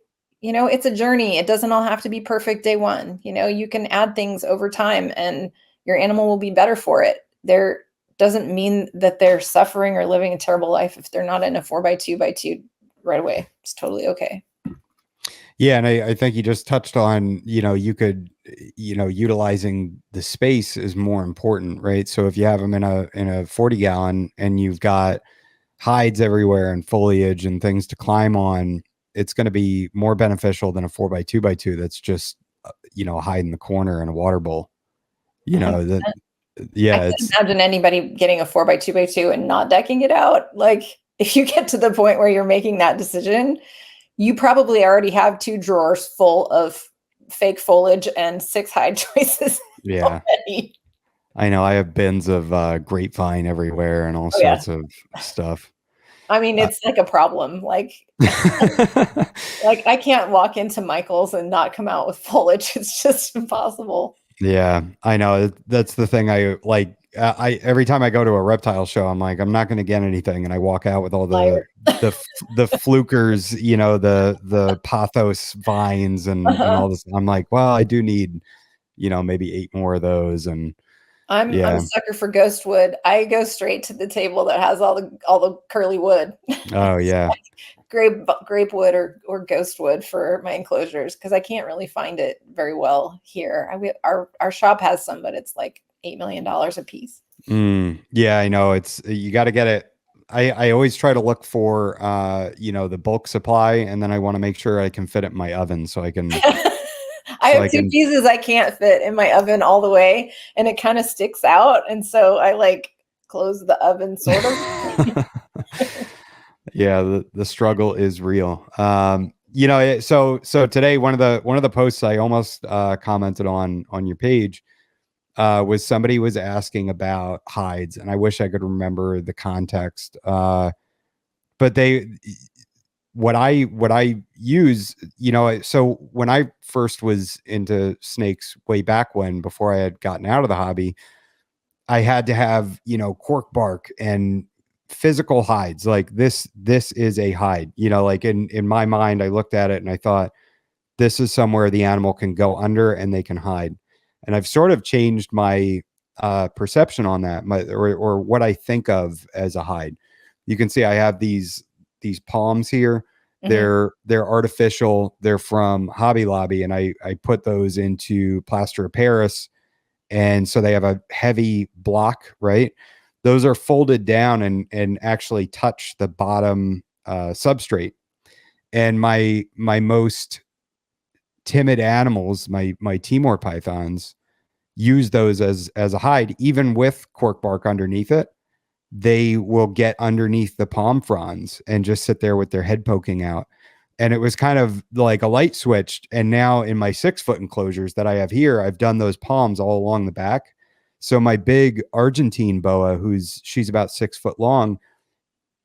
It's a journey. It doesn't all have to be perfect day one. You can add things over time and your animal will be better for it. There doesn't mean that they're suffering or living a terrible life if they're not in a 4x2x2 right away. It's totally okay. Yeah, and I think you just touched on, you could, utilizing the space is more important, right? So if you have them in a 40-gallon and you've got hides everywhere and foliage and things to climb on, it's going to be more beneficial than a 4x2x2 that's just, a hide in the corner in a water bowl. That, 100%. I yeah, can't it's, imagine anybody getting a 4x2x2 and not decking it out. Like, if you get to the point where you're making that decision, you probably already have 2 drawers full of fake foliage and 6 hide choices yeah, already. I know. I have bins of grapevine everywhere and all Oh, yeah. sorts of stuff. I mean, Uh, it's like a problem. I can't walk into Michael's and not come out with foliage. It's just impossible. Yeah, I know. That's the thing. I like. I every time I go to a reptile show, I'm like, I'm not going to get anything, and I walk out with all Liar. the flukers, the pothos vines and Uh-huh. all this. I'm like, well, I do need, maybe 8 more of those, and I'm a yeah. sucker for ghost wood. I go straight to the table that has all the curly wood. Oh yeah, Grape wood or ghost wood for my enclosures because I can't really find it very well here. Our shop has some, but it's like $8 million a piece. yeah. I know. It's you got to get it. I always try to look for the bulk supply, and then I want to make sure I can fit it in my oven so I can I so have I 2 can. pieces I can't fit in my oven all the way, and it kind of sticks out, and so I close the oven sort of. Yeah, the struggle is real. So today one of the posts I almost commented on your page was somebody was asking about hides, and I wish I could remember the context. But what I use, so when I first was into snakes way back when, before I had gotten out of the hobby, I had to have, cork bark and physical hides. Like this is a hide. Like in my mind, I looked at it and I thought, this is somewhere the animal can go under and they can hide. And I've sort of changed my perception on that, or what I think of as a hide. You can see I have these palms here. Mhm. They're artificial. They're from Hobby Lobby, and I put those into plaster of Paris, and so they have a heavy block, right? Those are folded down and actually touch the bottom substrate. And my most timid animals, my Timor pythons, use those as a hide, even with cork bark underneath it. They will get underneath the palm fronds and just sit there with their head poking out. And it was kind of like a light switched. And now in my 6-foot enclosures that I have here, I've done those palms all along the back. So my big Argentine boa, she's about 6 foot long,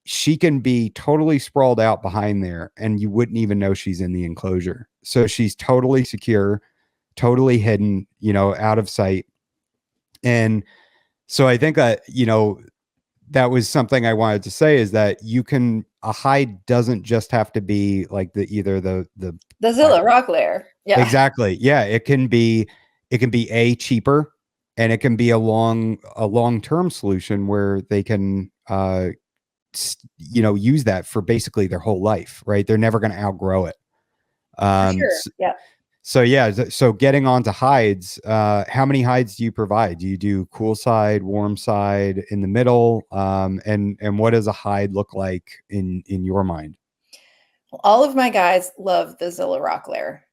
she can be totally sprawled out behind there and you wouldn't even know she's in the enclosure. So she's totally secure, totally hidden, out of sight. And so I think that, that was something I wanted to say, is that a hide doesn't just have to be like either the The I- Zilla rock layer. Yeah. exactly. Yeah. It can be cheaper, and it can be a long-term solution where they can, use that for basically their whole life, right? They're never going to outgrow it. For sure. Yeah. So yeah, so getting onto hides, how many hides do you provide? Do you do cool side, warm side, in the middle? And what does a hide look like in your mind? All of my guys love the Zilla rock layer.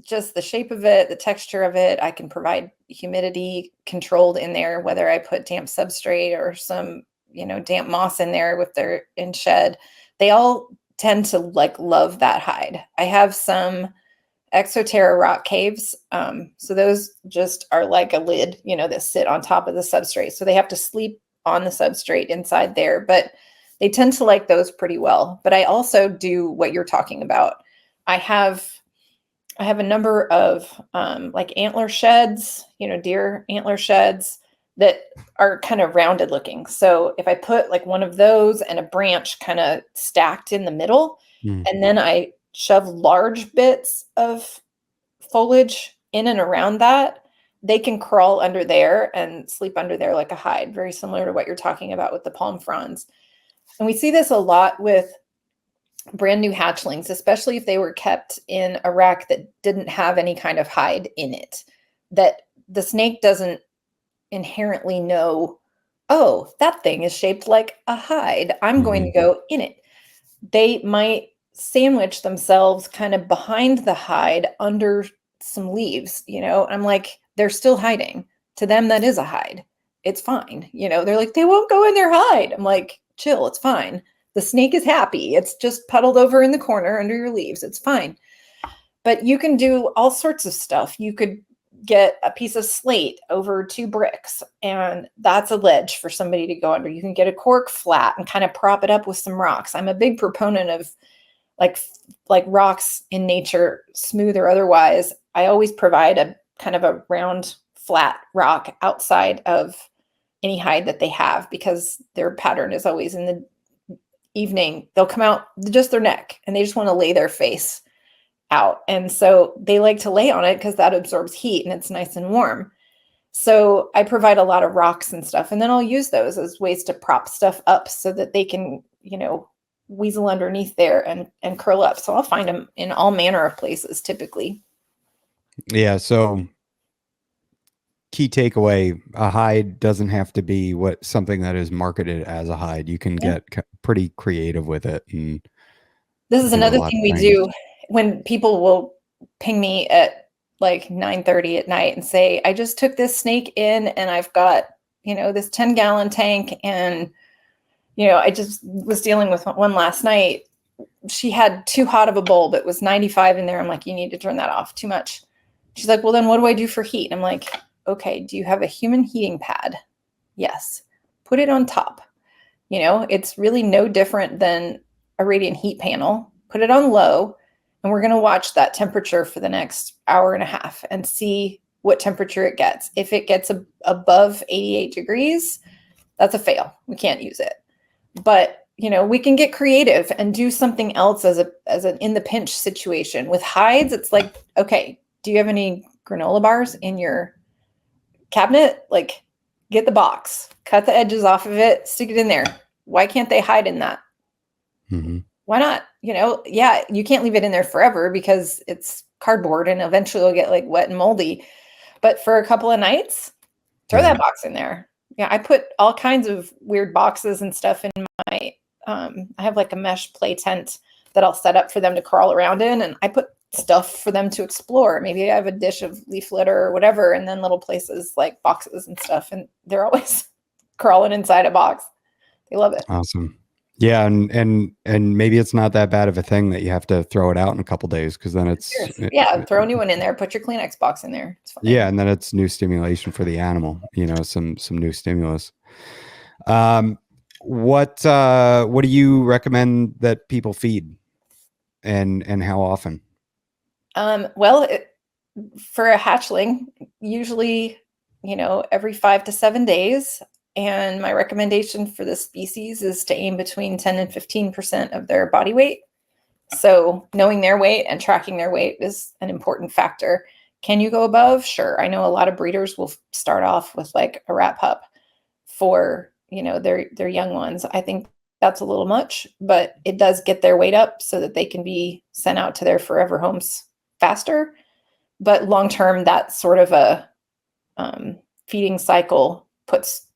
Just the shape of it, the texture of it. I can provide humidity controlled in there, whether I put damp substrate or some, damp moss in there with their in shed. They all tend to like love that hide. I have some Exoterra rock caves. So those just are like a lid, that sit on top of the substrate. So they have to sleep on the substrate inside there, but they tend to like those pretty well. But I also do what you're talking about. I have a number of like antler sheds, deer antler sheds that are kind of rounded looking. So if I put like one of those and a branch kind of stacked in the middle, and then I shove large bits of foliage in and around that, they can crawl under there and sleep under there like a hide, very similar to what you're talking about with the palm fronds. And we see this a lot with brand new hatchlings, especially if they were kept in a rack that didn't have any kind of hide in it, that the snake doesn't inherently know, oh, that thing is shaped like a hide, I'm going to go in it. They might sandwich themselves kind of behind the hide under some leaves, I'm like, they're still hiding. To them, that is a hide. It's fine. They're like, they won't go in their hide. I'm like, chill, it's fine. The snake is happy. It's just puddled over in the corner under your leaves. It's fine. But you can do all sorts of stuff. You could get a piece of slate over 2 bricks, and that's a ledge for somebody to go under. You can get a cork flat and kind of prop it up with some rocks. I'm a big proponent of like rocks in nature, smooth or otherwise. I always provide a kind of a round, flat rock outside of any hide that they have, because their pattern is always in the evening. They'll come out just their neck and they just want to lay their face out. And so they like to lay on it because that absorbs heat and it's nice and warm. So I provide a lot of rocks and stuff, and then I'll use those as ways to prop stuff up so that they can, weasel underneath there and curl up. So I'll find them in all manner of places typically. Yeah. So key takeaway, a hide doesn't have to be something that is marketed as a hide. You can get pretty creative with it. And this is do a another lot thing of we things. do when people will ping me at like 9:30 at night and say, I just took this snake in and I've got, this 10-gallon tank, and I just was dealing with one last night. She had too hot of a bulb. It was 95 in there. I'm like, you need to turn that off. Too much. She's like, well, then what do I do for heat? I'm like, okay, do you have a human heating pad? Yes. Put it on top. It's really no different than a radiant heat panel. Put it on low, and we're going to watch that temperature for the next hour and a half and see what temperature it gets. If it gets above 88 degrees, that's a fail. We can't use it. But we can get creative and do something else as an in the pinch situation. With hides, it's like, okay, do you have any granola bars in your cabinet? Like, get the box, cut the edges off of it, stick it in there. Why can't they hide in that? Why not? Yeah, you can't leave it in there forever because it's cardboard and eventually it'll get like wet and moldy. But for a couple of nights, throw that box in there. Yeah, I put all kinds of weird boxes and stuff in my, I have like a mesh play tent that I'll set up for them to crawl around in, and I put stuff for them to explore. Maybe I have a dish of leaf litter or whatever, and then little places like boxes and stuff, and they're always crawling inside a box. They love it. Awesome. Yeah, and maybe it's not that bad of a thing that you have to throw it out in a couple days, because then it's throw a new one in there. Put your Kleenex box in there. It's fine. Yeah, and then it's new stimulation for the animal. Some new stimulus. What do you recommend that people feed, and how often? Well, for a hatchling, usually, every 5 to 7 days. And my recommendation for this species is to aim between 10 and 15% of their body weight. So knowing their weight and tracking their weight is an important factor. Can you go above? Sure. I know a lot of breeders will start off with like a rat pup for, their young ones. I think that's a little much, but it does get their weight up so that they can be sent out to their forever homes faster. But long term, that sort of a feeding cycle puts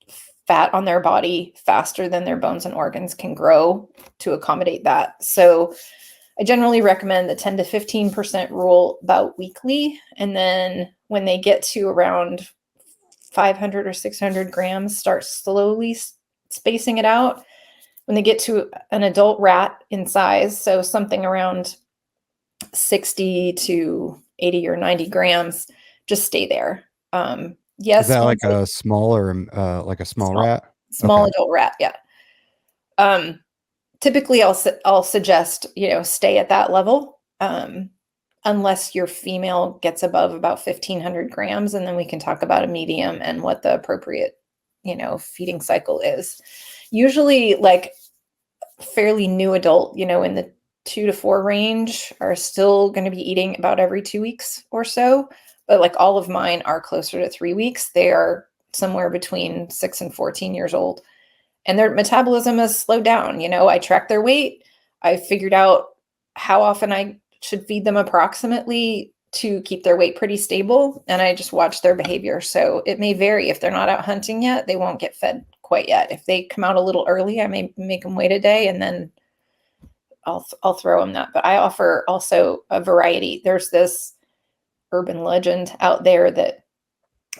fat on their body faster than their bones and organs can grow to accommodate that. So I generally recommend the 10 to 15% rule about weekly. And then when they get to around 500 or 600 grams, start slowly spacing it out. When they get to an adult rat in size, so something around 60 to 80 or 90 grams, just stay there. Yes. Is that like a smaller, like a small rat? Small Okay. adult rat, yeah. Typically, I'll suggest, stay at that level, unless your female gets above about 1,500 grams, and then we can talk about a medium and what the appropriate, feeding cycle is. Usually, like fairly new adult, in the 2 to 4 range, are still going to be eating about every 2 weeks or so. But like all of mine are closer to 3 weeks. They are somewhere between 6 and 14 years old. And their metabolism has slowed down. I track their weight. I figured out how often I should feed them approximately to keep their weight pretty stable. And I just watch their behavior. So it may vary. If they're not out hunting yet, they won't get fed quite yet. If they come out a little early, I may make them wait a day and then I'll throw them that. But I offer also a variety. There's this urban legend out there that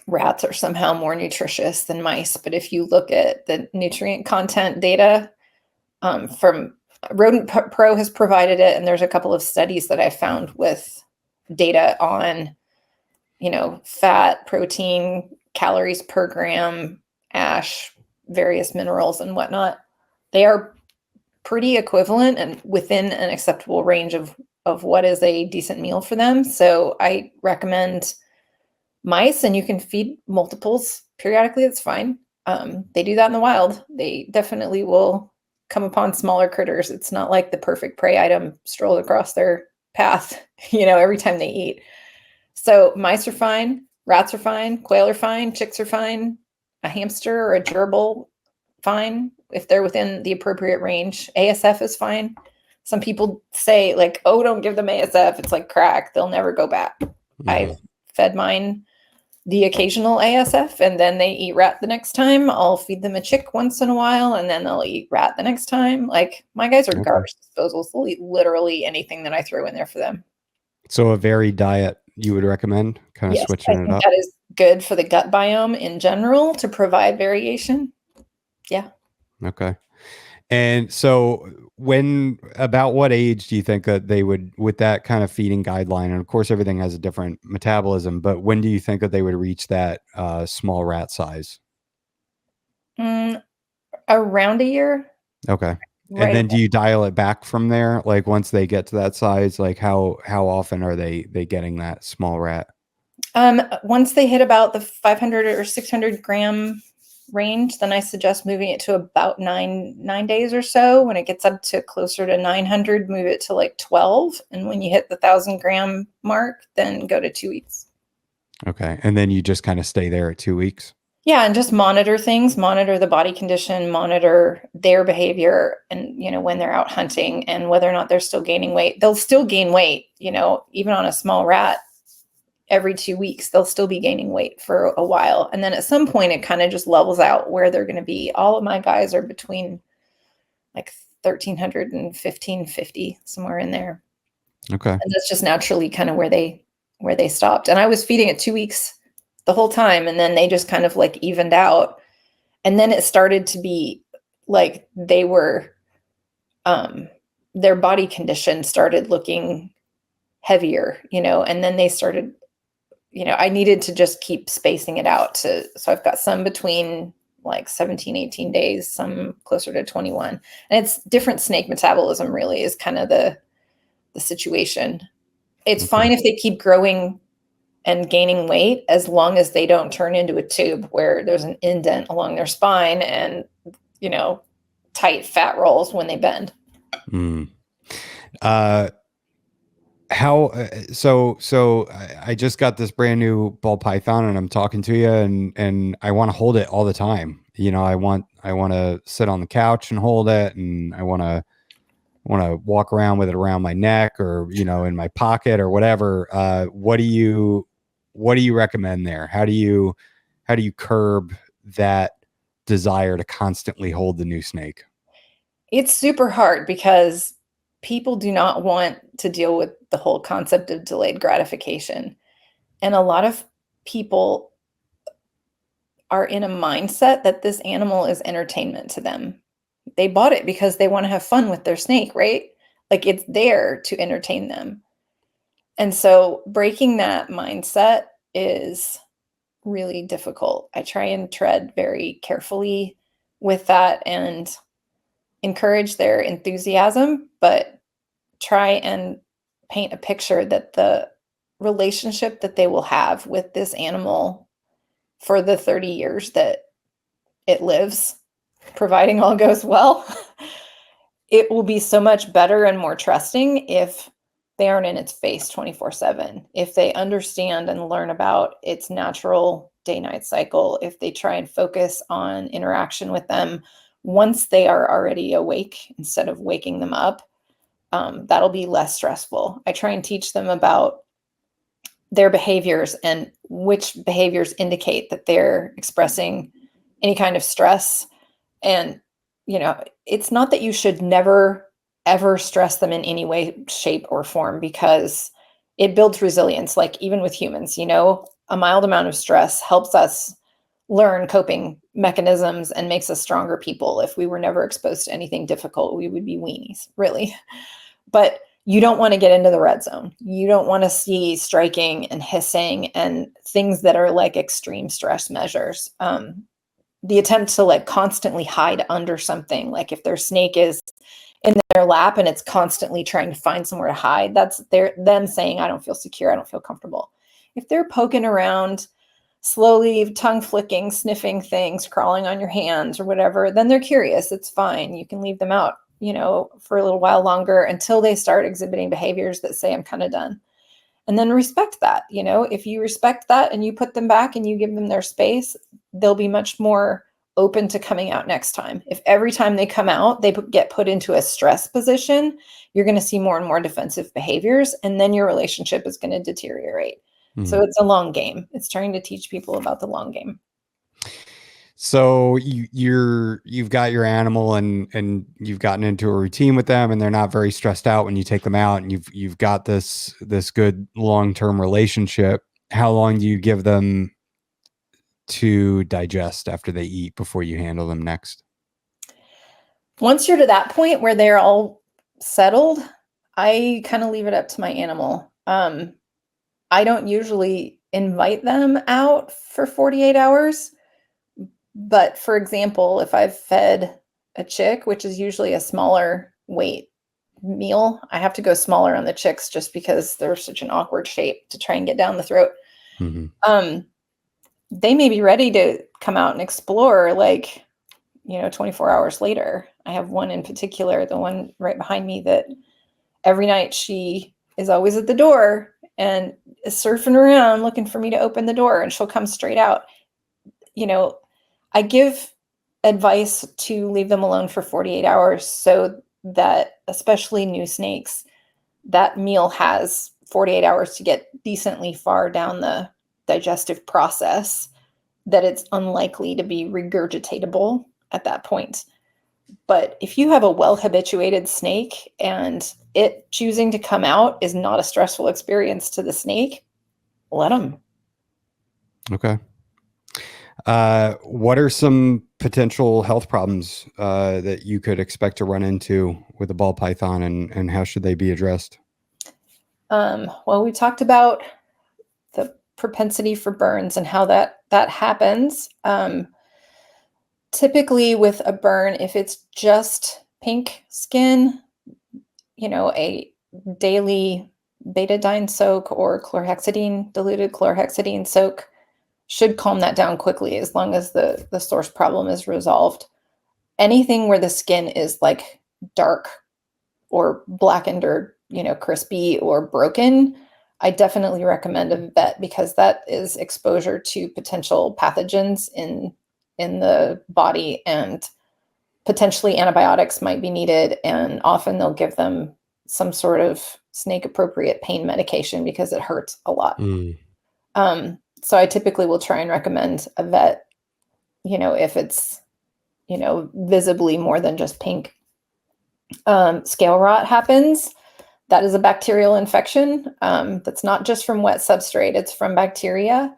rats are somehow more nutritious than mice. But if you look at the nutrient content data from Rodent Pro has provided it, and there's a couple of studies that I found with data on, fat, protein, calories per gram, ash, various minerals and whatnot. They are pretty equivalent and within an acceptable range of what is a decent meal for them. So I recommend mice, and you can feed multiples periodically. That's fine. They do that in the wild. They definitely will come upon smaller critters. It's not like the perfect prey item strolls across their path, every time they eat. So mice are fine, rats are fine, quail are fine, chicks are fine, a hamster or a gerbil, fine, if they're within the appropriate range. ASF is fine. Some people say like, oh, don't give them ASF. It's like crack. They'll never go back. Mm-hmm. I've fed mine the occasional ASF, and then they eat rat the next time. I'll feed them a chick once in a while, and then they'll eat rat the next time. Like my guys are garbage disposals. They'll eat literally anything that I throw in there for them. So a varied diet you would recommend, kind of Yes, switching I it think up? that is good for the gut biome in general to provide variation. Yeah. Okay. And so about what age do you think that they would, with that kind of feeding guideline, and of course everything has a different metabolism, but when do you think that they would reach that small rat size? Around a year. Okay. Right. And then do you dial it back from there? Like once they get to that size, like how often are they getting that small rat? Once they hit about the 500 or 600 gram range, then I suggest moving it to about nine days or so. When it gets up to closer to 900, move it to like 12. And when you hit the 1,000-gram mark, then go to 2 weeks. Okay. And then you just kind of stay there at 2 weeks? Yeah, and just monitor things, monitor the body condition, monitor their behavior, and when they're out hunting and whether or not they're still gaining weight. They'll still gain weight, even on a small rat. Every 2 weeks, they'll still be gaining weight for a while. And then at some point, it kind of just levels out where they're going to be. All of my guys are between like 1,300 and 1,550, somewhere in there. Okay. And that's just naturally kind of where they stopped. And I was feeding it 2 weeks the whole time. And then they just kind of like evened out. And then it started to be like they were, their body condition started looking heavier, and then they started, I needed to just keep spacing it out so I've got some between like 17, 18 days, some closer to 21. And it's different snake metabolism really is kind of the situation. It's fine if they keep growing and gaining weight, as long as they don't turn into a tube where there's an indent along their spine and, you know, tight fat rolls when they bend. Mm. Uh, how I just got this brand new ball python and I'm talking to you and I want to hold it all the time. You know, I want to sit on the couch and hold it, and I want to walk around with it around my neck, or, you know, in my pocket or whatever. What do you recommend there? How do you curb that desire to constantly hold the new snake? It's super hard because people do not want to deal with the whole concept of delayed gratification. And a lot of people are in a mindset that this animal is entertainment to them. They bought it because they want to have fun with their snake, right? Like, it's there to entertain them. And so breaking that mindset is really difficult. I try and tread very carefully with that and encourage their enthusiasm, but try and paint a picture that the relationship that they will have with this animal for the 30 years that it lives, providing all goes well, it will be so much better and more trusting if they aren't in its face 24/7. If they understand and learn about its natural day-night cycle, if they try and focus on interaction with them once they are already awake instead of waking them up, that'll be less stressful. I try and teach them about their behaviors and which behaviors indicate that they're expressing any kind of stress. And, you know, it's not that you should never, ever stress them in any way, shape, or form, because it builds resilience. Like, even with humans, you know, a mild amount of stress helps us learn coping mechanisms and makes us stronger people. If we were never exposed to anything difficult, we would be weenies, really. But you don't want to get into the red zone. You don't want to see striking and hissing and things that are like extreme stress measures. The attempt to like constantly hide under something, like if their snake is in their lap and it's constantly trying to find somewhere to hide, that's them saying, I don't feel secure, I don't feel comfortable. If they're poking around, slowly tongue flicking, sniffing things, crawling on your hands or whatever, then they're curious. It's fine. You can leave them out, you know, for a little while longer until they start exhibiting behaviors that say, I'm kind of done. And then respect that. You know, if you respect that and you put them back and you give them their space, they'll be much more open to coming out next time. If every time they come out, they get put into a stress position, you're going to see more and more defensive behaviors, and then your relationship is going to deteriorate. So it's a long game. It's trying to teach people about the long game. So you've got your animal and you've gotten into a routine with them, and they're not very stressed out when you take them out, and you've got this good long-term relationship. How long do you give them to digest after they eat before you handle them next? Once you're to that point where they're all settled, I kind of leave it up to my animal. I don't usually invite them out for 48 hours. But for example, if I've fed a chick, which is usually a smaller weight meal, I have to go smaller on the chicks just because they're such an awkward shape to try and get down the throat. Mm-hmm. They may be ready to come out and explore, like, 24 hours later. I have one in particular, the one right behind me, that every night she is always at the door and is surfing around looking for me to open the door, and she'll come straight out. I give advice to leave them alone for 48 hours so that, especially new snakes, that meal has 48 hours to get decently far down the digestive process, that it's unlikely to be regurgitatable at that point. But if you have a well-habituated snake and it choosing to come out is not a stressful experience to the snake, let them. Okay. What are some potential health problems that you could expect to run into with a ball python, and how should they be addressed? Well, we talked about the propensity for burns and how that happens. Typically with a burn, if it's just pink skin, a daily betadine soak or chlorhexidine, diluted chlorhexidine soak should calm that down quickly as long as the source problem is resolved. Anything where the skin is like dark or blackened or, crispy or broken, I definitely recommend a vet because that is exposure to potential pathogens in the body, and potentially antibiotics might be needed, and often they'll give them some sort of snake appropriate pain medication because it hurts a lot. Mm. So I typically will try and recommend a vet, if it's, visibly more than just pink. Scale rot happens. That is a bacterial infection. That's not just from wet substrate, it's from bacteria.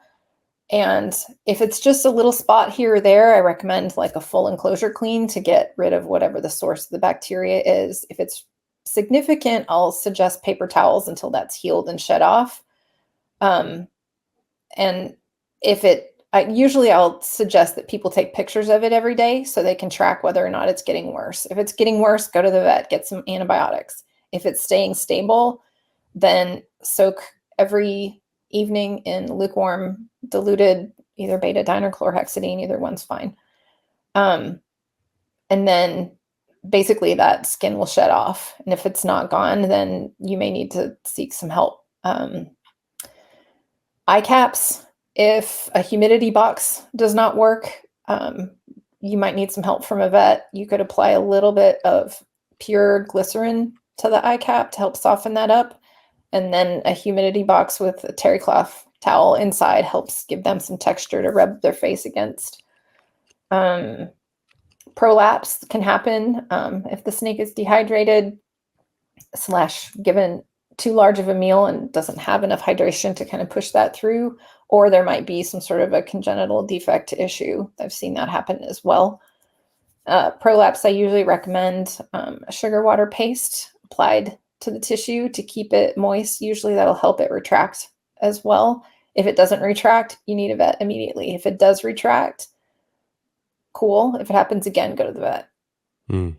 And if it's just a little spot here or there, I recommend like a full enclosure clean to get rid of whatever the source of the bacteria is. If it's significant, I'll suggest paper towels until that's healed and shed off. And if I'll suggest that people take pictures of it every day so they can track whether or not it's getting worse. If it's getting worse, go to the vet, get some antibiotics. If it's staying stable, then soak every evening in lukewarm, diluted either betadine or chlorhexidine, either one's fine. And then basically that skin will shed off. And if it's not gone, then you may need to seek some help. Eye caps, if a humidity box does not work, you might need some help from a vet. You could apply a little bit of pure glycerin to the eye cap to help soften that up. And then a humidity box with a terry cloth towel inside helps give them some texture to rub their face against. Prolapse can happen if the snake is dehydrated / given too large of a meal and doesn't have enough hydration to kind of push that through, or there might be some sort of a congenital defect issue. I've seen that happen as well. Prolapse, I usually recommend a sugar water paste applied to the tissue to keep it moist. Usually that'll help it retract as well. If it doesn't retract, you need a vet immediately. If it does retract, cool. If it happens again, go to the vet. Mm.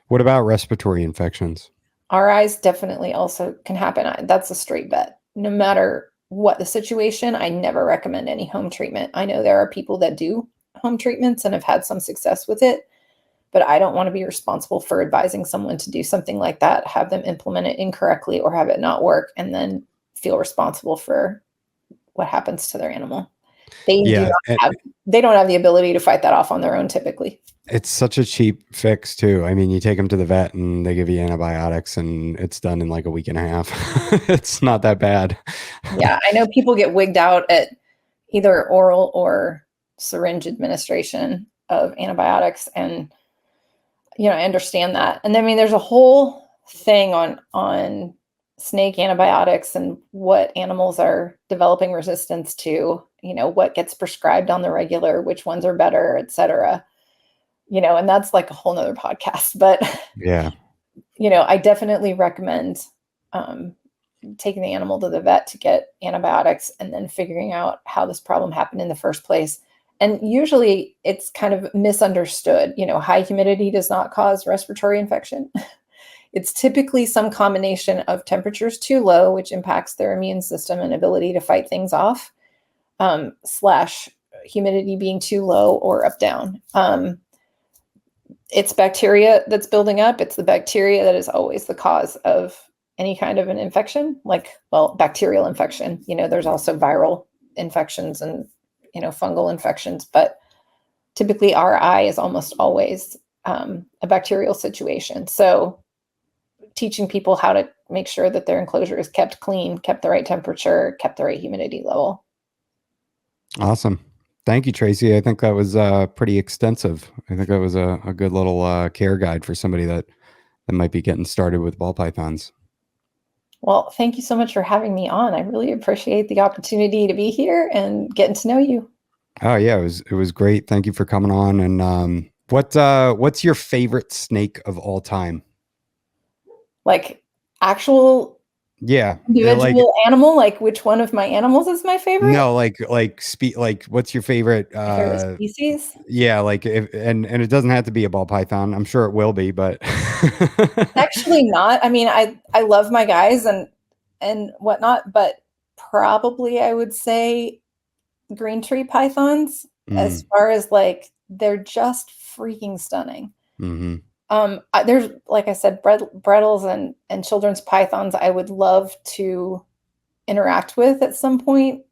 What about respiratory infections? RIs definitely also can happen. That's a straight bet. No matter what the situation, I never recommend any home treatment. I know there are people that do home treatments and have had some success with it, but I don't want to be responsible for advising someone to do something like that, have them implement it incorrectly or have it not work, and then feel responsible for what happens to their animal. They don't have the ability to fight that off on their own typically. It's such a cheap fix too. I mean, you take them to the vet and they give you antibiotics and it's done in like a week and a half. It's not that bad. Yeah, I know people get wigged out at either oral or syringe administration of antibiotics, and I understand that. And I mean, there's a whole thing on snake antibiotics and what animals are developing resistance to, what gets prescribed on the regular, which ones are better, et cetera. And that's like a whole nother podcast, but yeah, I definitely recommend taking the animal to the vet to get antibiotics and then figuring out how this problem happened in the first place. And usually it's kind of misunderstood. High humidity does not cause respiratory infection. It's typically some combination of temperatures too low, which impacts their immune system and ability to fight things off, / humidity being too low or up down. It's bacteria that's building up. It's the bacteria that is always the cause of any kind of an infection, bacterial infection. There's also viral infections and, fungal infections, but typically RI is almost always a bacterial situation. So teaching people how to make sure that their enclosure is kept clean, kept the right temperature, kept the right humidity level. Awesome. Thank you, Tracy. I think that was pretty extensive. I think that was a good little care guide for somebody that might be getting started with ball pythons. Well, thank you so much for having me on. I really appreciate the opportunity to be here and getting to know you. Oh yeah, it was great. Thank you for coming on. And what's your favorite snake of all time? Like actual individual animal, like which one of my animals is my favorite? No, like what's your favorite favorite species? Yeah, and it doesn't have to be a ball python. I'm sure it will be, but Actually not. I mean, I love my guys, and and whatnot, but probably I would say green tree pythons, as Mm, far as like they're just freaking stunning. hmm. There's, like I said, Brettles and children's pythons I would love to interact with at some point.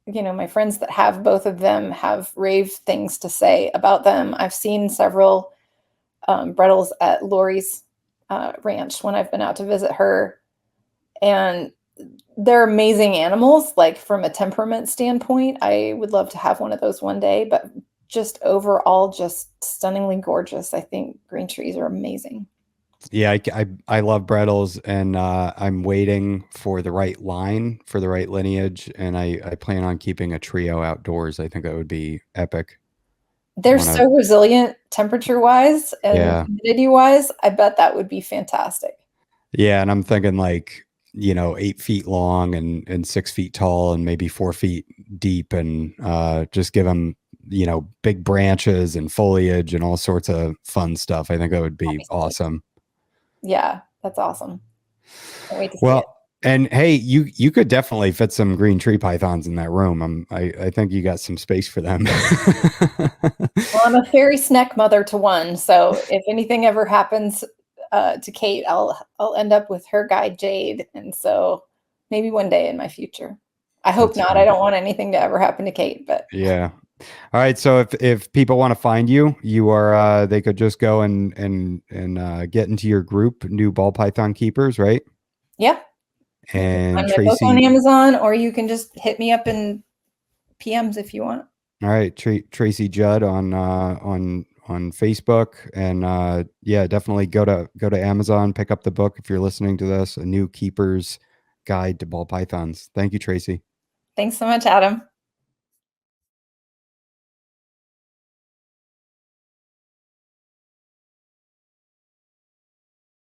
You know, my friends that have both of them have rave things to say about them. I've seen several Brettles at Lori's ranch when I've been out to visit her, and they're amazing animals. Like from a temperament standpoint, I would love to have one of those one day, but just overall, just stunningly gorgeous. I think green trees are amazing. Yeah, I love Brettles, and I'm waiting for the right line for the right lineage, and I plan on keeping a trio outdoors. I think that would be epic. I They're want to, so resilient temperature wise and yeah, humidity wise. I bet that would be fantastic. yeah, and I'm thinking like 8 feet long and 6 feet tall and maybe 4 feet deep, and just give them big branches and foliage and all sorts of fun stuff. I think that would That'd be be so awesome. Yeah, that's awesome. Can't wait to see it. Well, and hey, you could definitely fit some green tree pythons in that room. I think you got some space for them. Well, I'm a fairy snack mother to one, so if anything ever happens to Kate, I'll end up with her guide Jade, and so maybe one day in my future. I hope That's not. I fun. don't want anything to ever happen to Kate, but Yeah. All right. So if people want to find you, you are they could just go and get into your group, New Ball Python Keepers, right? yeah, you can And find my book on Tracy. Amazon, or you can just hit me up in PMs if you want. All right, Tracy Judd on Facebook, and yeah, definitely go to Amazon, pick up the book if you're listening to this, A New Keeper's Guide to Ball Pythons. Thank you, Tracy. Thanks so much, Adam.